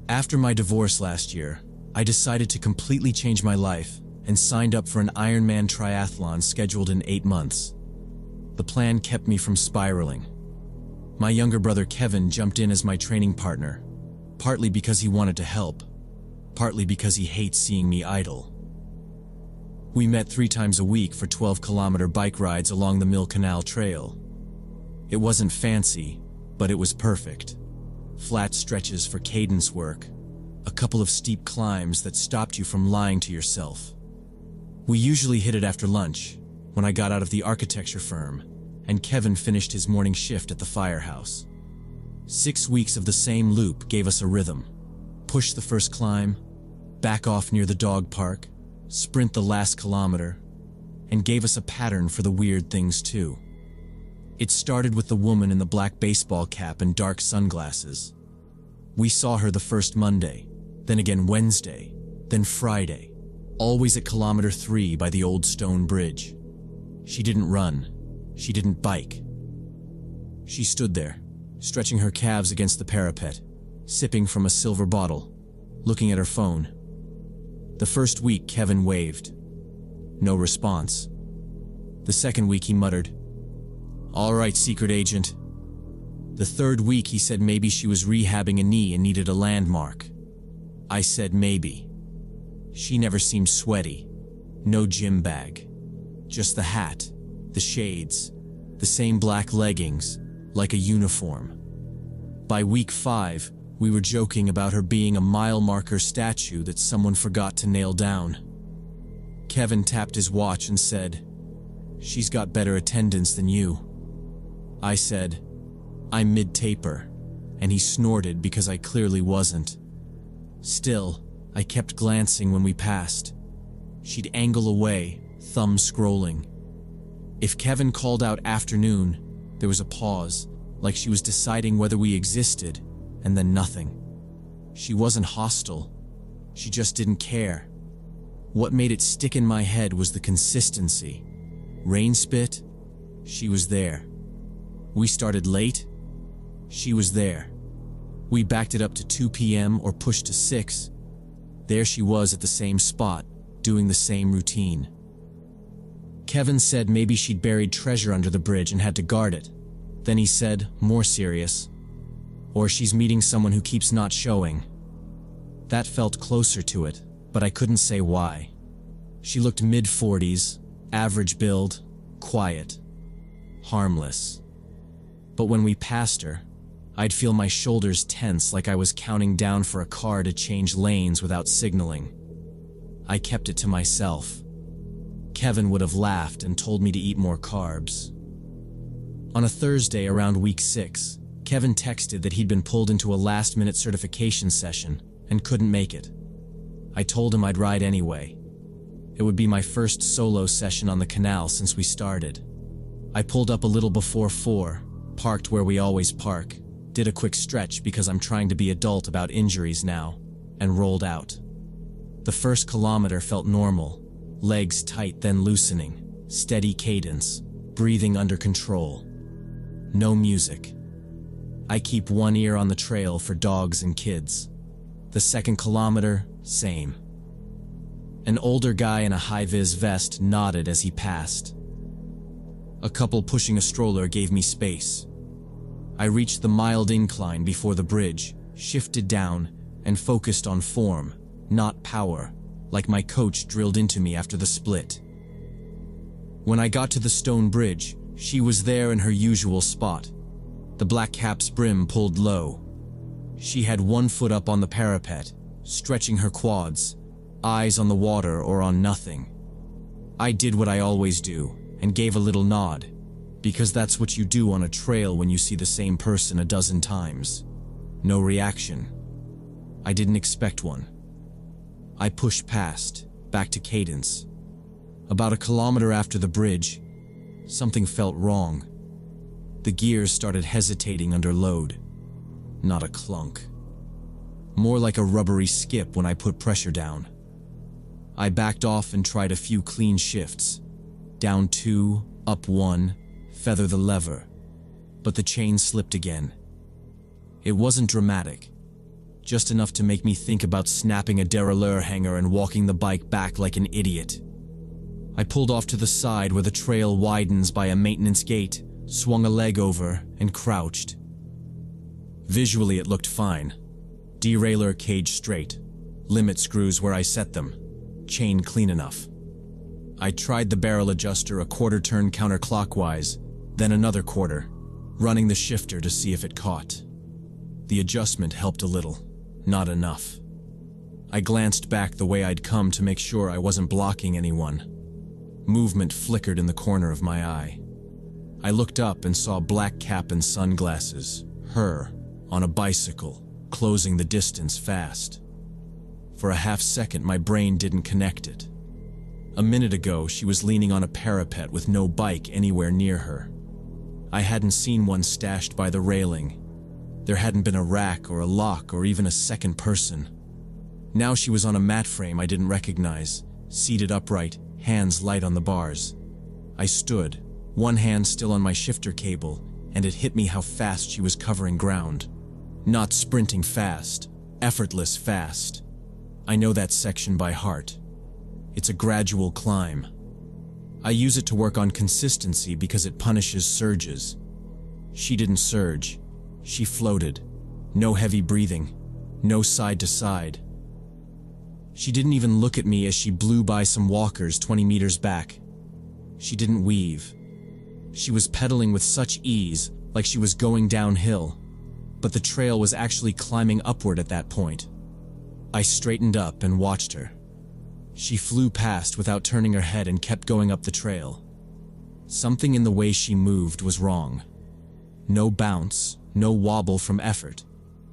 After my divorce last year, I decided to completely change my life and signed up for an Ironman triathlon scheduled in 8 months. The plan kept me from spiraling. My younger brother Kevin jumped in as my training partner, partly because he wanted to help, partly because he hates seeing me idle. We met 3 times a week for 12-kilometer bike rides along the Mill Canal Trail. It wasn't fancy, but it was perfect. Flat stretches for cadence work, a couple of steep climbs that stopped you from lying to yourself. We usually hit it after lunch, when I got out of the architecture firm, and Kevin finished his morning shift at the firehouse. 6 weeks of the same loop gave us a rhythm. Push the first climb, back off near the dog park, sprint the last kilometer, and gave us a pattern for the weird things too. It started with the woman in the black baseball cap and dark sunglasses. We saw her the first Monday, then again Wednesday, then Friday, always at kilometer 3 by the old stone bridge. She didn't run. She didn't bike. She stood there, stretching her calves against the parapet, sipping from a silver bottle, looking at her phone. The first week, Kevin waved. No response. The second week, he muttered, "All right, secret agent." The third week, he said maybe she was rehabbing a knee and needed a landmark. I said maybe. She never seemed sweaty. No gym bag. Just the hat, the shades, the same black leggings, like a uniform. By week 5, we were joking about her being a mile marker statue that someone forgot to nail down. Kevin tapped his watch and said, "She's got better attendance than you." I said, "I'm mid-taper," and he snorted because I clearly wasn't. Still, I kept glancing when we passed. She'd angle away, thumb scrolling. If Kevin called out afternoon, there was a pause, like she was deciding whether we existed, and then nothing. She wasn't hostile. She just didn't care. What made it stick in my head was the consistency. Rain spit? She was there. We started late? She was there. We backed it up to 2 p.m. or pushed to 6. There she was at the same spot, doing the same routine. Kevin said maybe she'd buried treasure under the bridge and had to guard it. Then he said, more serious, or she's meeting someone who keeps not showing. That felt closer to it, but I couldn't say why. She looked mid-40s, average build, quiet, harmless. But when we passed her, I'd feel my shoulders tense like I was counting down for a car to change lanes without signaling. I kept it to myself. Kevin would have laughed and told me to eat more carbs. On a Thursday around week 6, Kevin texted that he'd been pulled into a last-minute certification session and couldn't make it. I told him I'd ride anyway. It would be my first solo session on the canal since we started. I pulled up a little before 4, parked where we always park, did a quick stretch because I'm trying to be adult about injuries now, and rolled out. The first kilometer felt normal, legs tight then loosening, steady cadence, breathing under control. No music. I keep one ear on the trail for dogs and kids. The second kilometer, same. An older guy in a high-vis vest nodded as he passed. A couple pushing a stroller gave me space. I reached the mild incline before the bridge, shifted down, and focused on form, not power, like my coach drilled into me after the split. When I got to the stone bridge, she was there in her usual spot. The black cap's brim pulled low. She had one foot up on the parapet, stretching her quads, eyes on the water or on nothing. I did what I always do, and gave a little nod, because that's what you do on a trail when you see the same person a dozen times. No reaction. I didn't expect one. I pushed past, back to cadence. About a kilometer after the bridge, something felt wrong. The gears started hesitating under load. Not a clunk. More like a rubbery skip when I put pressure down. I backed off and tried a few clean shifts. Down 2, up 1, feather the lever. But the chain slipped again. It wasn't dramatic. Just enough to make me think about snapping a derailleur hanger and walking the bike back like an idiot. I pulled off to the side where the trail widens by a maintenance gate, swung a leg over, and crouched. Visually it looked fine. Derailleur cage straight, limit screws where I set them, chain clean enough. I tried the barrel adjuster a quarter turn counterclockwise, then another quarter, running the shifter to see if it caught. The adjustment helped a little, not enough. I glanced back the way I'd come to make sure I wasn't blocking anyone. Movement flickered in the corner of my eye. I looked up and saw black cap and sunglasses, her, on a bicycle, closing the distance fast. For a half second, my brain didn't connect it. A minute ago, she was leaning on a parapet with no bike anywhere near her. I hadn't seen one stashed by the railing. There hadn't been a rack or a lock or even a second person. Now she was on a mat frame I didn't recognize, seated upright, hands light on the bars. I stood, one hand still on my shifter cable, and it hit me how fast she was covering ground. Not sprinting fast, effortless fast. I know that section by heart. It's a gradual climb. I use it to work on consistency because it punishes surges. She didn't surge. She floated. No heavy breathing. No side to side. She didn't even look at me as she blew by some walkers 20 meters back. She didn't weave. She was pedaling with such ease, like she was going downhill, but the trail was actually climbing upward at that point. I straightened up and watched her. She flew past without turning her head and kept going up the trail. Something in the way she moved was wrong. No bounce, no wobble from effort.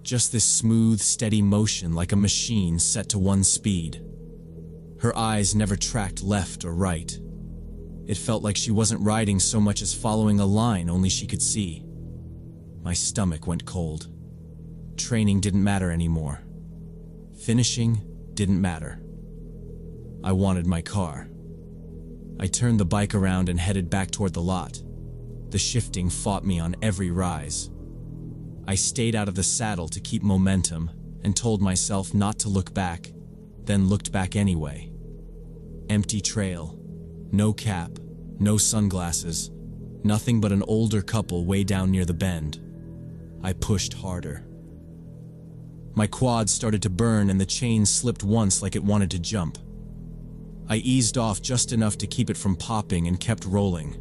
Just this smooth, steady motion like a machine set to one speed. Her eyes never tracked left or right. It felt like she wasn't riding so much as following a line only she could see. My stomach went cold. Training didn't matter anymore. Finishing didn't matter. I wanted my car. I turned the bike around and headed back toward the lot. The shifting fought me on every rise. I stayed out of the saddle to keep momentum and told myself not to look back, then looked back anyway. Empty trail. No cap, no sunglasses, nothing but an older couple way down near the bend. I pushed harder. My quads started to burn and the chain slipped once like it wanted to jump. I eased off just enough to keep it from popping and kept rolling.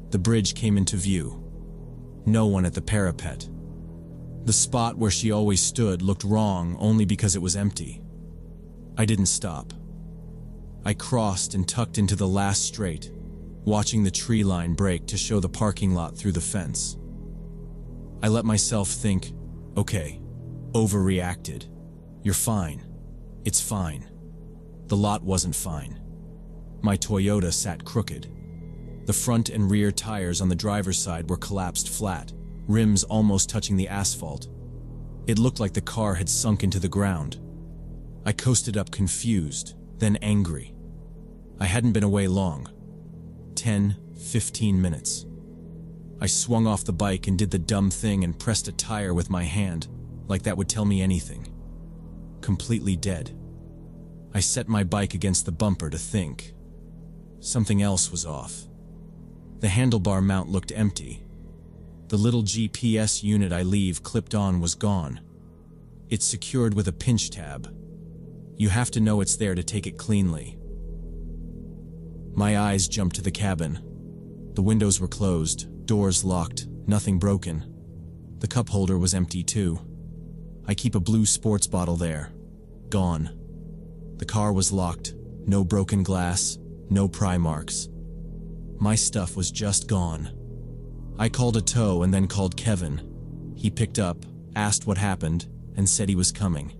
The bridge came into view. No one at the parapet. The spot where she always stood looked wrong only because it was empty. I didn't stop. I crossed and tucked into the last straight, watching the tree line break to show the parking lot through the fence. I let myself think, okay, overreacted. You're fine. It's fine. The lot wasn't fine. My Toyota sat crooked. The front and rear tires on the driver's side were collapsed flat, rims almost touching the asphalt. It looked like the car had sunk into the ground. I coasted up confused, then angry. I hadn't been away long. 10, 15 minutes. I swung off the bike and did the dumb thing and pressed a tire with my hand, like that would tell me anything. Completely dead. I set my bike against the bumper to think. Something else was off. The handlebar mount looked empty. The little GPS unit I leave clipped on was gone. It's secured with a pinch tab. You have to know it's there to take it cleanly. My eyes jumped to the cabin. The windows were closed, doors locked, nothing broken. The cup holder was empty too. I keep a blue sports bottle there. Gone. The car was locked, no broken glass, no pry marks. My stuff was just gone. I called a tow and then called Kevin. He picked up, asked what happened, and said he was coming.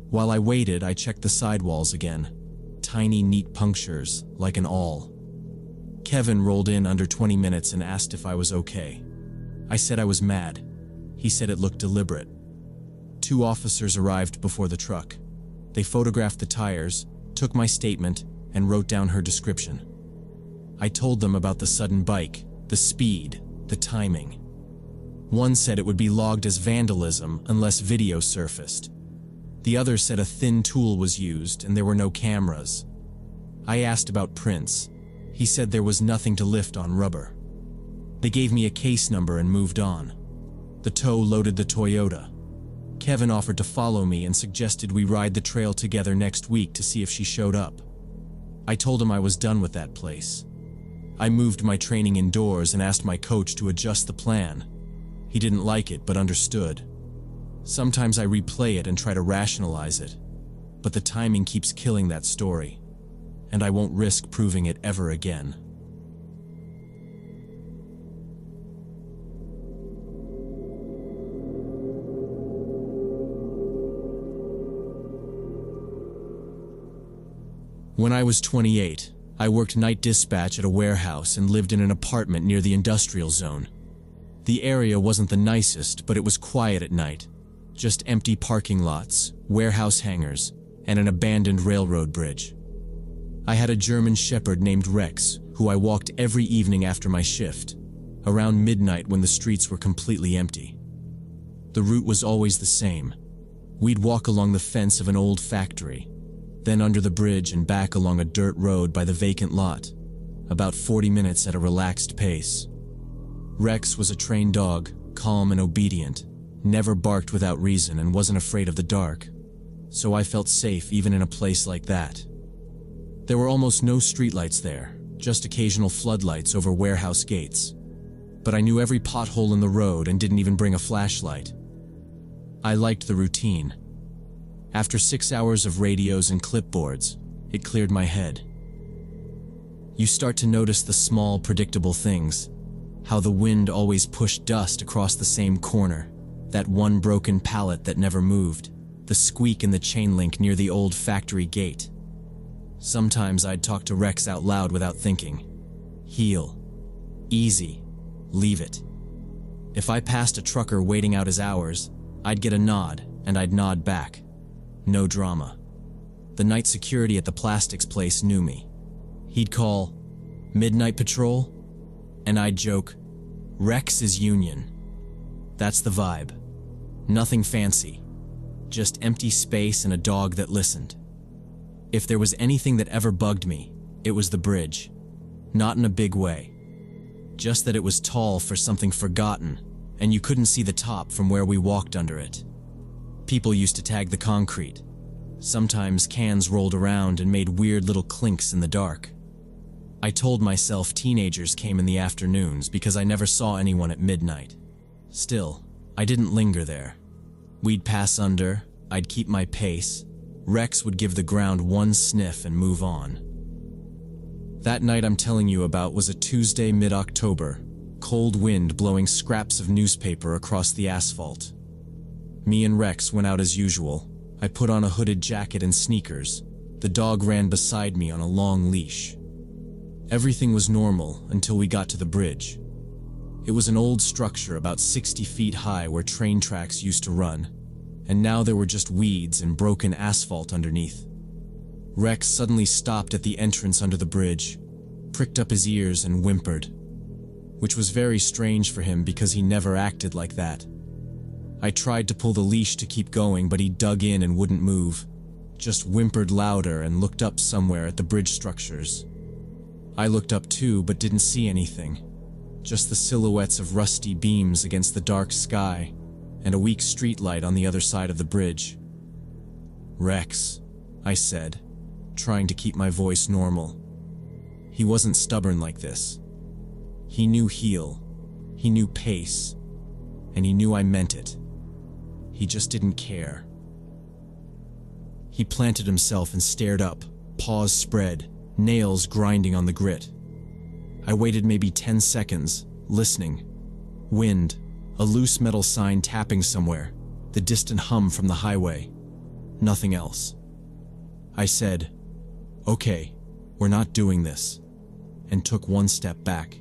While I waited, I checked the sidewalls again. Tiny, neat punctures, like an awl. Kevin rolled in under 20 minutes and asked if I was okay. I said I was mad. He said it looked deliberate. 2 officers arrived before the truck. They photographed the tires, took my statement, and wrote down her description. I told them about the sudden bike, the speed, the timing. One said it would be logged as vandalism unless video surfaced. The other said a thin tool was used and there were no cameras. I asked about prints. He said there was nothing to lift on rubber. They gave me a case number and moved on. The tow loaded the Toyota. Kevin offered to follow me and suggested we ride the trail together next week to see if she showed up. I told him I was done with that place. I moved my training indoors and asked my coach to adjust the plan. He didn't like it, but understood. Sometimes I replay it and try to rationalize it, but the timing keeps killing that story, and I won't risk proving it ever again. When I was 28, I worked night dispatch at a warehouse and lived in an apartment near the industrial zone. The area wasn't the nicest, but it was quiet at night. Just empty parking lots, warehouse hangars, and an abandoned railroad bridge. I had a German Shepherd named Rex, who I walked every evening after my shift, around midnight when the streets were completely empty. The route was always the same. We'd walk along the fence of an old factory, then under the bridge and back along a dirt road by the vacant lot, about 40 minutes at a relaxed pace. Rex was a trained dog, calm and obedient, never barked without reason and wasn't afraid of the dark, so I felt safe even in a place like that. There were almost no streetlights there, just occasional floodlights over warehouse gates. But I knew every pothole in the road and didn't even bring a flashlight. I liked the routine. After 6 hours of radios and clipboards, it cleared my head. You start to notice the small, predictable things. How the wind always pushed dust across the same corner, that one broken pallet that never moved, the squeak in the chain link near the old factory gate. Sometimes I'd talk to Rex out loud without thinking. Heal. Easy. Leave it. If I passed a trucker waiting out his hours, I'd get a nod, and I'd nod back. No drama. The night security at the plastics place knew me. He'd call, "Midnight Patrol?" And I'd joke, "Rex is Union." That's the vibe. Nothing fancy. Just empty space and a dog that listened. If there was anything that ever bugged me, it was the bridge. Not in a big way. Just that it was tall for something forgotten, and you couldn't see the top from where we walked under it. People used to tag the concrete. Sometimes cans rolled around and made weird little clinks in the dark. I told myself teenagers came in the afternoons because I never saw anyone at midnight. Still, I didn't linger there. We'd pass under, I'd keep my pace. Rex would give the ground one sniff and move on. That night I'm telling you about was a Tuesday mid-October, cold wind blowing scraps of newspaper across the asphalt. Me and Rex went out as usual. I put on a hooded jacket and sneakers. The dog ran beside me on a long leash. Everything was normal until we got to the bridge. It was an old structure about 60 feet high where train tracks used to run, and now there were just weeds and broken asphalt underneath. Rex suddenly stopped at the entrance under the bridge, pricked up his ears and whimpered, which was very strange for him because he never acted like that. I tried to pull the leash to keep going, but he dug in and wouldn't move, just whimpered louder and looked up somewhere at the bridge structures. I looked up too, but didn't see anything, just the silhouettes of rusty beams against the dark sky and a weak streetlight on the other side of the bridge. "Rex," I said, trying to keep my voice normal. He wasn't stubborn like this. He knew heel, he knew pace, and he knew I meant it. He just didn't care. He planted himself and stared up, paws spread, nails grinding on the grit. I waited maybe 10 seconds, listening. Wind, a loose metal sign tapping somewhere, the distant hum from the highway. Nothing else. I said, "Okay, we're not doing this," and took one step back.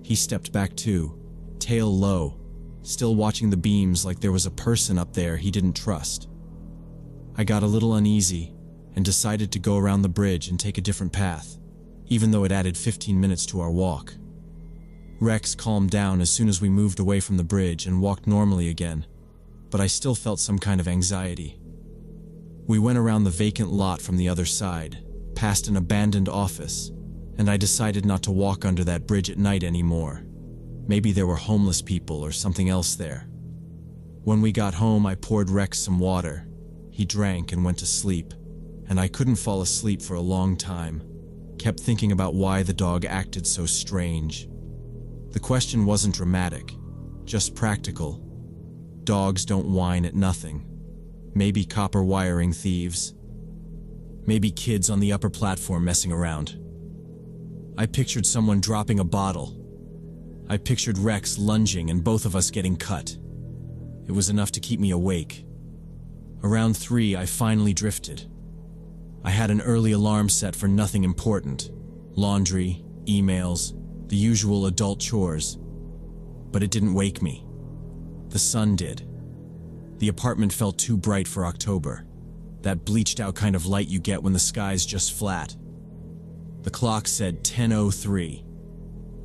He stepped back too, tail low, still watching the beams like there was a person up there he didn't trust. I got a little uneasy and decided to go around the bridge and take a different path, even though it added 15 minutes to our walk. Rex calmed down as soon as we moved away from the bridge and walked normally again, but I still felt some kind of anxiety. We went around the vacant lot from the other side, past an abandoned office, and I decided not to walk under that bridge at night anymore. Maybe there were homeless people or something else there. When we got home, I poured Rex some water. He drank and went to sleep, and I couldn't fall asleep for a long time. Kept thinking about why the dog acted so strange. The question wasn't dramatic, just practical. Dogs don't whine at nothing. Maybe copper wiring thieves. Maybe kids on the upper platform messing around. I pictured someone dropping a bottle. I pictured Rex lunging and both of us getting cut. It was enough to keep me awake. Around 3, I finally drifted. I had an early alarm set for nothing important. Laundry, emails, the usual adult chores. But it didn't wake me. The sun did. The apartment felt too bright for October. That bleached out kind of light you get when the sky's just flat. The clock said 10:03.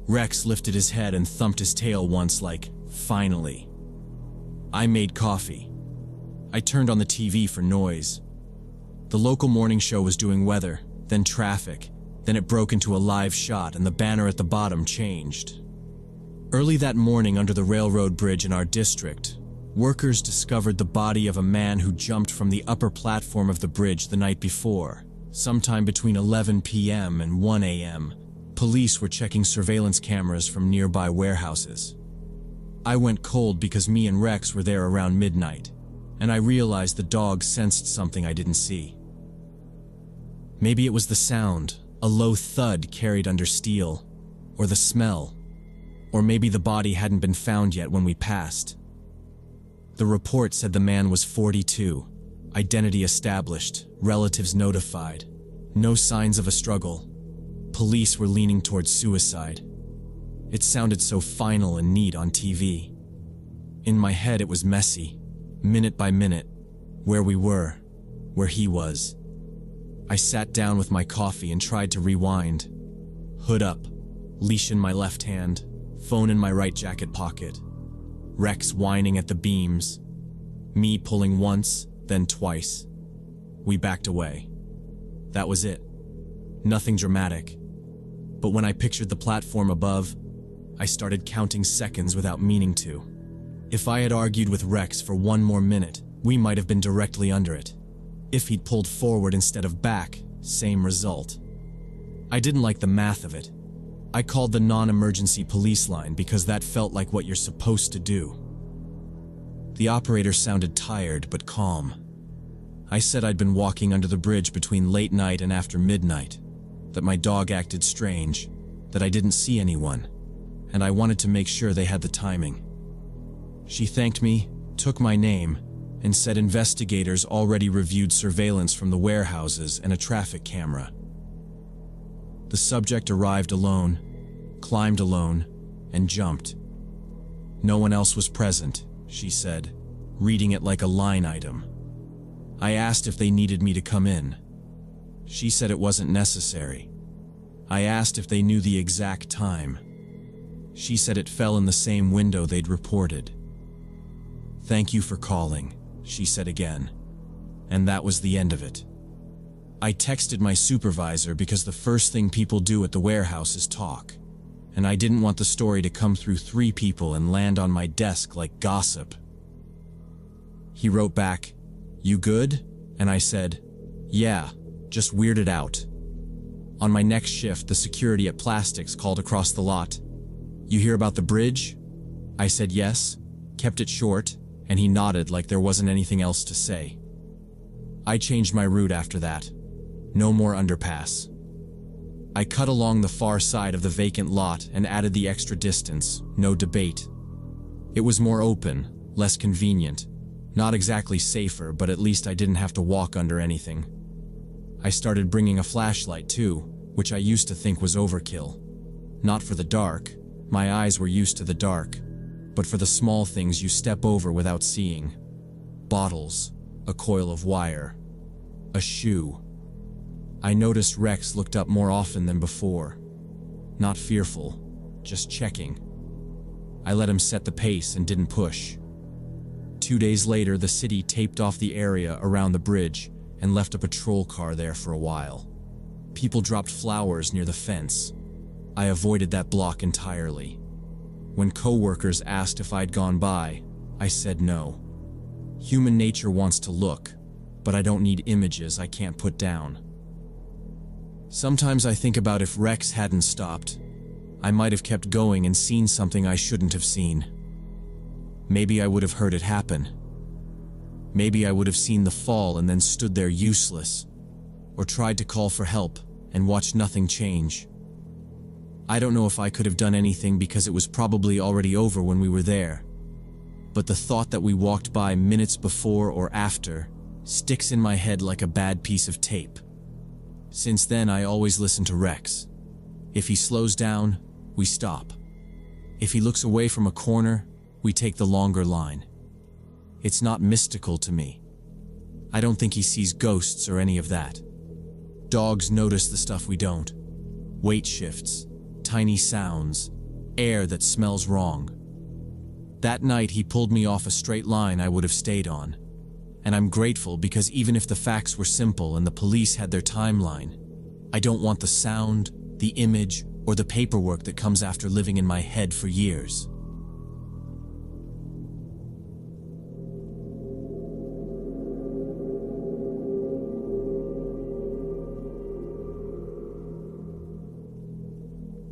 Rex lifted his head and thumped his tail once like, finally. I made coffee. I turned on the TV for noise. The local morning show was doing weather, then traffic, then it broke into a live shot and the banner at the bottom changed. Early that morning under the railroad bridge in our district, workers discovered the body of a man who jumped from the upper platform of the bridge the night before. Sometime between 11 p.m. and 1 a.m., police were checking surveillance cameras from nearby warehouses. I went cold because me and Rex were there around midnight, and I realized the dog sensed something I didn't see. Maybe it was the sound, a low thud carried under steel, or the smell, or maybe the body hadn't been found yet when we passed. The report said the man was 42, identity established, relatives notified, no signs of a struggle. Police were leaning towards suicide. It sounded so final and neat on TV. In my head it was messy, minute by minute, where we were, where he was. I sat down with my coffee and tried to rewind. Hood up, leash in my left hand, phone in my right jacket pocket. Rex whining at the beams. Me pulling once, then twice. We backed away. That was it. Nothing dramatic. But when I pictured the platform above, I started counting seconds without meaning to. If I had argued with Rex for one more minute, we might have been directly under it. If he'd pulled forward instead of back, same result. I didn't like the math of it. I called the non-emergency police line because that felt like what you're supposed to do. The operator sounded tired but calm. I said I'd been walking under the bridge between late night and after midnight, that my dog acted strange, that I didn't see anyone, and I wanted to make sure they had the timing. She thanked me, took my name, and said investigators already reviewed surveillance from the warehouses and a traffic camera. The subject arrived alone, climbed alone, and jumped. No one else was present, she said, reading it like a line item. I asked if they needed me to come in. She said it wasn't necessary. I asked if they knew the exact time. She said it fell in the same window they'd reported. "Thank you for calling," she said again. And that was the end of it. I texted my supervisor because the first thing people do at the warehouse is talk, and I didn't want the story to come through 3 people and land on my desk like gossip. He wrote back, "You good?" And I said, "Yeah, just weirded out." On my next shift, the security at Plastics called across the lot. "You hear about the bridge?" I said yes, kept it short, and he nodded like there wasn't anything else to say. I changed my route after that. No more underpass. I cut along the far side of the vacant lot and added the extra distance, no debate. It was more open, less convenient. Not exactly safer, but at least I didn't have to walk under anything. I started bringing a flashlight too, which I used to think was overkill. Not for the dark, my eyes were used to the dark, but for the small things you step over without seeing. Bottles, a coil of wire, a shoe. I noticed Rex looked up more often than before. Not fearful, just checking. I let him set the pace and didn't push. 2 days later, the city taped off the area around the bridge and left a patrol car there for a while. People dropped flowers near the fence. I avoided that block entirely. When coworkers asked if I'd gone by, I said no. Human nature wants to look, but I don't need images I can't put down. Sometimes I think about if Rex hadn't stopped, I might have kept going and seen something I shouldn't have seen. Maybe I would have heard it happen. Maybe I would have seen the fall and then stood there useless, or tried to call for help and watched nothing change. I don't know if I could have done anything because it was probably already over when we were there, but the thought that we walked by minutes before or after sticks in my head like a bad piece of tape. Since then, I always listen to Rex. If he slows down, we stop. If he looks away from a corner, we take the longer line. It's not mystical to me. I don't think he sees ghosts or any of that. Dogs notice the stuff we don't. Weight shifts, tiny sounds, air that smells wrong. That night he pulled me off a straight line I would have stayed on. And I'm grateful because even if the facts were simple and the police had their timeline, I don't want the sound, the image, or the paperwork that comes after living in my head for years.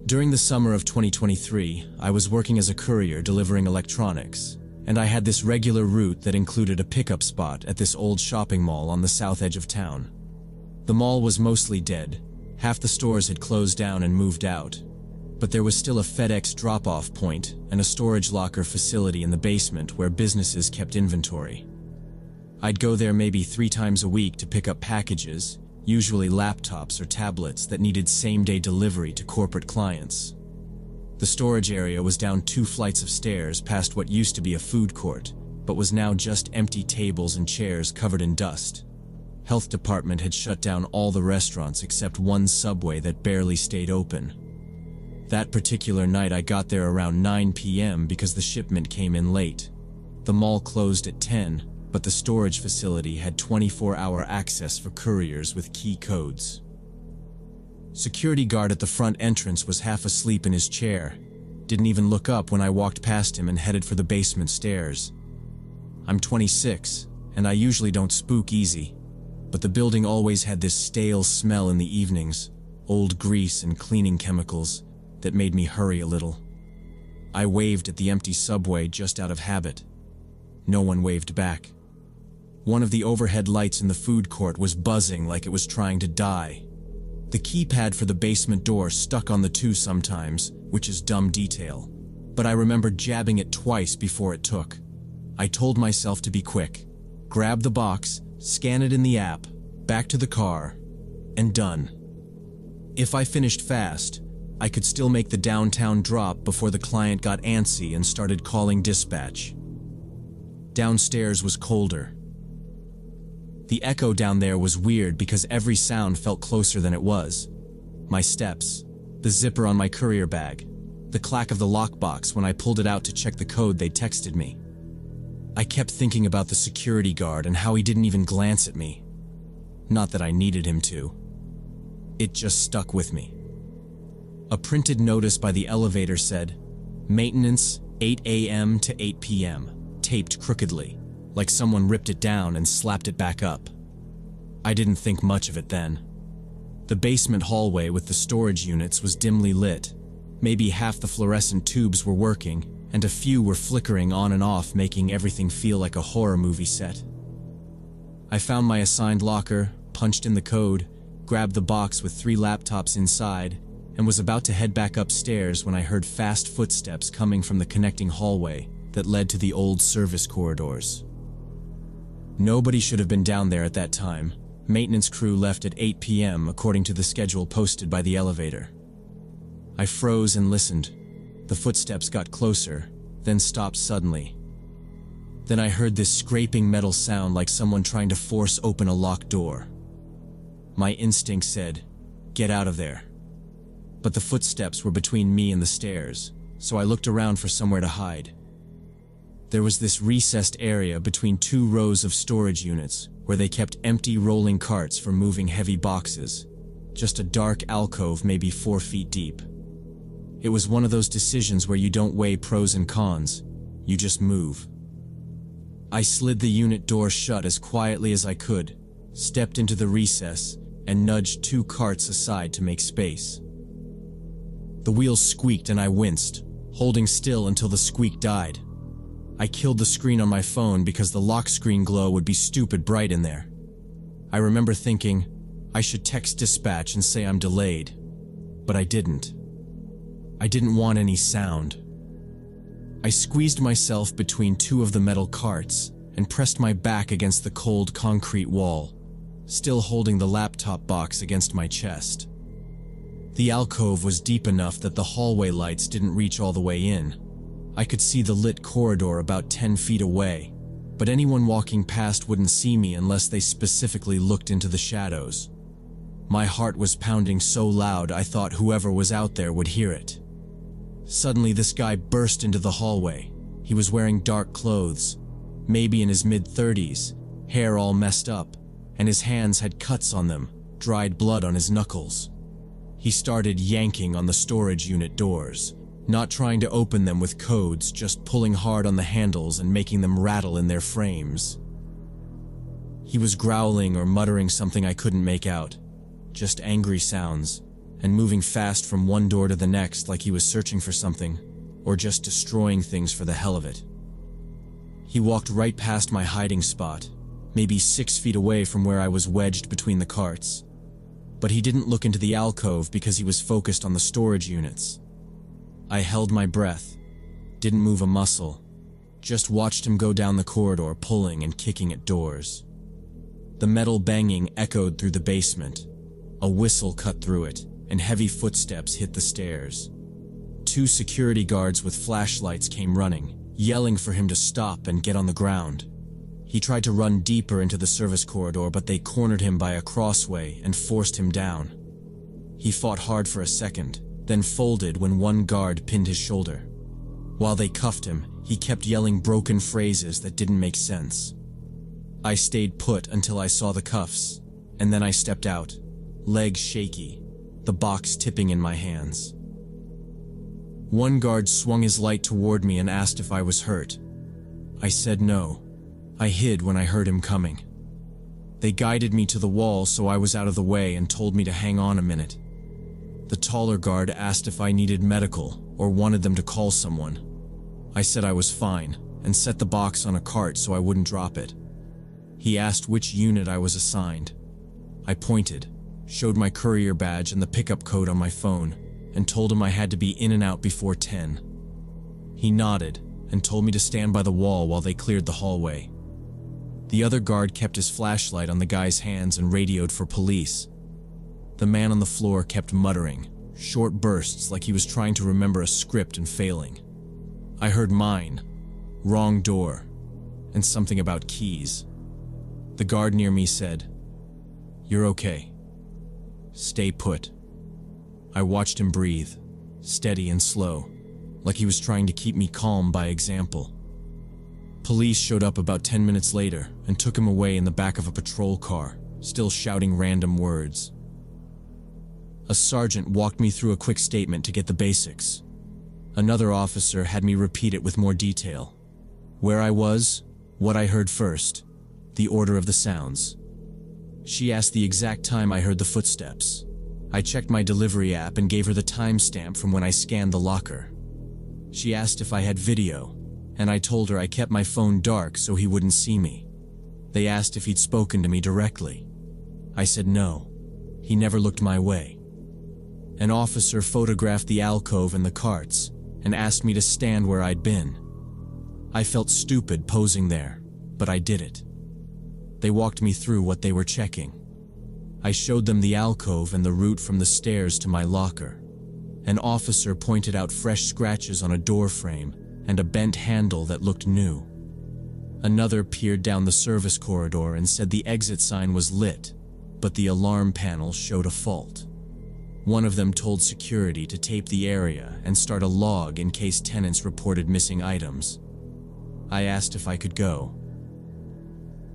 During the summer of 2023, I was working as a courier delivering electronics, and I had this regular route that included a pickup spot at this old shopping mall on the south edge of town. The mall was mostly dead. Half the stores had closed down and moved out, but there was still a FedEx drop-off point and a storage locker facility in the basement where businesses kept inventory. I'd go there maybe 3 times a week to pick up packages, usually laptops or tablets that needed same-day delivery to corporate clients. The storage area was down 2 flights of stairs past what used to be a food court, but was now just empty tables and chairs covered in dust. Health department had shut down all the restaurants except one Subway that barely stayed open. That particular night I got there around 9 p.m. because the shipment came in late. The mall closed at 10, but the storage facility had 24-hour access for couriers with key codes. Security guard at the front entrance was half asleep in his chair. Didn't even look up when I walked past him and headed for the basement stairs. I'm 26, and I usually don't spook easy, but the building always had this stale smell in the evenings, old grease and cleaning chemicals, that made me hurry a little. I waved at the empty Subway just out of habit. No one waved back. One of the overhead lights in the food court was buzzing like it was trying to die. The keypad for the basement door stuck on the 2 sometimes, which is dumb detail, but I remember jabbing it twice before it took. I told myself to be quick. Grab the box, scan it in the app, back to the car, and done. If I finished fast, I could still make the downtown drop before the client got antsy and started calling dispatch. Downstairs was colder. The echo down there was weird because every sound felt closer than it was. My steps, the zipper on my courier bag, the clack of the lockbox when I pulled it out to check the code they'd texted me. I kept thinking about the security guard and how he didn't even glance at me. Not that I needed him to. It just stuck with me. A printed notice by the elevator said, "Maintenance, 8 a.m. to 8 p.m., taped crookedly, like someone ripped it down and slapped it back up. I didn't think much of it then. The basement hallway with the storage units was dimly lit. Maybe half the fluorescent tubes were working, and a few were flickering on and off, making everything feel like a horror movie set. I found my assigned locker, punched in the code, grabbed the box with 3 laptops inside, and was about to head back upstairs when I heard fast footsteps coming from the connecting hallway that led to the old service corridors. Nobody should have been down there at that time. Maintenance crew left at 8 p.m. according to the schedule posted by the elevator. I froze and listened. The footsteps got closer, then stopped suddenly. Then I heard this scraping metal sound like someone trying to force open a locked door. My instinct said, "Get out of there." But the footsteps were between me and the stairs, so I looked around for somewhere to hide. There was this recessed area between 2 rows of storage units where they kept empty rolling carts for moving heavy boxes. Just a dark alcove maybe 4 feet deep. It was one of those decisions where you don't weigh pros and cons, you just move. I slid the unit door shut as quietly as I could, stepped into the recess, and nudged 2 carts aside to make space. The wheels squeaked and I winced, holding still until the squeak died. I killed the screen on my phone because the lock screen glow would be stupid bright in there. I remember thinking, I should text dispatch and say I'm delayed, but I didn't. I didn't want any sound. I squeezed myself between 2 of the metal carts and pressed my back against the cold concrete wall, still holding the laptop box against my chest. The alcove was deep enough that the hallway lights didn't reach all the way in. I could see the lit corridor about 10 feet away, but anyone walking past wouldn't see me unless they specifically looked into the shadows. My heart was pounding so loud I thought whoever was out there would hear it. Suddenly this guy burst into the hallway. He was wearing dark clothes, maybe in his mid-30s, hair all messed up, and his hands had cuts on them, dried blood on his knuckles. He started yanking on the storage unit doors, not trying to open them with codes, just pulling hard on the handles and making them rattle in their frames. He was growling or muttering something I couldn't make out, just angry sounds, and moving fast from one door to the next like he was searching for something, or just destroying things for the hell of it. He walked right past my hiding spot, maybe 6 feet away from where I was wedged between the carts. But he didn't look into the alcove because he was focused on the storage units. I held my breath, didn't move a muscle, just watched him go down the corridor pulling and kicking at doors. The metal banging echoed through the basement. A whistle cut through it, and heavy footsteps hit the stairs. 2 security guards with flashlights came running, yelling for him to stop and get on the ground. He tried to run deeper into the service corridor, but they cornered him by a crossway and forced him down. He fought hard for a second, then folded when one guard pinned his shoulder. While they cuffed him, he kept yelling broken phrases that didn't make sense. I stayed put until I saw the cuffs, and then I stepped out, legs shaky, the box tipping in my hands. One guard swung his light toward me and asked if I was hurt. I said no. I hid when I heard him coming. They guided me to the wall so I was out of the way and told me to hang on a minute. The taller guard asked if I needed medical or wanted them to call someone. I said I was fine and set the box on a cart so I wouldn't drop it. He asked which unit I was assigned. I pointed, showed my courier badge and the pickup code on my phone, and told him I had to be in and out before 10. He nodded and told me to stand by the wall while they cleared the hallway. The other guard kept his flashlight on the guy's hands and radioed for police. The man on the floor kept muttering, short bursts like he was trying to remember a script and failing. I heard mine, wrong door, and something about keys. The guard near me said, "You're okay. Stay put." I watched him breathe, steady and slow, like he was trying to keep me calm by example. Police showed up about 10 minutes later and took him away in the back of a patrol car, still shouting random words. A sergeant walked me through a quick statement to get the basics. Another officer had me repeat it with more detail. Where I was, what I heard first, the order of the sounds. She asked the exact time I heard the footsteps. I checked my delivery app and gave her the timestamp from when I scanned the locker. She asked if I had video, and I told her I kept my phone dark so he wouldn't see me. They asked if he'd spoken to me directly. I said no. He never looked my way. An officer photographed the alcove and the carts and asked me to stand where I'd been. I felt stupid posing there, but I did it. They walked me through what they were checking. I showed them the alcove and the route from the stairs to my locker. An officer pointed out fresh scratches on a door frame and a bent handle that looked new. Another peered down the service corridor and said the exit sign was lit, but the alarm panel showed a fault. One of them told security to tape the area and start a log in case tenants reported missing items. I asked if I could go.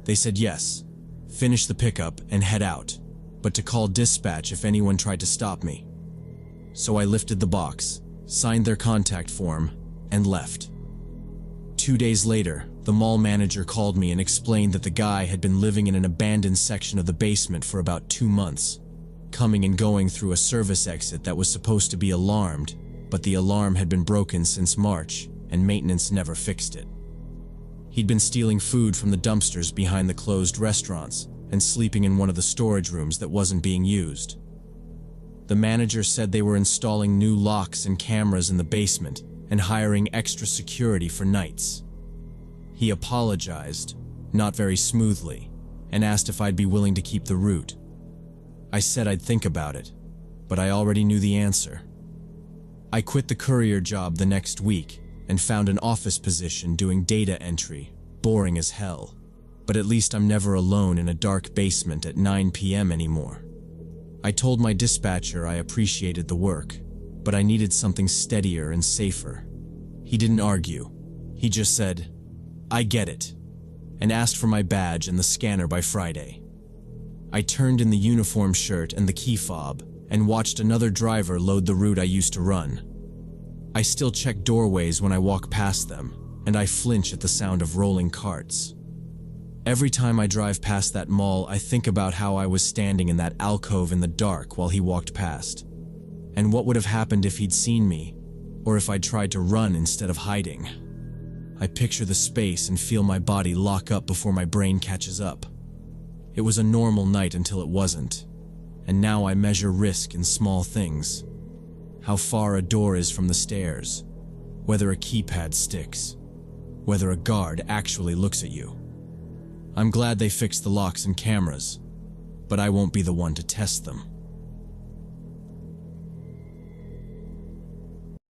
They said yes, finish the pickup and head out, but to call dispatch if anyone tried to stop me. So I lifted the box, signed their contact form, and left. 2 days later, the mall manager called me and explained that the guy had been living in an abandoned section of the basement for about 2 months, coming and going through a service exit that was supposed to be alarmed, but the alarm had been broken since March, and maintenance never fixed it. He'd been stealing food from the dumpsters behind the closed restaurants and sleeping in one of the storage rooms that wasn't being used. The manager said they were installing new locks and cameras in the basement and hiring extra security for nights. He apologized, not very smoothly, and asked if I'd be willing to keep the route. I said I'd think about it, but I already knew the answer. I quit the courier job the next week and found an office position doing data entry, boring as hell. But at least I'm never alone in a dark basement at 9 p.m. anymore. I told my dispatcher I appreciated the work, but I needed something steadier and safer. He didn't argue. He just said, "I get it," and asked for my badge and the scanner by Friday. I turned in the uniform shirt and the key fob and watched another driver load the route I used to run. I still check doorways when I walk past them, and I flinch at the sound of rolling carts. Every time I drive past that mall, I think about how I was standing in that alcove in the dark while he walked past, And what would have happened if he'd seen me, or if I'd tried to run instead of hiding? I picture the space and feel my body lock up before my brain catches up. It was a normal night until it wasn't, and now I measure risk in small things. How far a door is from the stairs, whether a keypad sticks, whether a guard actually looks at you. I'm glad they fixed the locks and cameras, but I won't be the one to test them.